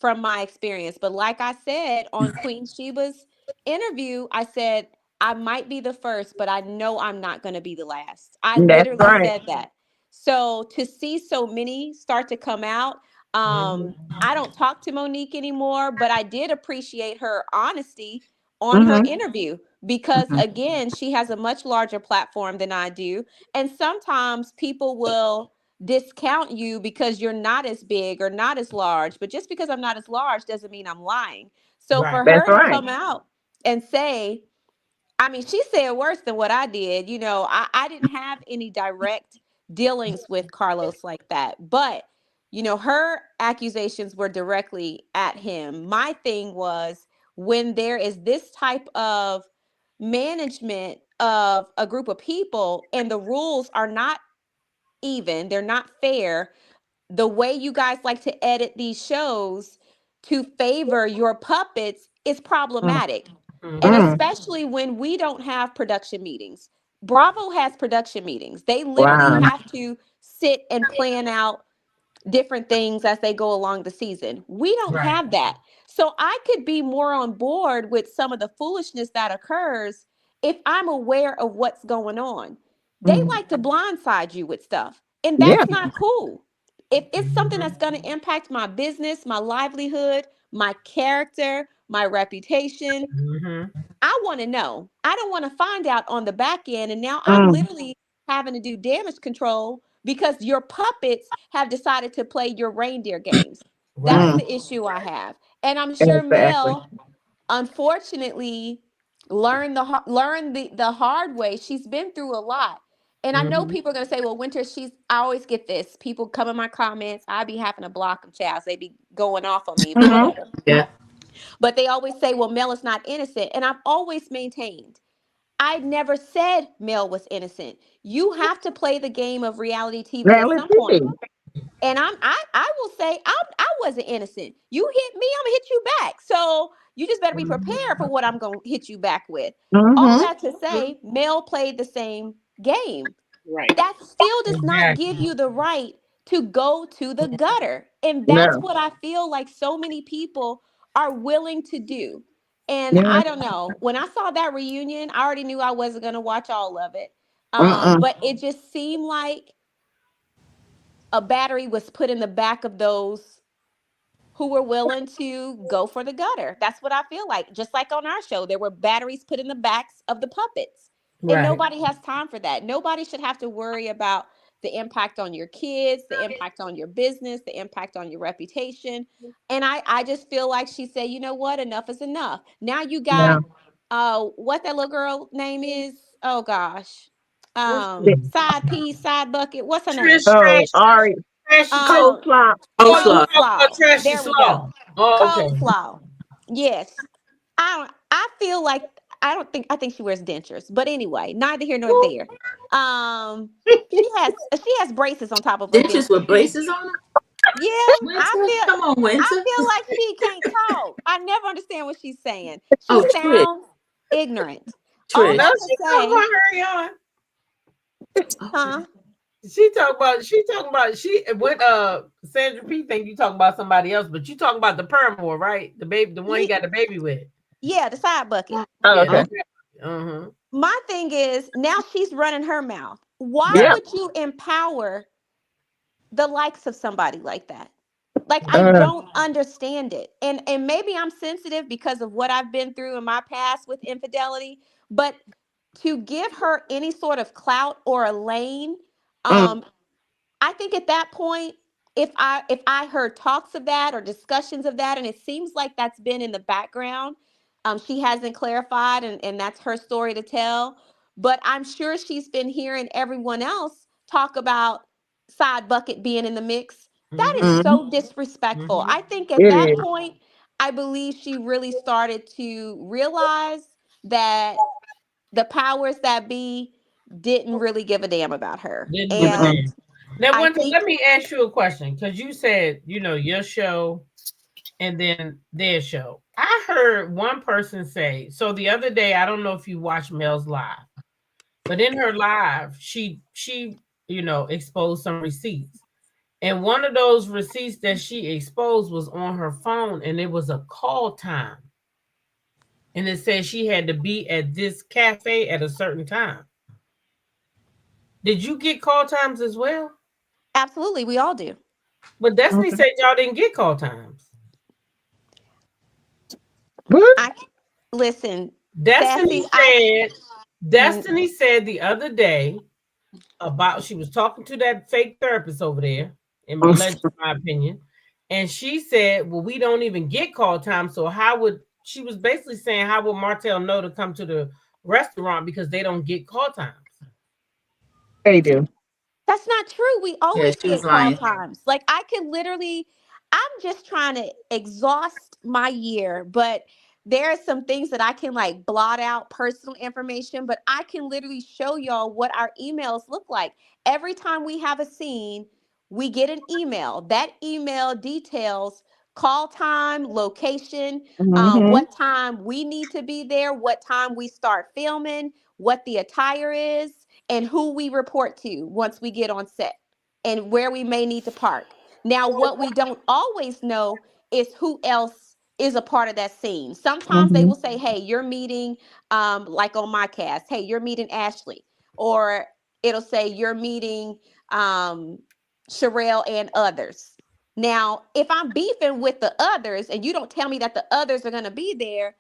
from my experience. But like I said on Queen Sheba's interview, I said, I might be the first, but I know I'm not going to be the last. I literally said that. So to see so many start to come out, I don't talk to Monique anymore, but I did appreciate her honesty on her interview because, again, she has a much larger platform than I do. And sometimes people will discount you because you're not as big or not as large. But just because I'm not as large doesn't mean I'm lying. So for her to come out and say, I mean, she said worse than what I did. You know, I didn't have any direct dealings with Carlos like that. But you know, her accusations were directly at him. My thing was, when there is this type of management of a group of people and the rules are not even, they're not fair, the way you guys like to edit these shows to favor your puppets is problematic. And especially when we don't have production meetings. Bravo has production meetings. They literally have to sit and plan out different things as they go along the season. We don't have that. So I could be more on board with some of the foolishness that occurs if I'm aware of what's going on. They like to blindside you with stuff, and that's not cool. If it's something that's going to impact my business, my livelihood, my character, my reputation, I want to know. I don't want to find out on the back end, and now I'm literally having to do damage control because your puppets have decided to play your reindeer games. That's the issue I have. And I'm sure Mel, unfortunately, learned the hard way. She's been through a lot. And I know people are going to say, well, Winter, I always get this. People come in my comments. I be having to block them, child. They be going off on me, but whatever. Yeah. But they always say, well, Mel is not innocent. And I've always maintained, I never said Mel was innocent. You have to play the game of reality TV at some point. And I will say I wasn't innocent. You hit me, I'm gonna hit you back. So you just better be prepared for what I'm gonna hit you back with. All that to say, Mel played the same game. Right. That still does not give you the right to go to the gutter. And that's what I feel like so many people are willing to do. And I don't know. When I saw that reunion, I already knew I wasn't going to watch all of it. But it just seemed like a battery was put in the back of those who were willing to go for the gutter. That's what I feel like. Just like on our show, there were batteries put in the backs of the puppets. And nobody has time for that. Nobody should have to worry about the impact on your kids, the impact on your business, the impact on your reputation. And I just feel like she said, you know what? Enough is enough. Now you got what that little girl name is? Oh gosh. Side piece, side bucket. What's her name? Ari. Coleslaw. Coleslaw. There we go. Oh, okay. Coleslaw. Yes. I feel like I think she wears dentures, but anyway, neither here nor there. She has braces on top of her dentures with braces on them. Yeah, Come on, Winter. I feel like she can't talk. I never understand what she's saying. She sounds ignorant. Trish. No, she talking about her, y'all. Huh? She talking about when Sandra P think you talking about somebody else, but you talking about the Permore, right? The baby, the one you got the baby with. Yeah, the side bucket. Oh, okay. My thing is, now she's running her mouth. Why would you empower the likes of somebody like that? Like, I don't understand it. And maybe I'm sensitive because of what I've been through in my past with infidelity, but to give her any sort of clout or a lane, I think at that point, if I heard talks of that or discussions of that, and it seems like that's been in the background, she hasn't clarified, and that's her story to tell. But I'm sure she's been hearing everyone else talk about side bucket being in the mix. That is so disrespectful. I think at that point, I believe she really started to realize that the powers that be didn't really give a damn about her. Now, let me ask you a question, because you said, your show and then their show. I heard one person say, so the other day, I don't know if you watched Mel's live, but in her live, she exposed some receipts. And one of those receipts that she exposed was on her phone, and it was a call time. And it said she had to be at this cafe at a certain time. Did you get call times as well? Absolutely, we all do. But Destiny said y'all didn't get call times. Listen, Destiny said the other day about, she was talking to that fake therapist over there, in my opinion, and she said, well, we don't even get call time, so she was basically saying, how would Martell know to come to the restaurant because they don't get call times? They do. That's not true. We Yeah, always she was get call lying. times. Like I can literally, I'm just trying to exhaust my year, but there are some things that I can like blot out personal information, but I can literally show y'all what our emails look like. Every time we have a scene, we get an email. That email details call time, location, Mm-hmm. what time we need to be there, what time we start filming, what the attire is, and who we report to once we get on set and where we may need to park. Now, what we don't always know is who else is a part of that scene. Sometimes they Mm-hmm. will say, hey, you're meeting, like on my cast, hey, you're meeting Ashley. Or it'll say you're meeting Sherelle and others. Now, if I'm beefing with the others and you don't tell me that the others are going to be there,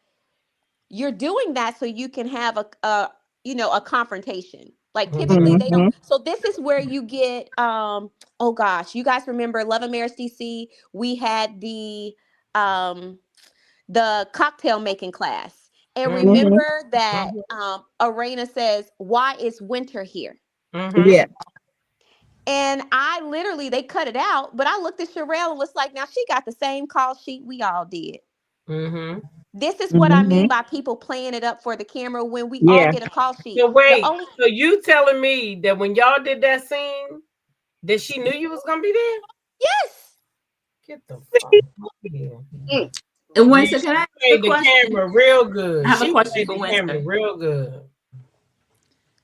you're doing that so you can have a confrontation. Like typically they Mm-hmm. don't. So this is where you get oh gosh, you guys remember Love and Marriage DC? We had the cocktail making class. And Mm-hmm. remember that Arena says, "Why is winter here?" Yeah. And I literally, they cut it out, but I looked at Sherelle and was like, now she got the same call sheet we all did. This is what I Mm-hmm. mean by people playing it up for the camera when we all Yeah. get a call sheet. So wait, so you telling me that when y'all did that scene, that she knew you was gonna be there? Yes. Get the fuck out here. And Winston, can I ask She a played the question? camera real good. I have a She question played for the camera Winston. real good.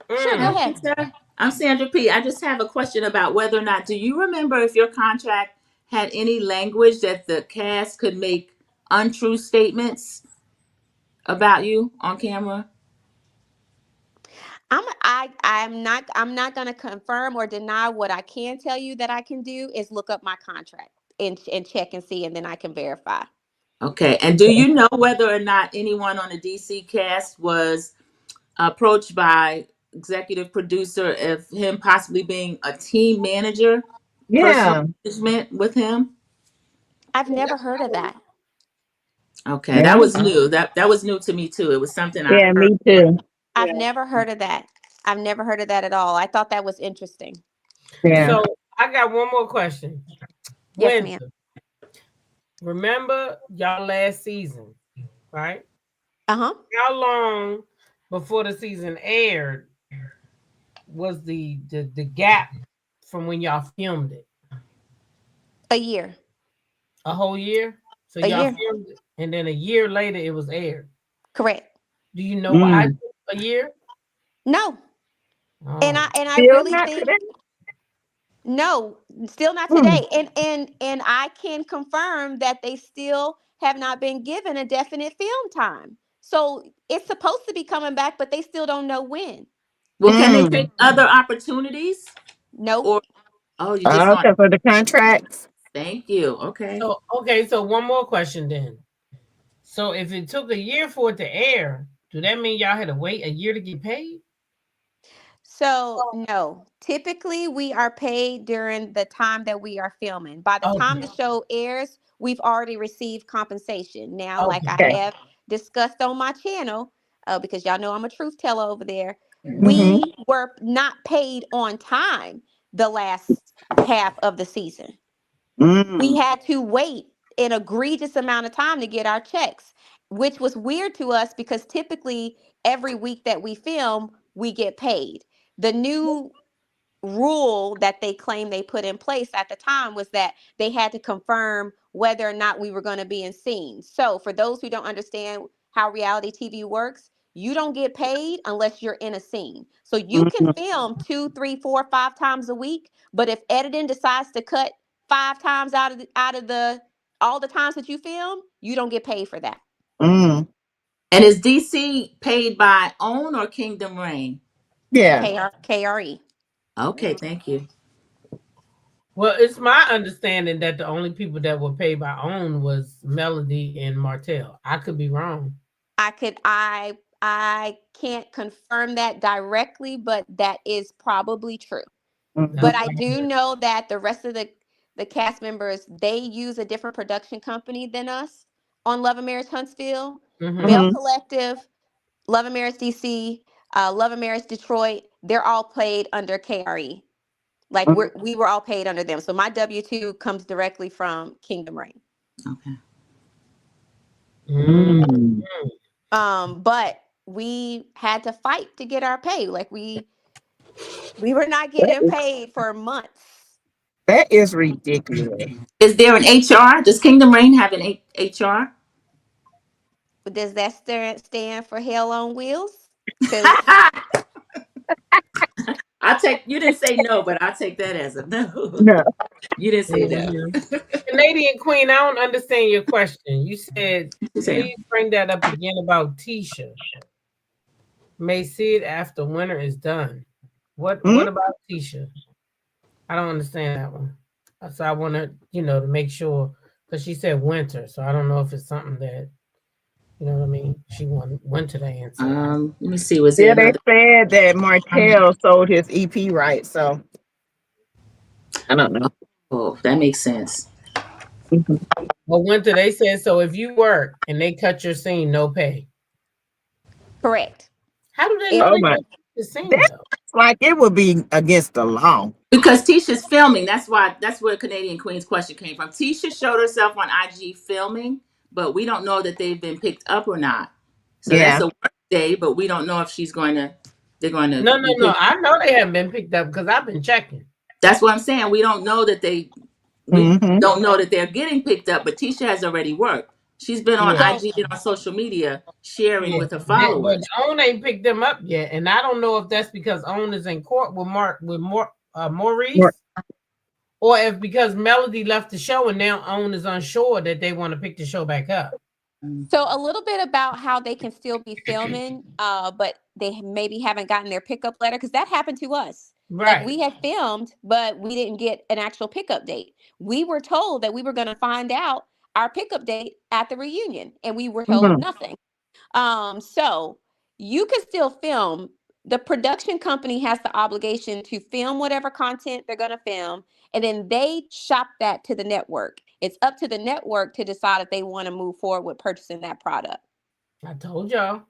Sure, go ahead. Winston, I'm Sandra P. I just have a question about whether or not, do you remember if your contract had any language that the cast could make untrue statements about you on camera? I'm not gonna confirm or deny. What I can tell you that I can do is look up my contract and check and see, and then I can verify. Okay. And do you know whether or not anyone on the DC cast was approached by executive producer of him possibly being a team manager, personal Yeah. management with him? I've never heard of that. Okay, that Yeah. was new. That was new to me too. It was something I Yeah, heard. me too. I've never heard of that. I've never heard of that at all. I thought that was interesting. Yeah. So I got one more question. Yes, ma'am. Remember y'all last season, right? Uh-huh. How long before the season aired was the gap from when y'all filmed it? A year. A whole year? So A y'all year. filmed it, and then a year later it was aired. Correct. Do you know why it took a year? No. And I Still really not think today? no, still not today. And I can confirm that they still have not been given a definite film time. So it's supposed to be coming back, but they still don't know when. Well, can they take other opportunities? Nope. Or you just Okay, for the contracts. Thank you. Okay. So one more question then. So if it took a year for it to air, do that mean y'all had to wait a year to get paid? So no, typically we are paid during the time that we are filming. By the time the show airs, we've already received compensation. Now, like I have discussed on my channel, because y'all know I'm a truth teller over there, we were not paid on time the last half of the season. We had to wait an egregious amount of time to get our checks, which was weird to us because typically every week that we film, we get paid. The new rule that they claim they put in place at the time was that they had to confirm whether or not we were going to be in scenes. So for those who don't understand how reality TV works, you don't get paid unless you're in a scene. So you can film 2, 3, 4, 5 times a week, but if editing decides to cut 5 times out of the all the times that you film, you don't get paid for that. And is DC paid by OWN or Kingdom Reign? Yeah. KRE. Okay, thank you. Well, it's my understanding that the only people that were paid by OWN was Melody and Martell. I could be wrong. I can't confirm that directly, but that is probably true. But I do know that the rest of the cast members, they use a different production company than us on Love and Marriage Huntsville. Male Collective, Love and Marriage DC, Love and Marriage Detroit, they're all played under KRE. Like we were all paid under them. So my W-2 comes directly from Kingdom Reign. Okay. But we had to fight to get our pay. Like we were not getting paid for months. That is ridiculous. Is there an HR? Does Kingdom Reign have an HR? Does that stand for Hell on Wheels? Because I'll take. You didn't say no, but I'll take that as a no. No. You didn't say no. Canadian Queen, I don't understand your question. You said, please bring that up again about Tisha. May see it after winter is done. What about Tisha? I don't understand that one. So I want to, to make sure, because she said winter. So I don't know if it's something that, you know what I mean? She wanted winter to answer. Let me see. Was there they said that Martell sold his EP rights, so I don't know. Oh, that makes sense. But winter, they said, so if you work and they cut your scene, no pay. Correct. How do they know the scene, that's like it would be against the law. Because Tisha's filming. That's where Canadian Queen's question came from. Tisha showed herself on IG filming, but we don't know that they've been picked up or not. So that's a work day, but we don't know if they're going to. No. I know they haven't been picked up because I've been checking. That's what I'm saying. We don't know that don't know that they're getting picked up, but Tisha has already worked. She's been on IG and on social media sharing with her followers. But OWN ain't picked them up yet, and I don't know if that's because OWN is in court with Maurice, or if because Melody left the show and now OWN is unsure that they want to pick the show back up. So a little bit about how they can still be filming, but they maybe haven't gotten their pickup letter, because that happened to us. Right. Like we had filmed, but we didn't get an actual pickup date. We were told that we were going to find out our pickup date at the reunion, and we were told nothing. So you can still film. The production company has the obligation to film whatever content they're going to film, and then they shop that to the network. It's up to the network to decide if they want to move forward with purchasing that product. I told y'all.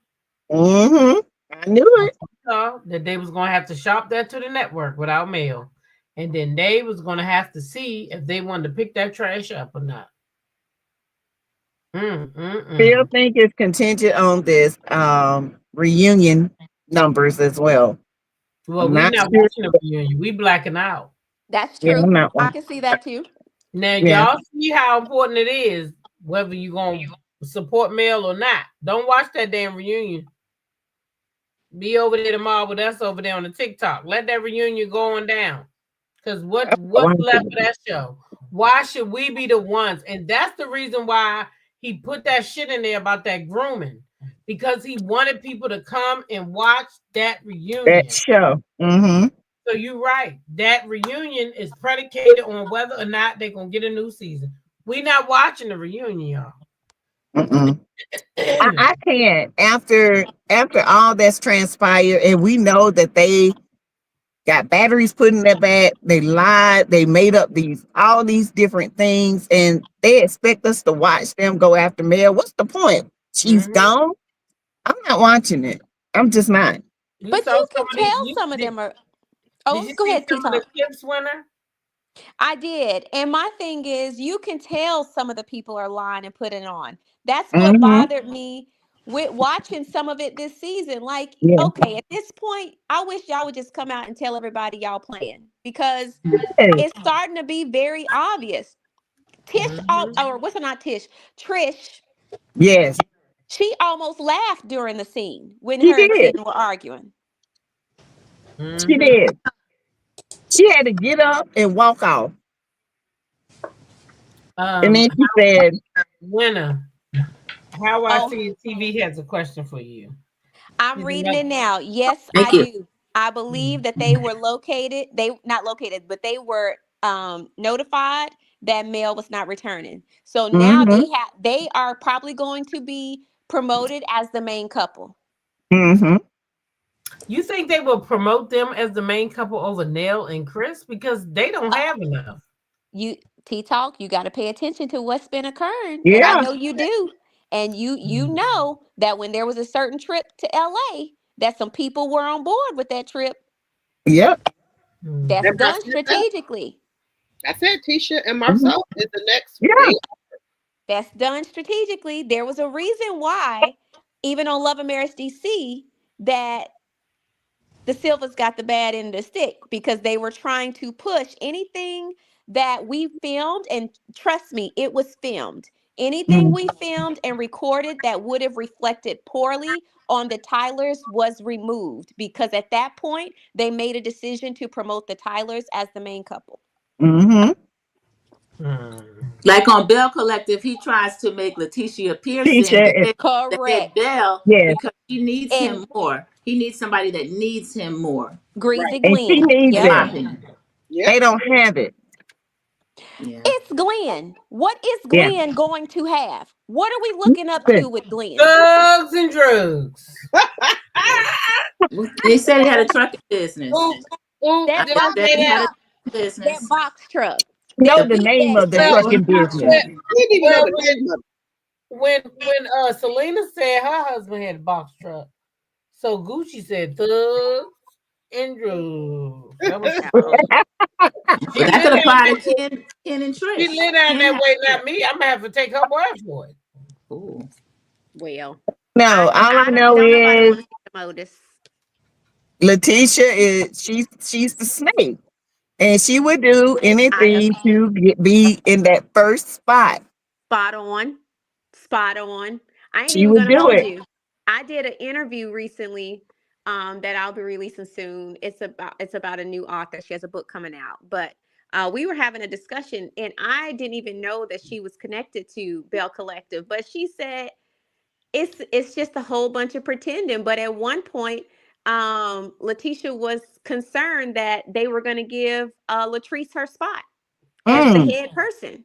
I knew it. That they was going to have to shop that to the network without mail. And then they was going to have to see if they wanted to pick that trash up or not. Still think it's contingent on this reunion numbers as well. Well, we're not watching a reunion. We blacking out. That's true. I can see that too. Now, y'all see how important it is, whether you're going to support Mel or not. Don't watch that damn reunion. Be over there tomorrow with us over there on the TikTok. Let that reunion go on down. Because what's left of that show? Why should we be the ones? And that's the reason why he put that shit in there about that grooming. Because he wanted people to come and watch that reunion. That show. So you're right. That reunion is predicated on whether or not they're going to get a new season. We're not watching the reunion, y'all. I can't. After all that's transpired, and we know that they got batteries put in their back, they lied, they made up all these different things, and they expect us to watch them go after Mel. What's the point? She's gone. I'm not watching it. I'm just not. But you can tell some of them are. Oh, go ahead, Teatalk. I did. And my thing is, you can tell some of the people are lying and putting it on. That's what bothered me with watching some of it this season. Like, okay, at this point, I wish y'all would just come out and tell everybody y'all playing, because it's starting to be very obvious. Trish. Yes. She almost laughed during the scene when her and Ken were arguing. She did. She had to get up and walk off. And then she said, Winner, how I see TV has a question for you. I'm reading it now. Yes, I do. I believe that they were located. But they were notified that Mel was not returning. So now they are probably going to be promoted as the main couple. You think they will promote them as the main couple over Nell and Chris, because they don't have enough? Teatalk, you got to pay attention to what's been occurring. And I know you do. And you know that when there was a certain trip to LA, that some people were on board with that trip. Yep. That's done strategically. That's it. Tisha and Marcel is the next. Yeah. That's done strategically. There was a reason why, even on Love and Marriage DC, that the Silvers got the bad end of the stick, because they were trying to push anything that we filmed, and trust me, it was filmed. Anything we filmed and recorded that would have reflected poorly on the Tylers was removed, because at that point they made a decision to promote the Tylers as the main couple. Like on Bell Collective, he tries to make Letitia Pearson correct. Bell because she needs him more. He needs somebody that needs him more. Greasy And Glenn. she needs Yep. it. They don't have it. Yeah. It's Glenn. What is Glenn going to have? What are we looking up to with Glenn? Drugs and drugs. They said he had a trucking business. That box truck. Know the name of the trucking business. When Selena said her husband had a box truck, so Gucci said thugs and drugs. That was that could apply to Ken and Trish. She lit down that way, not me. I'm gonna have to take her word for it. Ooh. Well, no, all I know is Letitia is she's the snake, and she would do anything to be in that first spot. Spot on. I ain't She even would gonna do hold it. you. I did an interview recently that I'll be releasing soon. It's about a new author. She has a book coming out, but we were having a discussion, and I didn't even know that she was connected to Bell Collective. But she said it's just a whole bunch of pretending. But at one point, Letitia was concerned that they were going to give Latrice her spot as the head person.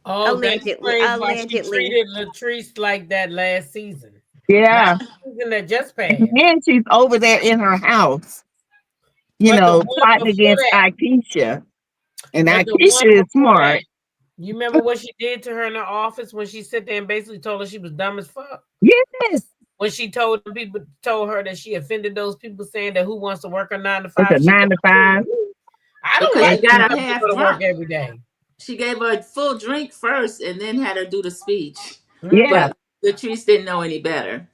Oh, Allegedly. that's why she treated Latrice like that last season. Yeah. Not the season that just passed. And then she's over there in her house, fighting against Akeisha. And Akeisha is smart. You remember what she did to her in the office when she sat there and basically told her she was dumb as fuck? Yes. When she told her that she offended those people saying that who wants to work a 9 to 5. It's a 9 to 5. I don't like got her half to work every day. She gave her a full drink first and then had her do the speech. Yeah. But Latrice didn't know any better.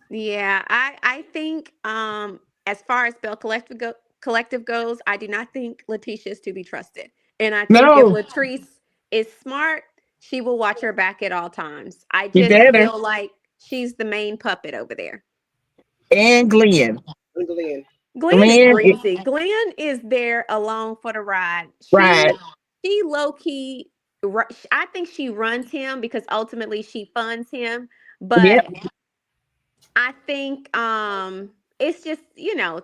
Yeah, I think as far as Bell Collective goes, I do not think Letitia is to be trusted. And I think if Latrice is smart, she will watch her back at all times. I just feel like she's the main puppet over there. And Glenn. Glenn is crazy. Glenn is there along for the ride. She low-key, I think she runs him because ultimately she funds him. But I think it's just,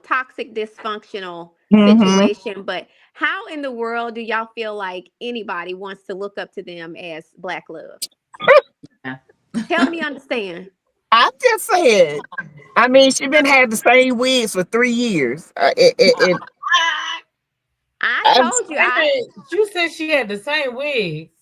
toxic, dysfunctional situation. But how in the world do y'all feel like anybody wants to look up to them as Black Love? Help me understand. I just said, I mean, she been having the same wigs for 3 years. I told you. You said she had the same wig.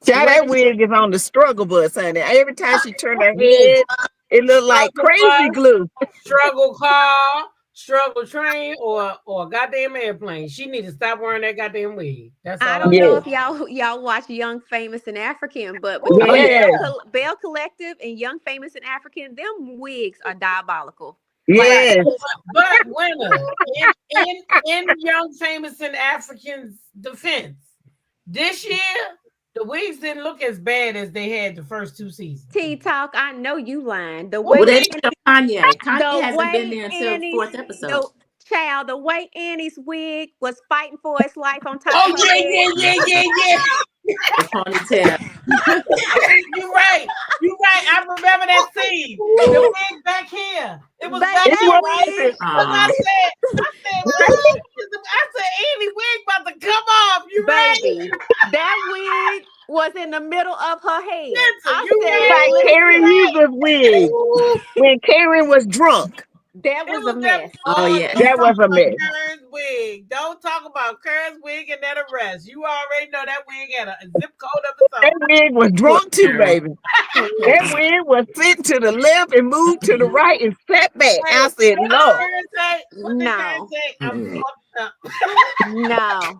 That wig is on the struggle bus, honey. Every time she turned her head, it looked like crazy glue. Struggle car, struggle train, or a goddamn airplane. She need to stop wearing that goddamn wig. That's all. I don't know if y'all watch Young, Famous, and African, but Bell Collective and Young, Famous, and African, them wigs are diabolical. Yes. But winner in Young, Famous, and African's defense, this year the wigs didn't look as bad as they had the first 2 seasons. Teatalk, I know you lying. The way Kanye the hasn't been there until the 4th episode. Child, the way Annie's wig was fighting for its life on top of her yeah. The ponytail. You're right. I remember that scene. The wig back here. It was back here, right? I said, Annie wig about to come off. You baby, that wig was in the middle of her head. Like Karen Huger's wig when Karen was drunk. That was a mess. Oh yeah. That was a mess. Kern's wig. Don't talk about Kern's wig and that arrest. You already know that wig had a zip code of its That own. wig was drunk too, baby. That wig was sitting to the left and moved to the right and sat back. I said, Lord. No. I'm fucked up. No.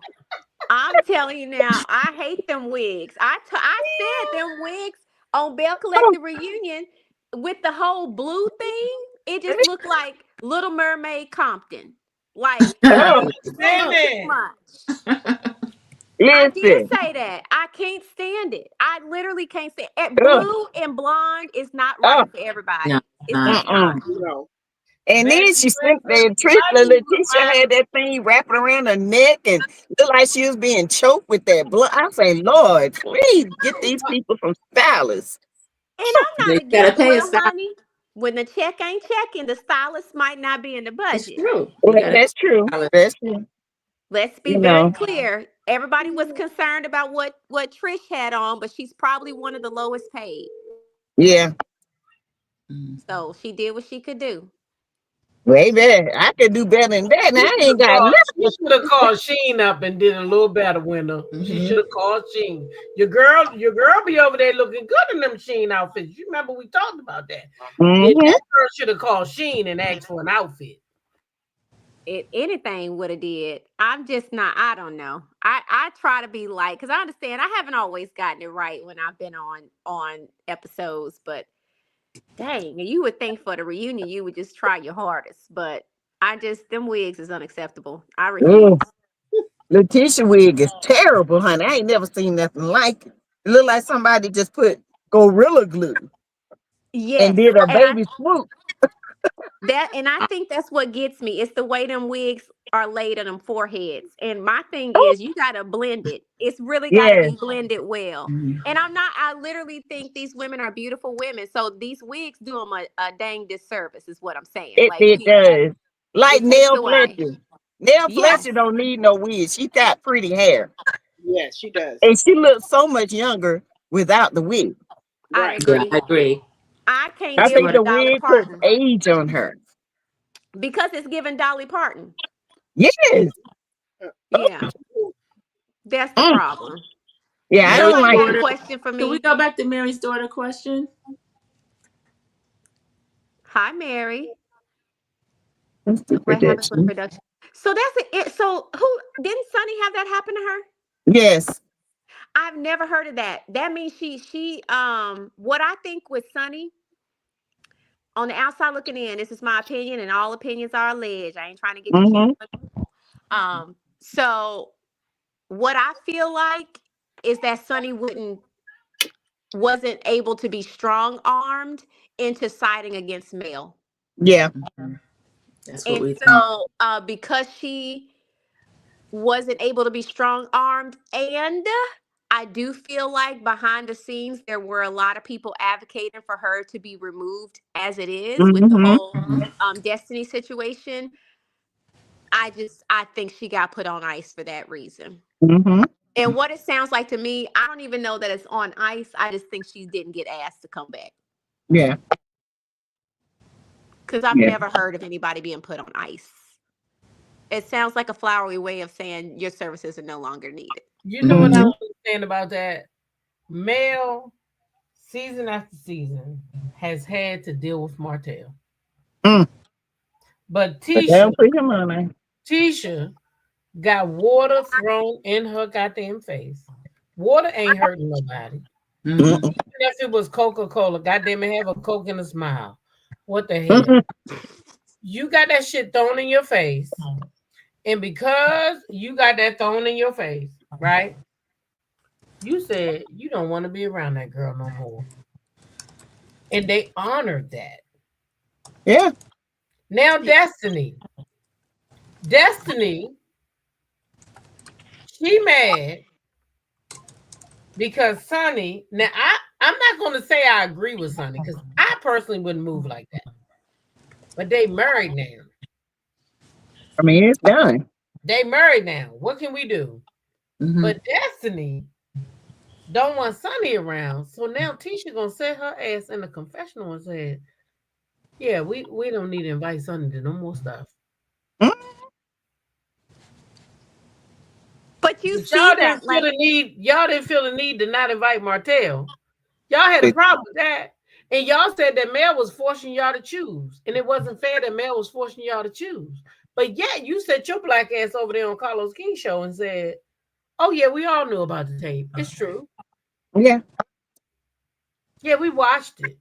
I'm telling you now, I hate them wigs. I said them wigs on Bell Collective Reunion with the whole blue thing. It just looked like Little Mermaid Compton. Like too much. I did say that. I can't stand it. I literally can't stand it. Blue and blonde is not right for everybody. No, It's just not. No. And then she sent that Letitia had that thing wrapping around her neck and looked like she was being choked with that blood. I say, Lord, please get these people from stylists. And I'm not against honey. When the check ain't checking, the stylist might not be in the budget. It's true. Well, that's true. That's true. Let's be very clear. Everybody was concerned about what Trish had on, but she's probably one of the lowest paid. Yeah. So she did what she could do. Way better. I could do better than that. Now I ain't got nothing. You should have called Sheen up and did a little better, winner. She should have called Sheen. Your girl be over there looking good in them Sheen outfits. You remember we talked about that. That girl should have called Sheen and asked for an outfit. If anything would have did. I'm just not, I don't know. I try to be light because I understand I haven't always gotten it right when I've been on episodes, but dang, you would think for the reunion you would just try your hardest, but them wigs is unacceptable. I refuse. Letitia wig is terrible, honey. I ain't never seen nothing like it. It look like somebody just put Gorilla Glue and did a baby swoop. And I think that's what gets me. It's the way them wigs are laid on them foreheads. And my thing is you gotta blend it. It's really gotta be blended well. And I literally think these women are beautiful women. So these wigs do them a dang disservice, is what I'm saying. It does. Like Nell Fletcher. Nell Fletcher don't need no wig. She got pretty hair. Yes, she does. And she looks so much younger without the wig. I agree. I agree. I can't I deal think with the Dolly wig puts Parton. age on her. Because it's giving Dolly Parton. Yes. Yeah. That's the problem. Yeah, I don't like a question for me. Can we go back to Mary's daughter question? Hi, Mary. Production. So that's it. So who didn't Sunny have that happen to her? Yes. I've never heard of that. That means she what I think with Sunny, on the outside looking in, this is my opinion, and all opinions are alleged. I ain't trying to get you killed. So what I feel like is that Sunny wasn't able to be strong-armed into siding against Mel. Yeah. That's what we think. Because she wasn't able to be strong-armed, and I do feel like behind the scenes there were a lot of people advocating for her to be removed as it is with the whole Destiny situation. I think she got put on ice for that reason. And what it sounds like to me, I don't even know that it's on ice. I just think she didn't get asked to come back. Yeah. Because I've never heard of anybody being put on ice. It sounds like a flowery way of saying your services are no longer needed. You know what I understand about that? Mel, season after season, has had to deal with Martell. But Tisha got water thrown in her goddamn face. Water ain't hurting nobody. Even if it was Coca-Cola, goddamn it, have a Coke and a smile. What the hell? You got that shit thrown in your face. And because you got that thrown in your face, right? You said you don't want to be around that girl no more. And they honored that. Yeah. Now Destiny, she mad because Sunny, now I'm not going to say I agree with Sunny because I personally wouldn't move like that. But they married now. I mean, it's done. They married now. What can we do? But Destiny don't want Sunny around. So now Tisha gonna set her ass in the confessional and say, Yeah, we don't need to invite Sonny to no more stuff. But you But see y'all that, didn't feel like, the need. Y'all didn't feel the need to not invite Martell. Y'all had a problem with that, and y'all said that Mel was forcing y'all to choose, and it wasn't fair that Mel was forcing y'all to choose. But yet you set your black ass over there on Carlos King show and said, "Oh yeah, we all knew about the tape. It's true. Yeah. Yeah, we watched it."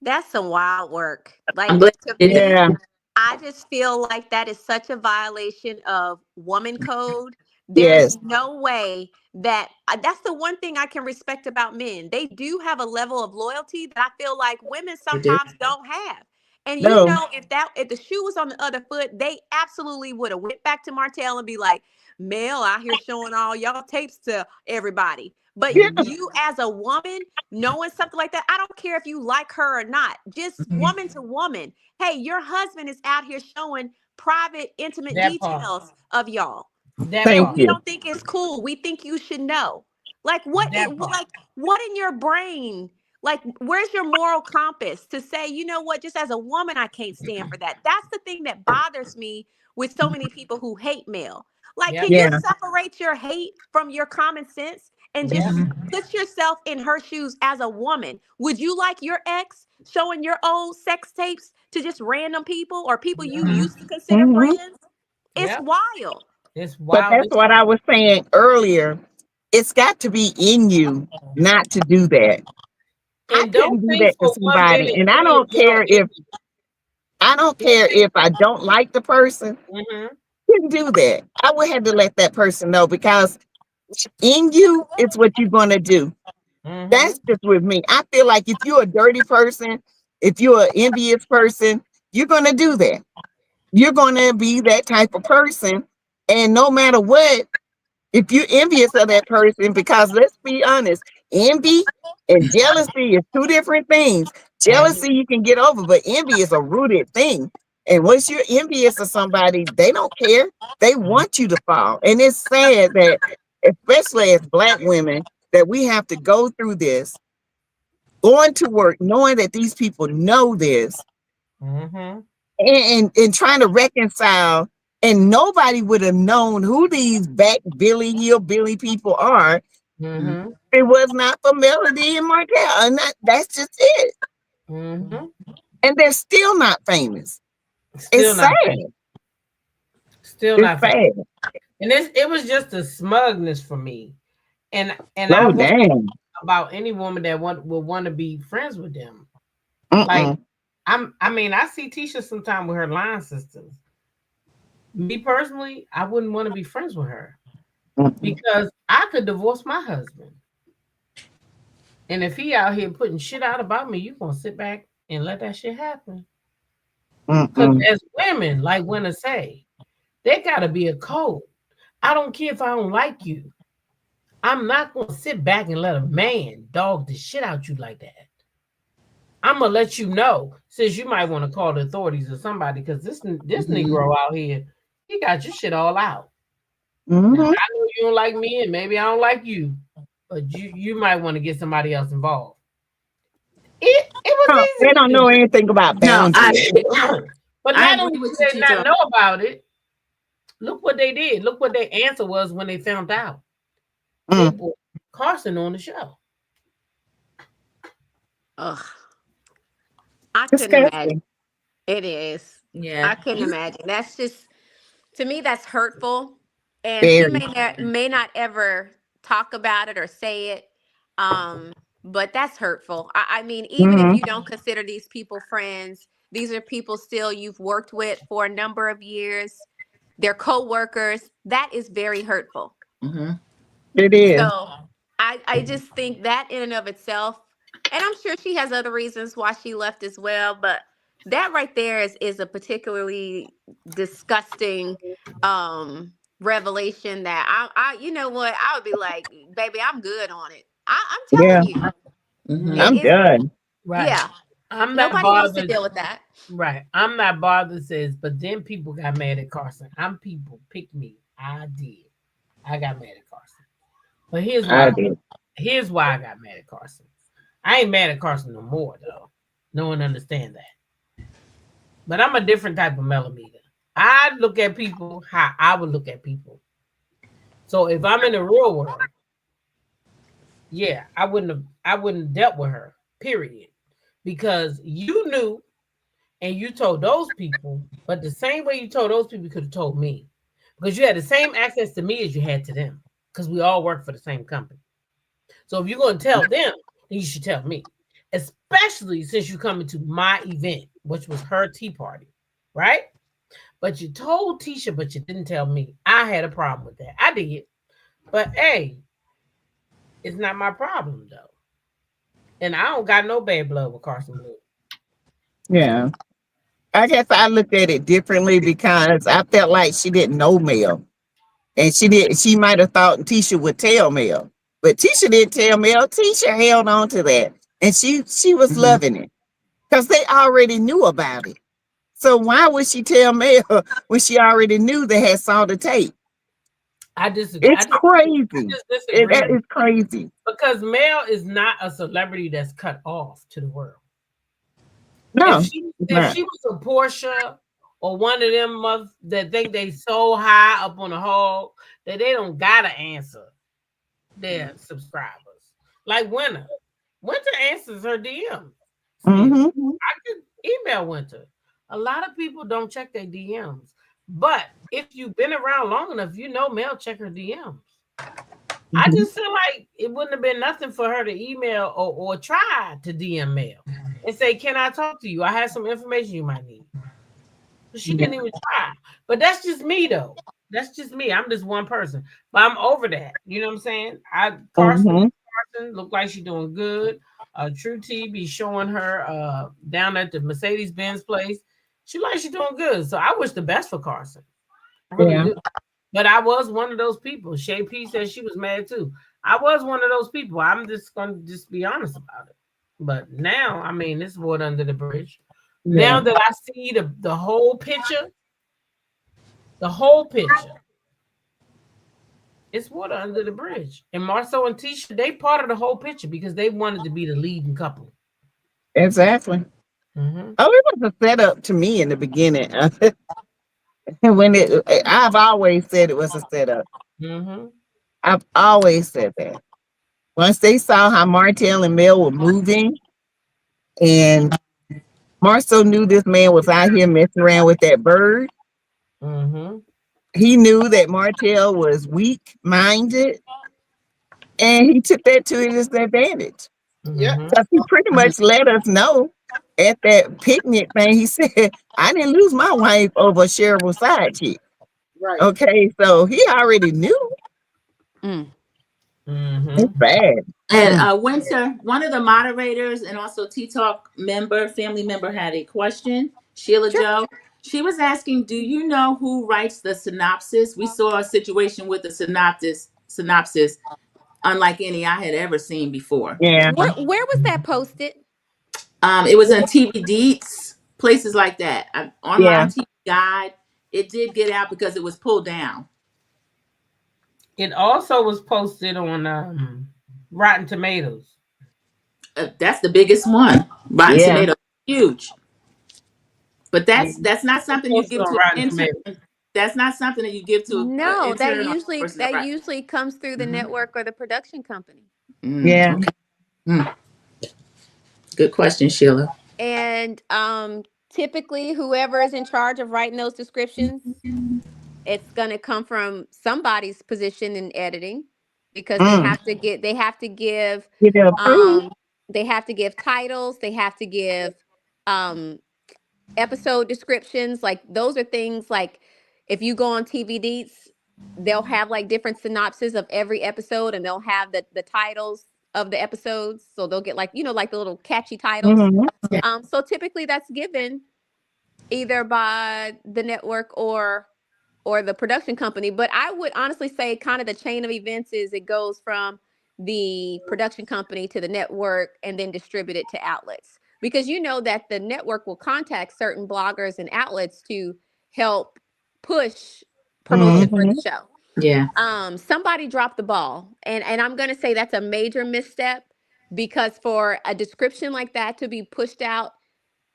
that's some wild work. I'm Like, glad to you did that. me, Yeah. I just feel like that is such a violation of woman code. There's Yes. no way that that's the one thing I can respect about men. They do have a level of loyalty that I feel like women They do. sometimes don't have. And you No. know, if the shoe was on the other foot, they absolutely would have went back to Martell and be like, Mel out here showing all y'all tapes to everybody. But Yeah. you as a woman knowing something like that, I don't care if you like her or not, just Mhm. woman to woman. Hey, your husband is out here showing private, intimate That part. details of y'all. That And Thank part. we you. don't think it's cool. We think you should know. Like That part. what in your brain? Like, where's your moral compass to say, you know what, just as a woman, I can't stand for that. That's the thing that bothers me with so many people who hate Mel. Like, Yep. can you Yeah. separate your hate from your common sense and just Yep. put yourself in her shoes as a woman? Would you like your ex showing your old sex tapes to just random people or people you used to consider Hmm. friends? It's Yep. wild. It's But wild. that's what I was saying earlier. It's got to be in you not to do that. I And don't couldn't do think that to for one somebody. minute And any of y'all envy. I don't Don't care think. if I don't like the person, Mm-hmm. couldn't do that. I would have to let that person know because in you, it's what you're gonna do. Mm-hmm. That's just with me. I feel like if you're a dirty person, if you're an envious person, you're gonna do that. You're gonna be that type of person. And no matter what, if you're envious of that person, because let's be honest, envy and jealousy is two different things. Jealousy you can get over, but envy is a rooted thing. And once you're envious of somebody, they don't care. They want you to fall. And it's sad that, especially as Black women, that we have to go through this, going to work, knowing that these people know this, Mm-hmm. and trying to reconcile. And nobody would have known who these back Billy Hillbilly people are. Mm-hmm. It was not for Melody and Martell. And that's just it. Mm-hmm. And they're still not famous. It's Still not sad. famous. Still It's not famous. sad. And it was just a smugness for me. And I Slow won't down. about any woman that would want to be friends with them. Like I see Tisha sometime with her line sisters. Me personally, I wouldn't want to be friends with her because I could divorce my husband. And if he out here putting shit out about me, you gonna sit back and let that shit happen. Because as women, like women say, there gotta be a code. I don't care if I don't like you. I'm not gonna sit back and let a man dog the shit out you like that. I'm gonna let you know, since you might want to call the authorities or somebody, because this Negro out here, he got your shit all out. Now, I know you don't like me, and maybe I don't like you, but you might want to get somebody else involved. It was easy They to don't do. know anything about No, boundaries. But I not agree only with did you, they not Tito. know about it, look what they did. Look what their answer was when they found out. They put Carson on the show. Ugh. I couldn't imagine. It is. Yeah. I couldn't imagine. That's just, to me, that's hurtful. And she Very. may not ever talk about it or say it. But that's hurtful. I mean, even if you don't consider these people friends, these are people still you've worked with for a number of years. They're co-workers. That is very hurtful. Mm-hmm. It is. So I just think that in and of itself, and I'm sure she has other reasons why she left as well, but that right there is a particularly disgusting revelation that I you know what, I would be like, baby, I'm good on it. I'm Yeah. telling you. Mm-hmm. I'm done. Right. Yeah. I'm not Nobody wants to bothered. deal with that. Right. I'm not bothered, says, but then people got mad at Carson. I'm people. Pick me. I did. I got mad at Carson. But here's why. I did. Here's why I got mad at Carson. I ain't mad at Carson no more, though. No one understand that. But I'm a different type of millimeter. I look at people how I would look at people. So if I'm in the real world, yeah, I wouldn't have dealt with her, period. Because you knew and you told those people, but the same way you told those people, you could have told me. Because you had the same access to me as you had to them. Because we all work for the same company. So if you're going to tell them, then you should tell me. Especially since you come into my event, which was her tea party, right? But you told Tisha, but you didn't tell me. I had a problem with that. I did. But hey, it's not my problem though. And I don't got no bad blood with Carson Blue. Yeah. I guess I looked at it differently because I felt like she didn't know Mel. And she might have thought Tisha would tell Mel. But Tisha didn't tell Mel. Tisha held on to that. And she was loving it. Because they already knew about it. So why would she tell Mel when she already knew they had saw the tape? I disagree. It's crazy. I just disagree. That is crazy. Because Mel is not a celebrity that's cut off to the world. No. If she was a Portia or one of them that think they so high up on the hog that they don't gotta answer their subscribers. Like Winter. Winter answers her DMs. Mm-hmm. I could email Winter. A lot of people don't check their DMs. But if you've been around long enough, you know Mel check her DMs. I just feel like it wouldn't have been nothing for her to email or try to DM Mel and say, can I talk to you? I have some information you might need. But she didn't even try. But that's just me, though. That's just me. I'm just one person. But I'm over that. You know what I'm saying? Carson look like she's doing good. True T be showing her down at the Mercedes-Benz place. She like she's doing good. So I wish the best for Carson. I really do. But I was one of those people. Shay P said she was mad too. I was one of those people. I'm just going to be honest about it. But now, I mean, it's water under the bridge. Yeah. Now that I see the whole picture, it's water under the bridge. And Marceau and Tisha, they part of the whole picture because they wanted to be the leading couple. Exactly. Mm-hmm. Oh, it was a setup to me in the beginning. I've always said it was a setup. Mm-hmm. I've always said that. Once they saw how Martell and Mel were moving, and Marceau knew this man was out here messing around with that bird. Mm-hmm. He knew that Martell was weak-minded, and he took that to his advantage. Yeah, because he pretty much let us know at that picnic thing. He said, "I didn't lose my wife over a shareable side chick." Right. Okay, so he already knew. It's bad. And Winter, one of the moderators and also Teatalk family member, had a question. Sheila Joe. She was asking, do you know who writes the synopsis? We saw a situation with the synopsis unlike any I had ever seen before. Yeah. Where was that posted? It was on TV Deets, places like that. Online TV Guide. It did get out because it was pulled down. It also was posted on Rotten Tomatoes. That's the biggest one. Rotten Tomatoes, huge. But that's not something you give to an intern. That's not something that you give to. No, that usually comes through the network or the production company. Yeah. Okay. Good question, Sheila. And typically, whoever is in charge of writing those descriptions, it's going to come from somebody's position in editing, because they have to give titles, they have to give episode descriptions. Like, those are things like, if you go on TV Deets, they'll have like different synopses of every episode, and they'll have the titles of the episodes. So they'll get like, like the little catchy titles. Mm-hmm. So typically that's given either by the network or the production company. But I would honestly say kind of the chain of events is it goes from the production company to the network and then distribute it to outlets. Because that the network will contact certain bloggers and outlets to help push promotion for the show. Yeah. Somebody dropped the ball. And I'm going to say that's a major misstep, because for a description like that to be pushed out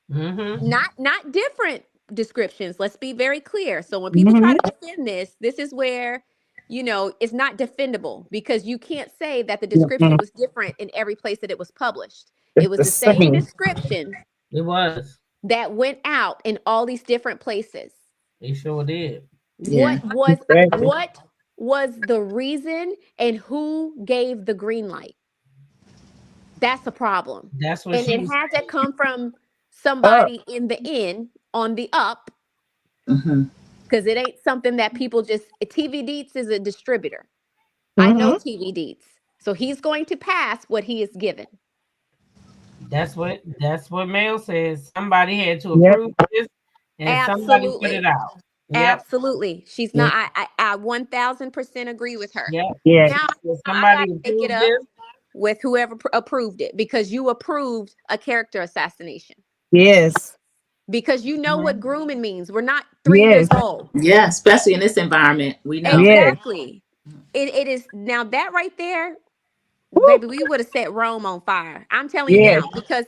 Not different descriptions. Let's be very clear. So when people try to defend this is where, it's not defendable, because you can't say that the description was different in every place that it was published. It was the same description. It was. That went out in all these different places. They sure did. What was the reason, and who gave the green light? That's a problem. That's what and it had to come from somebody in the end on the up, because it ain't something that people just. TV Deets is a distributor. I know TV Deets, so he's going to pass what he is given. That's what Mel says. Somebody had to approve this, and somebody put it out. Absolutely. She's not. I 1000% agree with her. Now I gotta pick it up with whoever approved it, because you approved a character assassination. Yes. Because you know what grooming means. We're not 3 years old. Yeah, especially in this environment. We know. Exactly. It is now that right there, baby, we would have set Rome on fire. I'm telling you now, because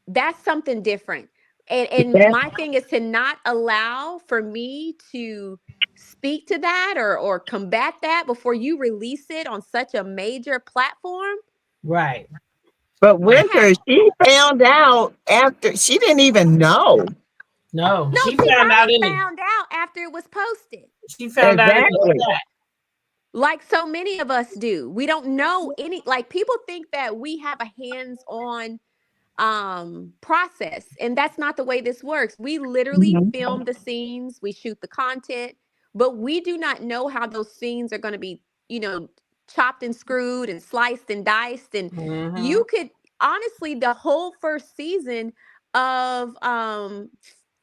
that's something different. And my thing is to not allow for me to speak to that or combat that before you release it on such a major platform. Right. But Winter, she found out after, she didn't even know. No, she found out after it was posted. She found out. Like so many of us do. We don't know any, like people think that we have a hands-on process, and that's not the way this works. We literally film the scenes, we shoot the content, but we do not know how those scenes are going to be, chopped and screwed and sliced and diced. And you could honestly, the whole first season of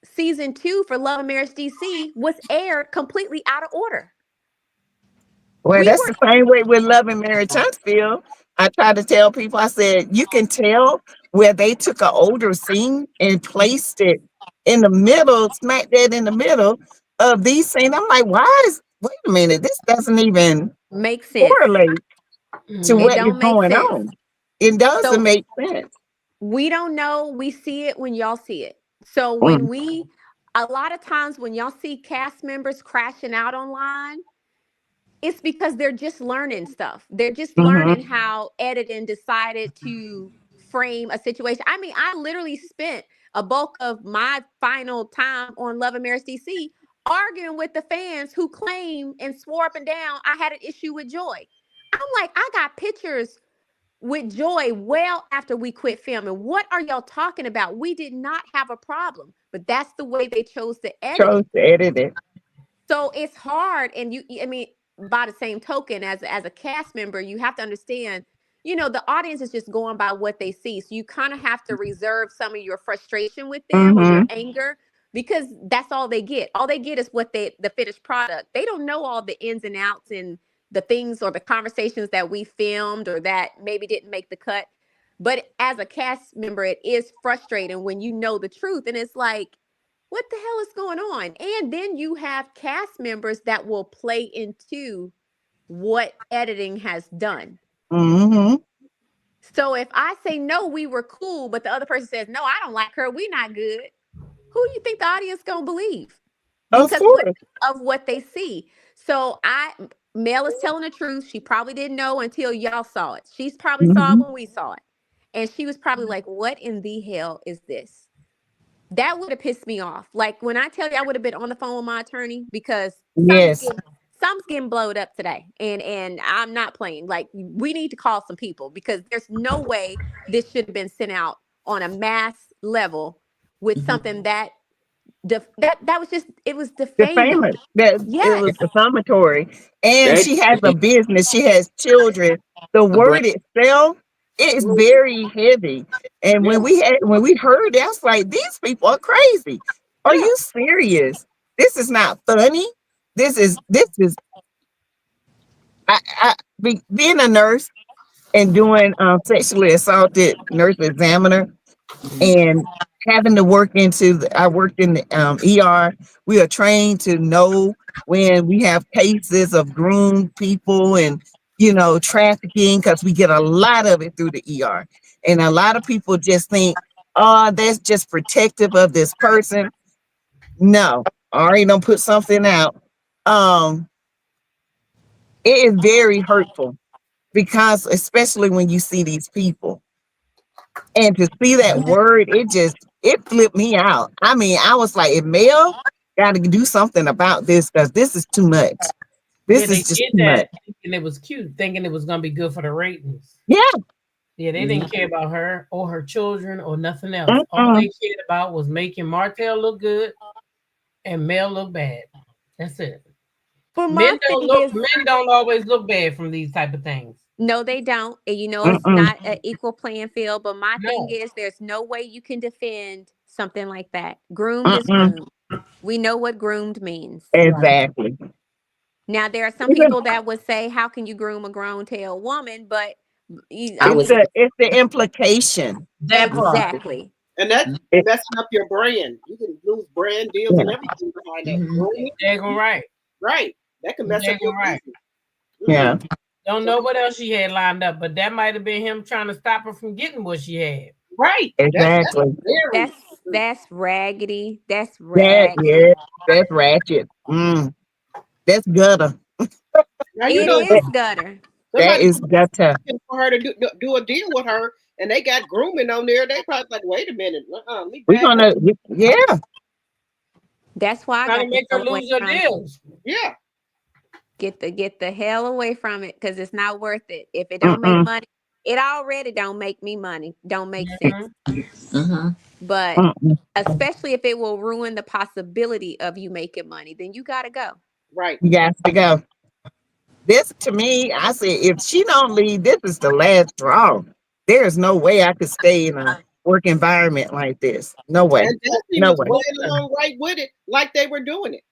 season 2 for Love and Marriage DC was aired completely out of order. Well, that's the same way with Love and Marriage Huntsville. I try to tell people, I said, you can tell where they took an older scene and placed it in the middle, smack dead in the middle of these scenes. I'm like, wait a minute, this doesn't even make sense. Correlate to what is going on. It doesn't make sense. We don't know. We see it when y'all see it. So when a lot of times when y'all see cast members crashing out online, it's because they're just learning stuff. They're just learning how editing decided to frame a situation. I mean, I literally spent a bulk of my final time on Love and Marriage DC arguing with the fans who claim and swore up and down I had an issue with Joy. I'm like, I got pictures with Joy well after we quit filming. What are y'all talking about? We did not have a problem, but that's the way they chose to edit it. So it's hard. And by the same token, as a cast member, you have to understand, the audience is just going by what they see. So you kind of have to reserve some of your frustration with them or your anger, because that's all they get. All they get is the finished product. They don't know all the ins and outs and the things or the conversations that we filmed or that maybe didn't make the cut. But as a cast member, it is frustrating when you know the truth. And it's like, what the hell is going on? And then you have cast members that will play into what editing has done. So if I say, no, we were cool, but the other person says, no, I don't like her, we not good, who do you think the audience gonna believe? Because of what they see. So Mel is telling the truth. She probably didn't know until y'all saw it. She's probably saw it when we saw it. And she was probably like, what in the hell is this? That would have pissed me off. Like when I tell you I would have been on the phone with my attorney, because something's getting blowed up today. And I'm not playing. Like, we need to call some people, because there's no way this should have been sent out on a mass level with something that was just, it was defaming. It was defamatory. And she has a business. She has children. The word itself is very heavy. And when we heard that, I was like, these people are crazy. Are you serious? This is not funny. This is being a nurse and doing sexually assaulted nurse examiner and having to work I worked in the ER. We are trained to know when we have cases of groomed people and, trafficking, because we get a lot of it through the ER. And a lot of people just think, that's just protective of this person. No, I already don't put something out. It is very hurtful because especially when you see these people and to see that word, it flipped me out. I mean, I was like, if Mel got to do something about this because this is too much. This they is just did too that much. thinking it was cute, thinking it was gonna be good for the ratings. Yeah. Yeah, they didn't care about her or her children or nothing else. All they cared about was making Martell look good and Mel look bad. That's it. Well, Men don't always look bad from these type of things. No, they don't. And you know, it's not an equal playing field. But my thing is, there's no way you can defend something like that. Groomed is groomed. We know what groomed means. Exactly. Now, there are some people that would say, how can you groom a grown tail woman? But it's the implication. Exactly. And that's messing up your brand. You can lose brand deals and everything behind that. They're right. Right. That can mess up your business. Yeah. Don't know what else she had lined up, but that might have been him trying to stop her from getting what she had. Right. Exactly. That's raggedy. That's raggedy. That's ratchet. That's gutter. Now, it is gutter. That is gutter. For her to do a deal with her, and they got grooming on there. They probably like, wait a minute, we're gonna, yeah. That's why I got to make her lose her deals. Yeah. Get the hell away from it because it's not worth it. If it don't make money, it already don't make me money. Don't make sense. But especially if it will ruin the possibility of you making money, then you gotta go. Right. You got to go. This to me, I said, if she don't leave, this is the last straw. There's no way I could stay in a work environment like this. No way. And Destiny no was way. going along right with it, like they were doing it,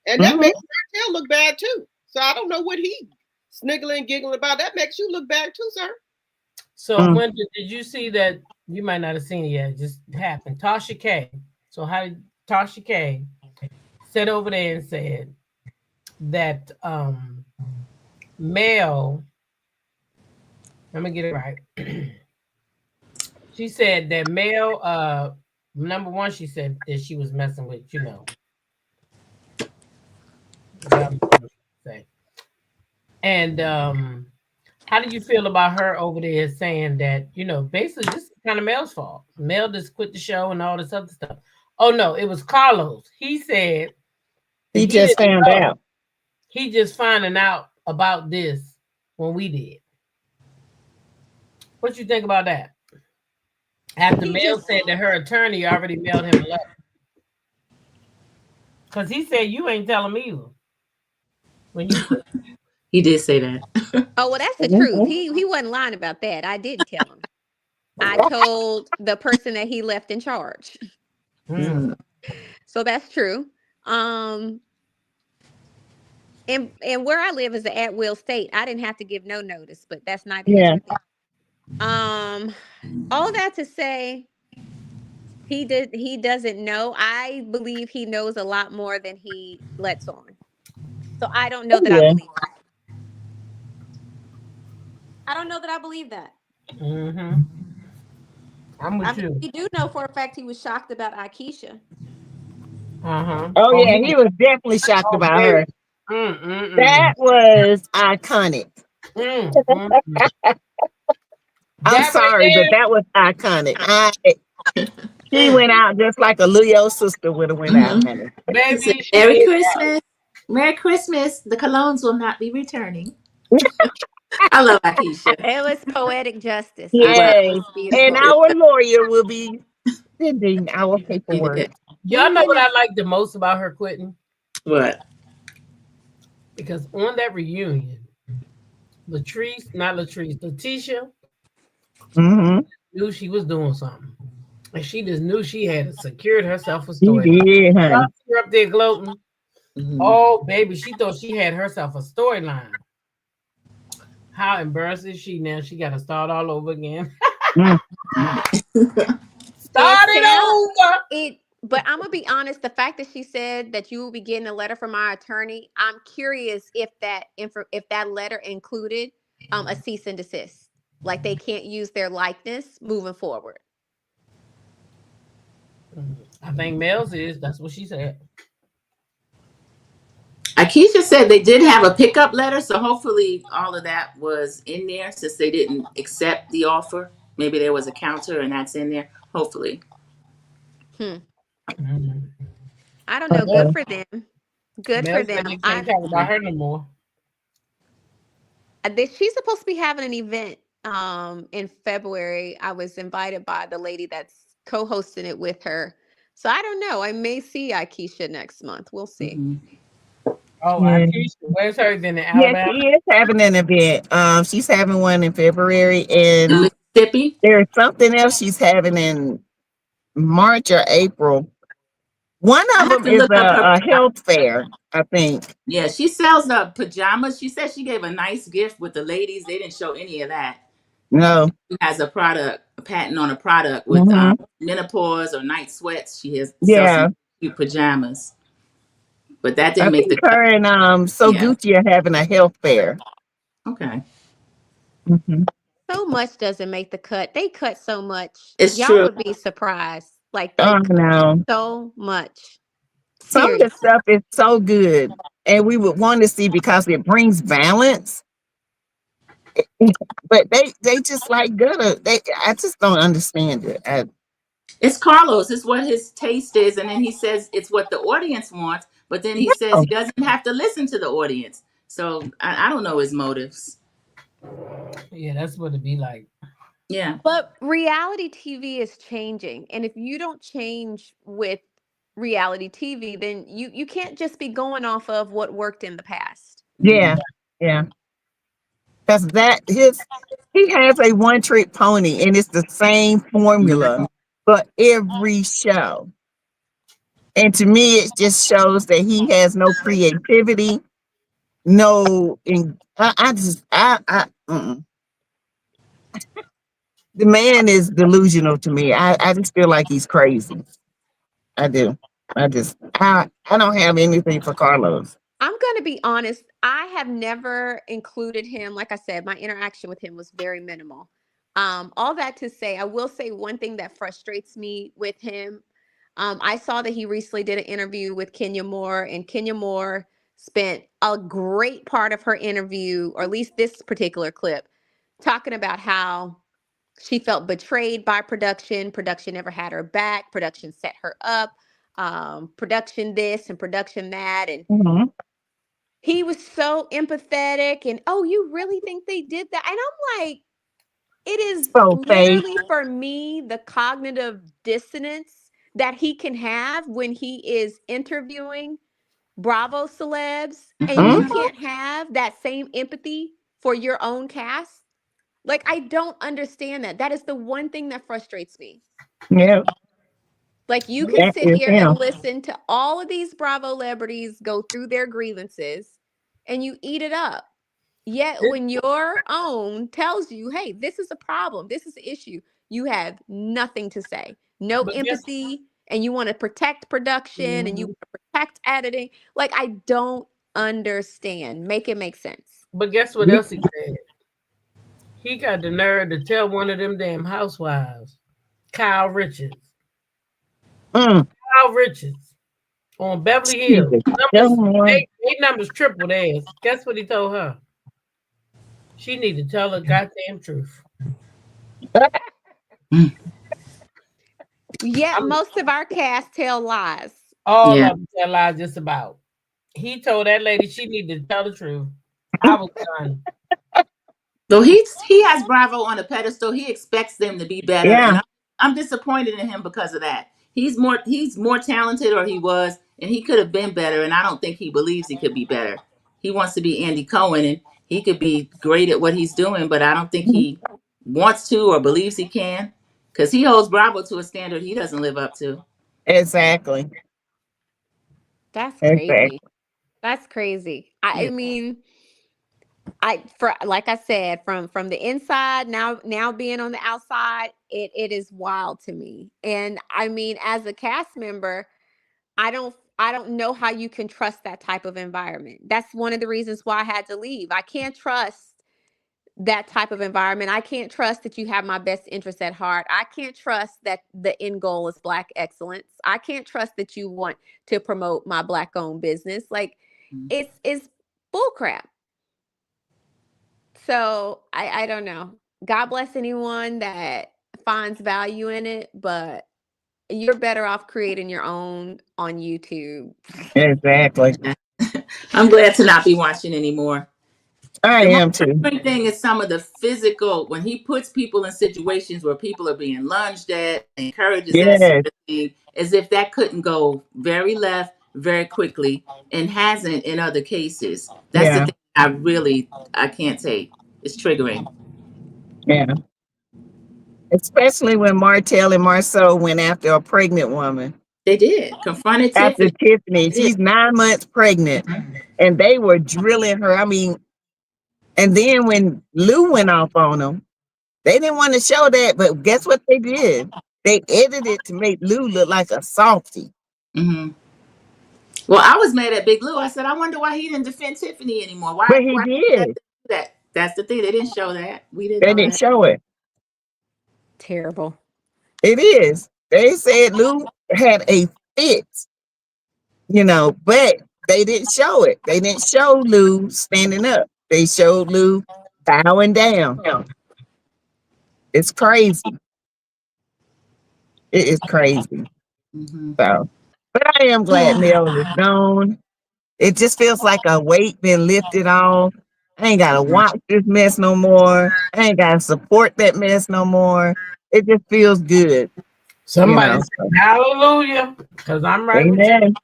and that makes Martell look bad too. So I don't know what he sniggling, giggling about. That makes you look bad too, sir. So when did you see that? You might not have seen it yet. It just happened. Tasha K. So how did Tasha K sat over there and said that Mel, let me get it right. She said that Mel, number one, she said that she was messing with, and how do you feel about her over there saying that, basically this is kind of Mel's fault. Mel just quit the show and all this other stuff. Oh no, it was Carlos. He said he just found out. He just finding out about this when we did. What you think about that? After Mel said that her attorney already mailed him a letter. Because he said, you ain't telling me either. When you He did say that. Oh, well, that's the truth. He wasn't lying about that. I didn't tell him. I told the person that he left in charge. So that's true. And where I live is an at-will state. I didn't have to give no notice, but that's not all that to say he doesn't know. I believe he knows a lot more than he lets on. So I don't know that I believe that. I don't know that I believe that. I'm with you. You do know for a fact he was shocked about Akeisha. Oh yeah, he was definitely shocked about her. That was iconic. I'm sorry, but that was iconic. She went out just like a Leo sister would have went out. Baby, Merry Christmas. Merry Christmas. The colognes will not be returning. I love Akeisha. It was poetic justice. Yay. And our lawyer will be sending our paperwork. Y'all know what I like the most about her quitting? What? Because on that reunion, Letitia knew she was doing something. And she just knew she had secured herself a storyline. Yeah. She up there gloating. Oh, baby, she thought she had herself a storyline. How embarrassed is she now? She got to start all over again. Start it over. But I'm gonna be honest. The fact that she said that you will be getting a letter from our attorney, I'm curious if that letter included a cease and desist, like they can't use their likeness moving forward. I think Mel's is. That's what she said. Akeisha said they did have a pickup letter, so hopefully all of that was in there since they didn't accept the offer. Maybe there was a counter and that's in there. Hopefully. I don't know. Good for them. Good Mel for said them. they can't talk about her no more. She's supposed to be having an event in February. I was invited by the lady that's co-hosting it with her. So I don't know. I may see Akeisha next month. We'll see. Oh, Akeisha, where's her then in Yeah, Alabama? she is having an event. She's having one in February, and Mississippi. There's something else she's having in March or April. One I of have them to is look up her. a health fair, I think. Yeah, she sells pajamas. She said she gave a nice gift with the ladies. They didn't show any of that. No. She has a patent on a product with menopause or night sweats. She has sells some cute pajamas. But that I didn't make think the her and So yeah. Gucci are having a health fair. Okay. So much doesn't make the cut. They cut so much. It's Y'all true. would be surprised. Like they cut No. so much. Some of the Seriously. stuff is so good, and we would want to see because it brings balance. But they just like gonna. I just don't understand it. It's Carlos. It's what his taste is, and then he says it's what the audience wants. But then he says he doesn't have to listen to the audience. So I don't know his motives. Yeah, that's what it be like. Yeah. But reality TV is changing. And if you don't change with reality TV, then you can't just be going off of what worked in the past. Yeah. Because he has a one-trick pony, and it's the same formula for every show. And to me, it just shows that he has no creativity. No, the man is delusional to me. I just feel like he's crazy. I do. I don't have anything for Carlos. I'm going to be honest. I have never included him. Like I said, my interaction with him was very minimal. All that to say, I will say one thing that frustrates me with him. I saw that he recently did an interview with Kenya Moore, and Kenya Moore spent a great part of her interview, or at least this particular clip, talking about how she felt betrayed by production. Production never had her back. Production set her up. Production this and production that. And he was so empathetic. And, oh, you really think they did that? And I'm like, it is literally for me the cognitive dissonance that he can have when he is interviewing Bravo celebs, and you can't have that same empathy for your own cast. Like, I don't understand that. That is the one thing that frustrates me. Yeah. Like, you can sit here and listen to all of these Bravo celebrities go through their grievances and you eat it up. Yet when your own tells you, hey, this is a problem, this is an issue, you have nothing to say. No empathy, and you want to protect production and you want to protect editing. Like, I don't understand. Make it make sense. But guess what else he said? He got the nerve to tell one of them damn housewives, Kyle Richards. Kyle Richards on Beverly Hills. They numbers tripled theirs. Guess what he told her? She need to tell the goddamn truth. Yet most of our cast tell lies. All of them tell lies just about. He told that lady she needed to tell the truth. I was done. So he has Bravo on a pedestal. He expects them to be better. Yeah. And I'm disappointed in him because of that. He's more talented, or he was, and he could have been better. And I don't think he believes he could be better. He wants to be Andy Cohen, and he could be great at what he's doing, but I don't think he wants to or believes he can, because he holds Bravo to a standard he doesn't live up to. Exactly. That's crazy. That's crazy. I mean, like I said, from the inside, now being on the outside, it is wild to me. And I mean, as a cast member, I don't know how you can trust that type of environment. That's one of the reasons why I had to leave. I can't trust that type of environment. I can't trust that you have my best interest at heart. I can't trust that the end goal is Black excellence. I can't trust that you want to promote my Black owned business. Like it's bullcrap. So I don't know. God bless anyone that finds value in it, but you're better off creating your own on YouTube. Exactly. I'm glad to not be watching anymore. I am too. The main thing is some of the physical, when he puts people in situations where people are being lunged at, encourages that sort of thing, as if that couldn't go very left very quickly and hasn't in other cases. That's the thing I can't take. It's triggering. Yeah. Especially when Martell and Marceau went after a pregnant woman. They did. Confronted after Tiffany. Tiffany. She's 9 months pregnant. And they were drilling her. I mean, and then when Lou went off on them, they didn't want to show that, but guess what they did? They edited it to make Lou look like a softie. Mm-hmm. Well, I was mad at Big Lou. I said, I wonder why he didn't defend Tiffany anymore. Why? But he why did. That? That's the thing. They didn't show that. We didn't. They didn't show it. Terrible. It is. They said Lou had a fit, you know, but they didn't show it. They didn't show Lou standing up. They showed Lou bowing down. It's crazy. It is crazy. Mm-hmm. So, but I am glad Mel is gone. It just feels like a weight been lifted off. I ain't gotta watch this mess no more. I ain't gotta support that mess no more. It just feels good. Somebody say hallelujah, because I'm right with you.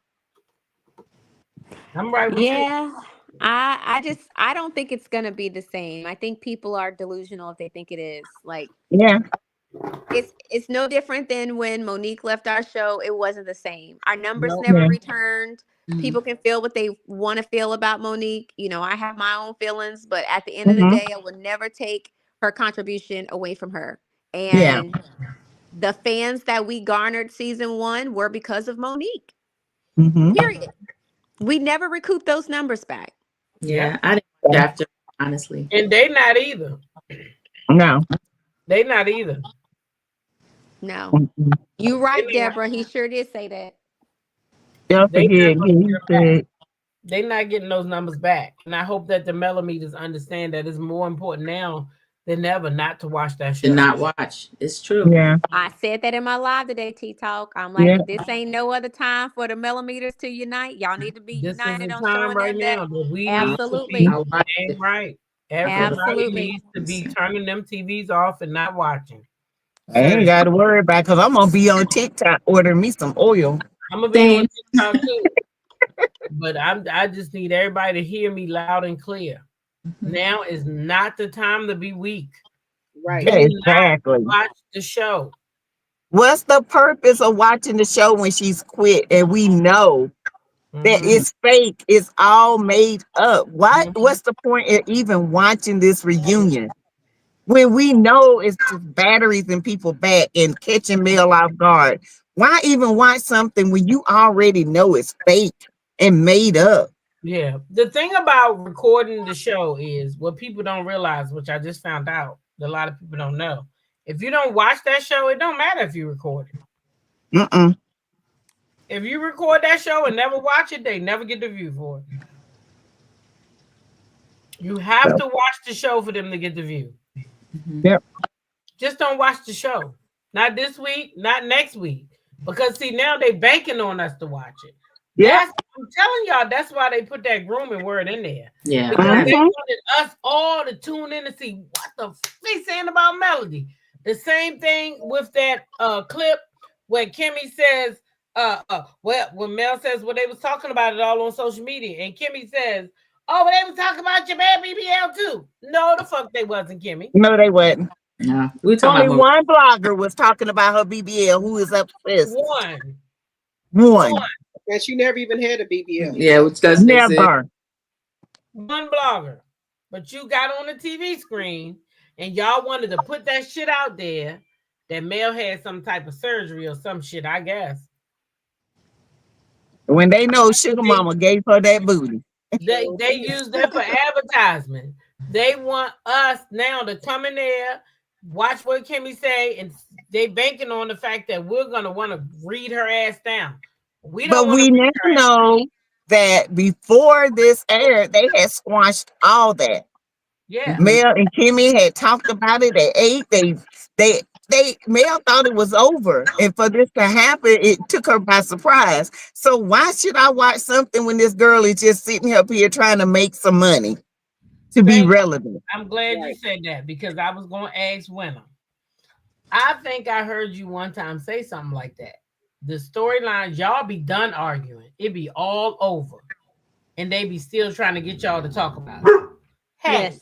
I'm right with you. Yeah. I don't think it's gonna be the same. I think people are delusional if they think it is. Like, yeah. It's no different than when Monique left our show. It wasn't the same. Our numbers never returned. People can feel what they want to feel about Monique. You know, I have my own feelings, but at the end of the day, I will never take her contribution away from her. And the fans that we garnered season 1 were because of Monique. Period. We never recouped those numbers back. Yeah, I didn't watch after, honestly. And they not either. No. They not either. No. You right, Deborah. He sure did say that. They not getting those numbers back. And I hope that the millimeters understand that it's more important now than ever not to watch that show. To not watch. It's true. Yeah. I said that in my live today, Teatalk. I'm like, this ain't no other time for the millimeters to unite. Y'all need to be united on showing right them now that. we Absolutely. Right. Everybody needs to be turning them TVs off and not watching. I ain't got to worry about, because I'm going to be on TikTok ordering me some oil. I'm going to be on TikTok too. But I just need everybody to hear me loud and clear. Now is not the time to be weak. Right. Exactly. Watch the show. What's the purpose of watching the show when she's quit and we know that it's fake? It's all made up. What's the point of even watching this reunion when we know it's just batteries in people back and catching Mel off guard? Why even watch something when you already know it's fake and made up? Yeah. The thing about recording the show is what people don't realize, which I just found out, that a lot of people don't know. If you don't watch that show, it don't matter if you record it. If you record that show and never watch it, they never get the view for it. You have to watch the show for them to get the view. Yep. Just don't watch the show. Not this week, not next week. Because see, now they banking on us to watch it. Yeah, I'm telling y'all, that's why they put that grooming word in there. Yeah. Because they wanted us all to tune in and see what the f they saying about Melody. The same thing with that clip when Kimmy says, when Mel says, well, they was talking about it all on social media, and Kimmy says, oh, well, they was talking about your bad BBL too. No, the fuck they wasn't, Kimmy. No, they wasn't. No, only one blogger was talking about her BBL who is upset. One. And she never even had a BBL. Yeah, which doesn't never. One blogger. But you got on the TV screen and y'all wanted to put that shit out there that Mel had some type of surgery or some shit, I guess. When they know Sugar Mama gave her that booty. They used that for advertisement. They want us now to come in there, watch what Kimmy say, and they banking on the fact that we're gonna want to read her ass down. We don't But want we to now know that before this aired, they had squashed all that. Yeah. Mel and Kimmy had talked about it. They ate. Mel thought it was over, and for this to happen, it took her by surprise. So why should I watch something when this girl is just sitting up here trying to make some money to be relevant? I'm glad you said that because I was going to ask Winner. I think I heard you one time say something like that. The storylines, y'all be done arguing. It be all over. And they be still trying to get y'all to talk about it. Hey. Yes.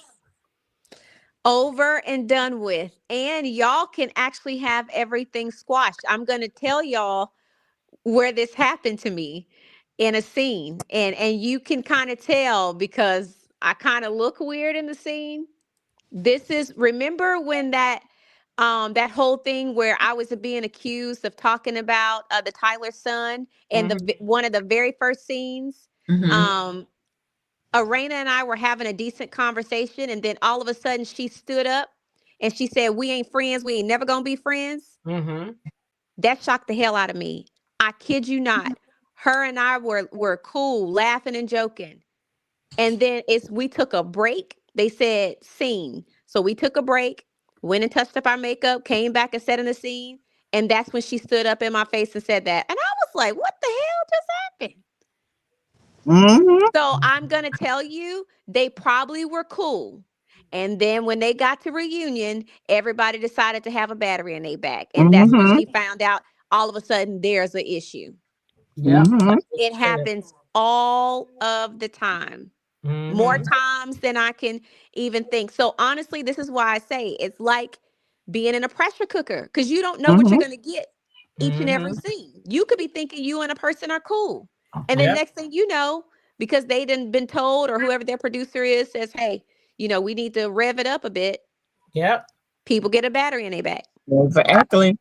Over and done with. And y'all can actually have everything squashed. I'm going to tell y'all where this happened to me in a scene. And you can kind of tell because I kind of look weird in the scene. This is, remember when that whole thing where I was being accused of talking about the Tyler son and one of the very first scenes, Arena and I were having a decent conversation, and then all of a sudden she stood up and she said, "We ain't friends. We ain't never gonna be friends." That shocked the hell out of me. I kid you not. Her and I were cool, laughing and joking. And then we took a break. They said scene. So we took a break, went and touched up our makeup, came back and sat in the scene. And that's when she stood up in my face and said that. And I was like, what the hell just happened? So I'm going to tell you, they probably were cool. And then when they got to reunion, everybody decided to have a battery in their back. And that's when she found out all of a sudden there's an issue. It happens all of the time. More times than I can even think. So honestly, this is why I say it's like being in a pressure cooker because you don't know what you're going to get each and every scene. You could be thinking you and a person are cool. And then next thing you know, because they done been told or whoever their producer is says, hey, we need to rev it up a bit. Yep. People get a battery in their back. Exactly.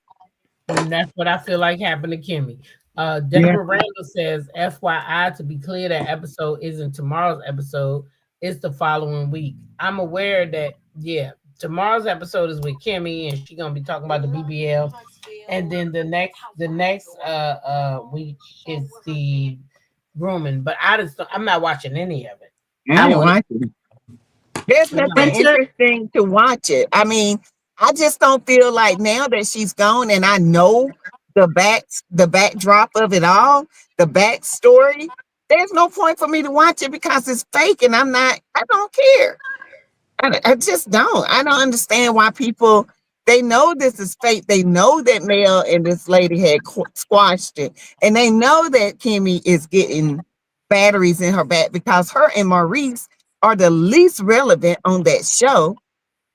And that's what I feel like happened to Kimmy. Deborah Randall says, FYI, to be clear, that episode isn't tomorrow's episode. It's the following week. I'm aware that, tomorrow's episode is with Kimmy, and she's going to be talking about the BBL. And then the next week is the grooming. But I'm not watching any of it. I ain't watching. There's nothing interesting to watch it. I mean, I just don't feel like now that she's gone and I know the backdrop of it all, the backstory, there's no point for me to watch it because it's fake and I don't care. I just don't. I don't understand why people, they know this is fake. They know that Mel and this lady had squashed it. And they know that Kimmy is getting batteries in her back because her and Maurice are the least relevant on that show.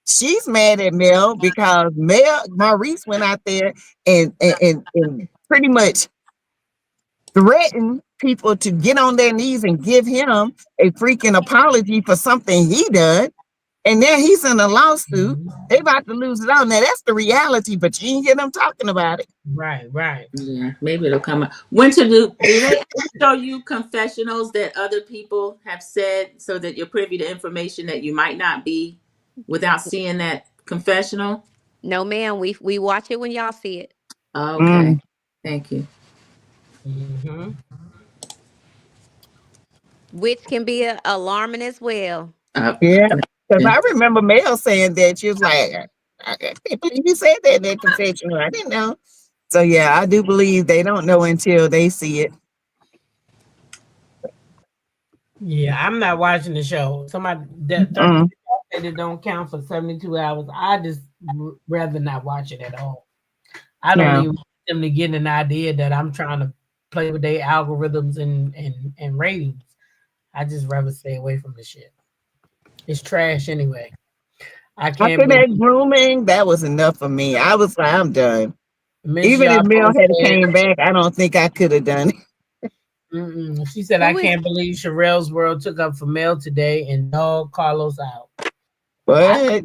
She's mad at Mel because Maurice went out there and pretty much threatened people to get on their knees and give him a freaking apology for something he done. And now he's in a lawsuit. They about to lose it all. Now that's the reality, but you ain't hear them talking about it. Right. Yeah, maybe it'll come up. Winter, do they show you confessionals that other people have said so that you're privy to information that you might not be without seeing that confessional? No, ma'am. We watch it when y'all see it. Okay. Thank you. Which can be alarming as well. Yeah, because I remember Mel saying that. She was like, I can't believe you said that in that confessional. I didn't know. So yeah, I do believe they don't know until they see it. Yeah, I'm not watching the show. Somebody that said it don't count for 72 hours. I just rather not watch it at all. I don't even want them to get an idea that I'm trying to play with their algorithms and ratings. I just rather stay away from the shit. It's trash anyway. After that grooming, that was enough for me. I was like, I'm done. Even if Mel had came back, I don't think I could have done it. She said, I can't believe Sherelle's World took up for Mel today and dog Carlos out. What?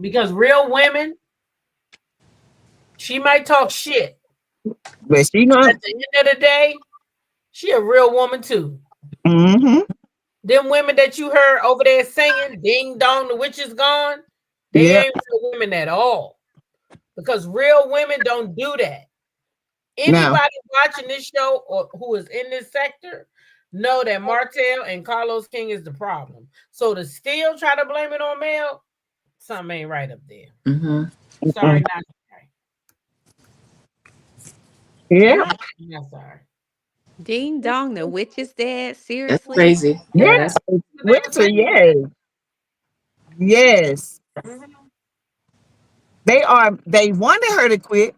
Because real women, she might talk shit. But she not. At the end of the day, she a real woman too. Them women that you heard over there singing, "Ding Dong, the Witch is Gone," they ain't real women at all. Because real women don't do that. Anybody watching this show or who is in this sector know that Martell and Carlos King is the problem. So to still try to blame it on Mel, something ain't right up there. Sorry, not sorry. Yeah. Not sorry. Ding dong, the witch is dead. Seriously? That's crazy. Yeah. That's Winter, yes. Yes. They wanted her to quit.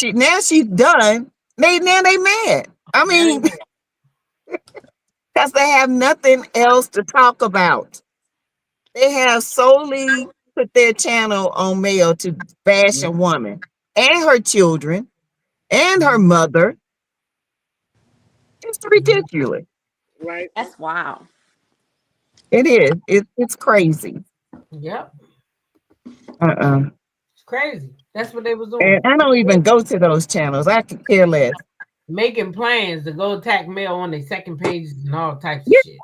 Now she's done. Now they mad. I mean, because they have nothing else to talk about. They have solely put their channel on Mel to bash a woman and her children and her mother. It's ridiculous. Right. That's wild. It is. It's crazy. Yep. It's crazy. That's what they was doing. And I don't even go to those channels. I could care less. Making plans to go attack Mel on their second pages and all types of shit.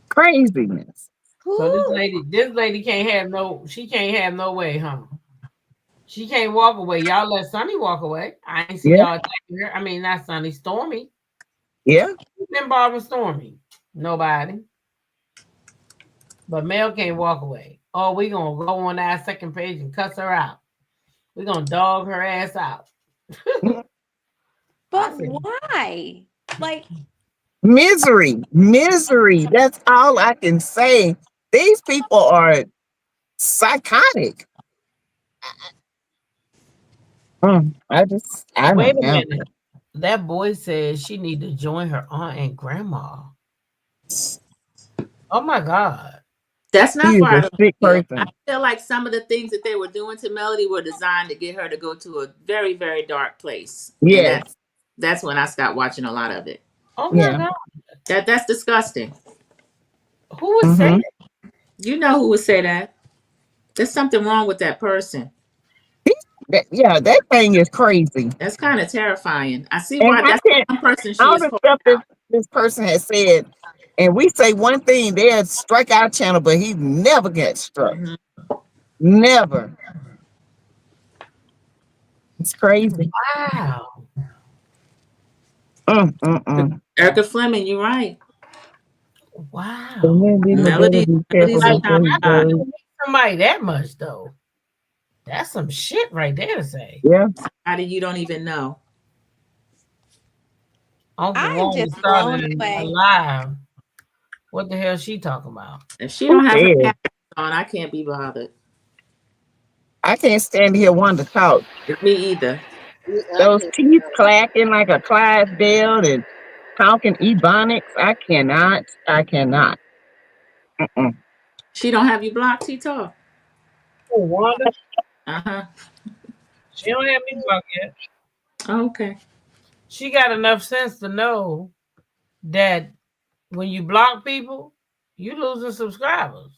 Craziness. So this lady can't have no way, huh? She can't walk away. Y'all let Sonny walk away. I ain't see y'all attacking her. I mean, not Sonny, Stormy. Yeah. Who's been bothering Stormy? Nobody. But Mel can't walk away. Oh, we gonna go on our second page and cuss her out. We're gonna dog her ass out. But why? Like misery. That's all I can say. These people are psychotic. I Wait don't a know. minute. That boy says she need to join her aunt and grandma. Oh my God. That's not He is far a out of sick the person. I feel like some of the things that they were doing to Melody were designed to get her to go to a very, very dark place. Yes. And that's when I stopped watching a lot of it. Oh my God. That's disgusting. Who would say that? You know who would say that. There's something wrong with that person. That thing is crazy. That's kind of terrifying. I see And why that's one person she all is the holding stuff out. this person has said, and we say one thing, they'll strike our channel, but he never gets struck. Never. It's crazy. Wow. Erica Fleming, you're right. Wow. Melody's Like, top. somebody that much though. That's some shit right there to say. Yeah. Somebody you don't even know. I'm just blown away. Alive. What the hell is she talking about? If she don't have her cap on, I can't be bothered. I can't stand to hear Wanda talk. Me either. Those teeth clacking like a Clydesdale and talking ebonics. I cannot. She don't have you blocked, Teatalk? Oh, Wanda? Uh-huh. She don't have me blocked yet. Oh, okay. She got enough sense to know that when you block people, you losing subscribers.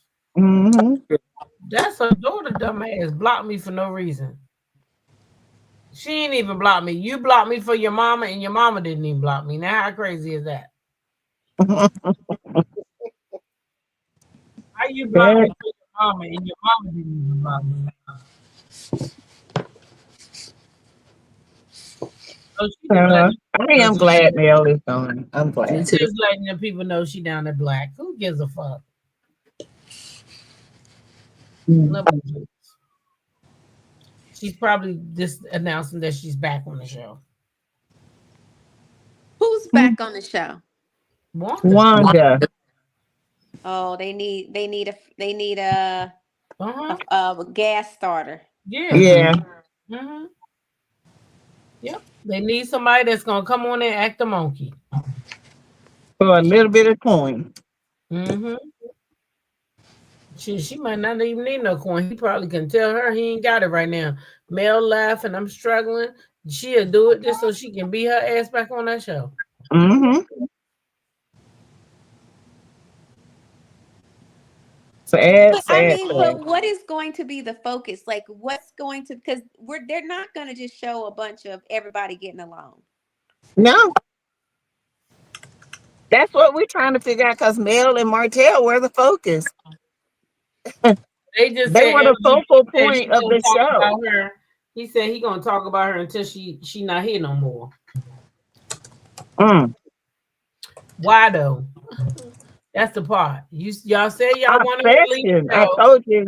That's her daughter, dumbass, blocked me for no reason. She ain't even blocked me. You blocked me for your mama, and your mama didn't even block me. Now, how crazy is that? How you block me for your mama, and your mama didn't even block me? I am glad Mel is gone. I'm glad. She's just letting the people know she down there black. Who gives a fuck? Nobody cares. She's probably just announcing that she's back on the show. Who's back on the show? Wanda. Oh, they need a gas starter. Yeah. Mm-hmm. Yep. They need somebody that's gonna come on and act a monkey. For a little bit of coin. Mm-hmm. She might not even need no coin. He probably can tell her he ain't got it right now. Mel laughing, I'm struggling. She'll do it just so she can beat her ass back on that show. But what is going to be the focus? Like, what's going to, because they're not going to just show a bunch of everybody getting along. No. That's what we're trying to figure out because Mel and Martell were the focus. They just They were the focal point of the show. He said he gonna talk about her until she not here no more. Why though? That's the part. Y'all said y'all wanted to leave the show. I told you.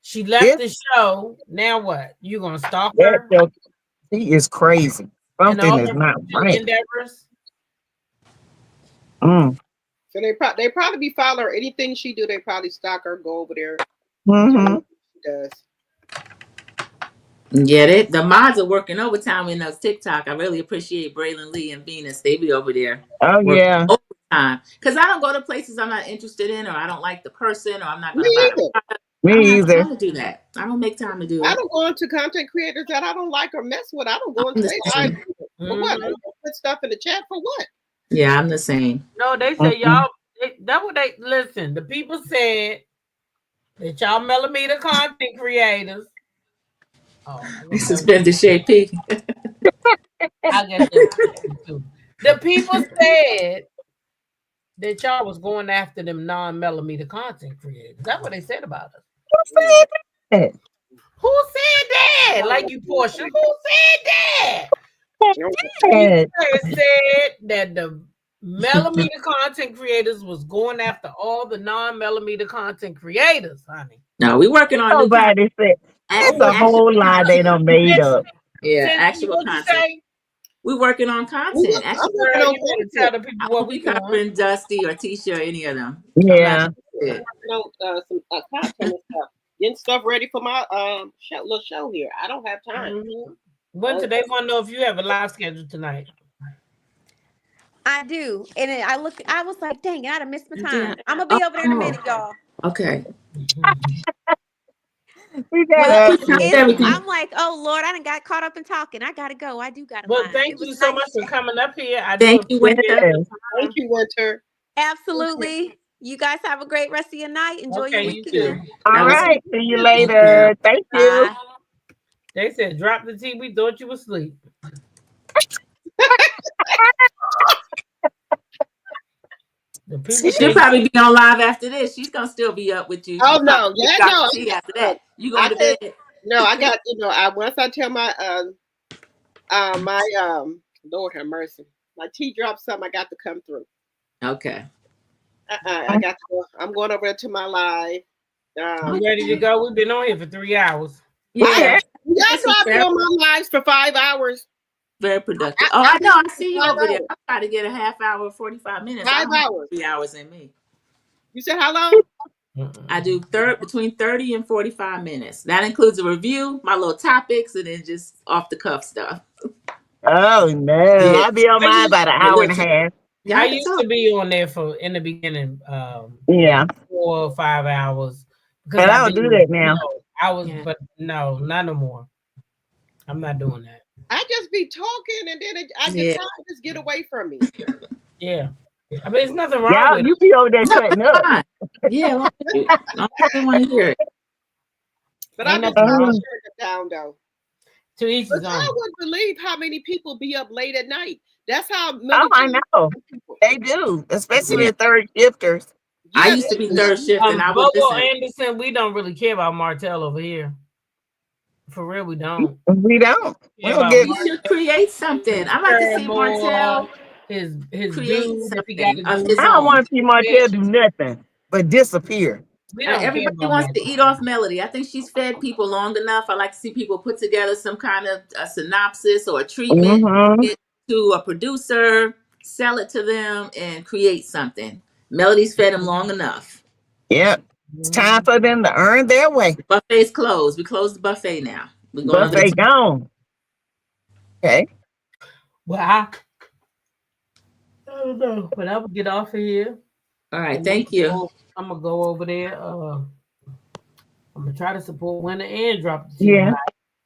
She left the show. Now what? You gonna stalk her? She is crazy. Something is not right. Endeavors. So they probably be following her. Anything she do, they probably stalk her, go over there. She does. Yeah, the mods are working overtime in those TikTok. I really appreciate Braylon Lee and Venus. They be over there. Oh yeah, overtime. Because I don't go to places I'm not interested in, or I don't like the person, or I'm not going to buy the product. Me I don't either. have time to do that. I don't make time to do it. I don't go into content creators that I don't like or mess with. I don't go into for what? I put stuff in the chat for what? Yeah, I'm the same. No, they said y'all. That's what they listen. The people said that y'all millimeter content creators. This has been the Shay P. I guess too. The people said that y'all was going after them non-millimeter content creators. That's what they said about us. Who said that? Who said that? Like you, Portia. Who said that? Said that the millimeter content creators was going after all the non-millimeter content creators, honey. No, we working on nobody said. That's a whole lie they done made up. Yeah, actual content. We're working on content. Actually, you want to tell the people what we covering Dusty or Tisha or any of them. Yeah. Some content and stuff. Getting stuff ready for my little show here. I don't have time. When today want to know if you have a live schedule tonight. I do, and I was like, dang, I'd have missed my time. I'm gonna be over there in a minute, y'all. Okay. I'm like, oh Lord, I done got caught up in talking. I gotta go. I do gotta. Well, thank you so much for coming up here. Thank you, Winter. Thank you, Winter. Absolutely. You guys have a great rest of your night. Enjoy your weekend. All right. See you later. Thank you. They said drop the tea. We thought you were asleep. She'll probably be on live after this. She's gonna still be up with you. Oh no, After that, you go to bed. No, I got once I tell my Lord have mercy, my tea drops something. I got to come through. Okay. I got to go. I'm going over to my live. You ready to go? We've been on here for 3 hours. Yeah. That's why I've been on my lives for 5 hours. Very productive. I know. I see you over there. I'm trying to get a half hour, 45 minutes. 5 hours. 3 hours in me. You said how long? I do between 30 and 45 minutes. That includes a review, my little topics, and then just off the cuff stuff. Oh no. Yeah. I'll be on mine about an hour and a half. I used to be on there for in the beginning 4 or 5 hours. But I don't do that now. But no, not no more. I'm not doing that. I just be talking and then I get tired, just get away from me. Yeah. I mean, it's nothing wrong with you be over there cutting up. Yeah, I want to hear it. But I just turn it down though. To each his own. I wouldn't believe how many people be up late at night. That's how many. Oh, I know. They do, especially the third shifters. I used to be third shift, and I was Bobo Anderson. We don't really care about Martell over here. For real, we don't. We don't. You should create something. I'd like to see Martell. His create something. I don't want to see Martell do nothing but disappear. Everybody wants to eat off Melody. I think she's fed people long enough. I like to see people put together some kind of a synopsis or a treatment, get to a producer, sell it to them, and create something. Melody's fed them long enough. Yep. It's time for them to earn their way. The buffet's closed. We closed the buffet now. We're going buffet gone. Okay. Well, I don't know, but I will get off of here. All right, thank you. I'm gonna go over there. I'm gonna try to support Winter and drop the Yeah.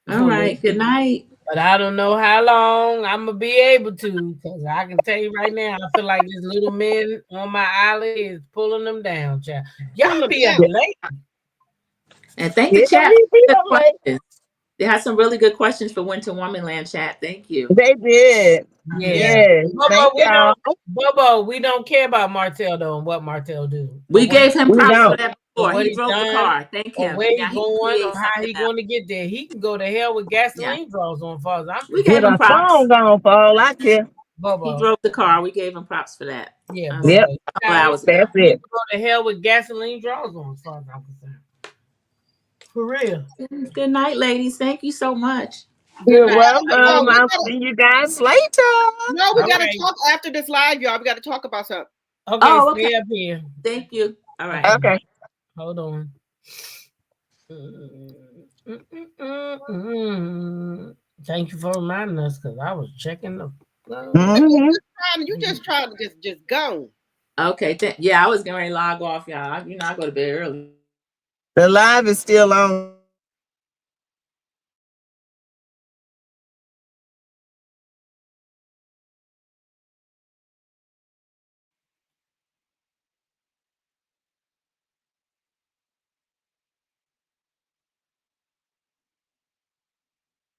All right. Good night. But I don't know how long I'm gonna be able to, because I can tell you right now, I feel like this little man on my eyelid is pulling them down, child. Y'all be up late. And thank the chat. They had some really good questions for Winter Womanland chat. Thank you. They did. Yeah. Yes. Thank y'all. Bobo, we don't care about Martell though and what Martell do. We gave him props for that before. What He drove the car. Thank him. Or where Now he going or how he something going to get there. He can go to hell with gasoline draws on, far as I'm We gave him props. Song on for all I care. He drove the car. We gave him props for that. Yeah. Yep. That's it. He can go to hell with gasoline draws on, as far as I'm concerned. For real. Good night, ladies. Thank you so much. You're welcome. I'll see you guys later. No, we gotta talk after this live, y'all. We gotta talk about something. Okay, stay up here. Thank you. All right. Okay. Hold on. Thank you for reminding us, because I was checking the. You just trying to just go. Okay. Yeah, I was going to log off, y'all. You know, I go to bed early. The live is still on.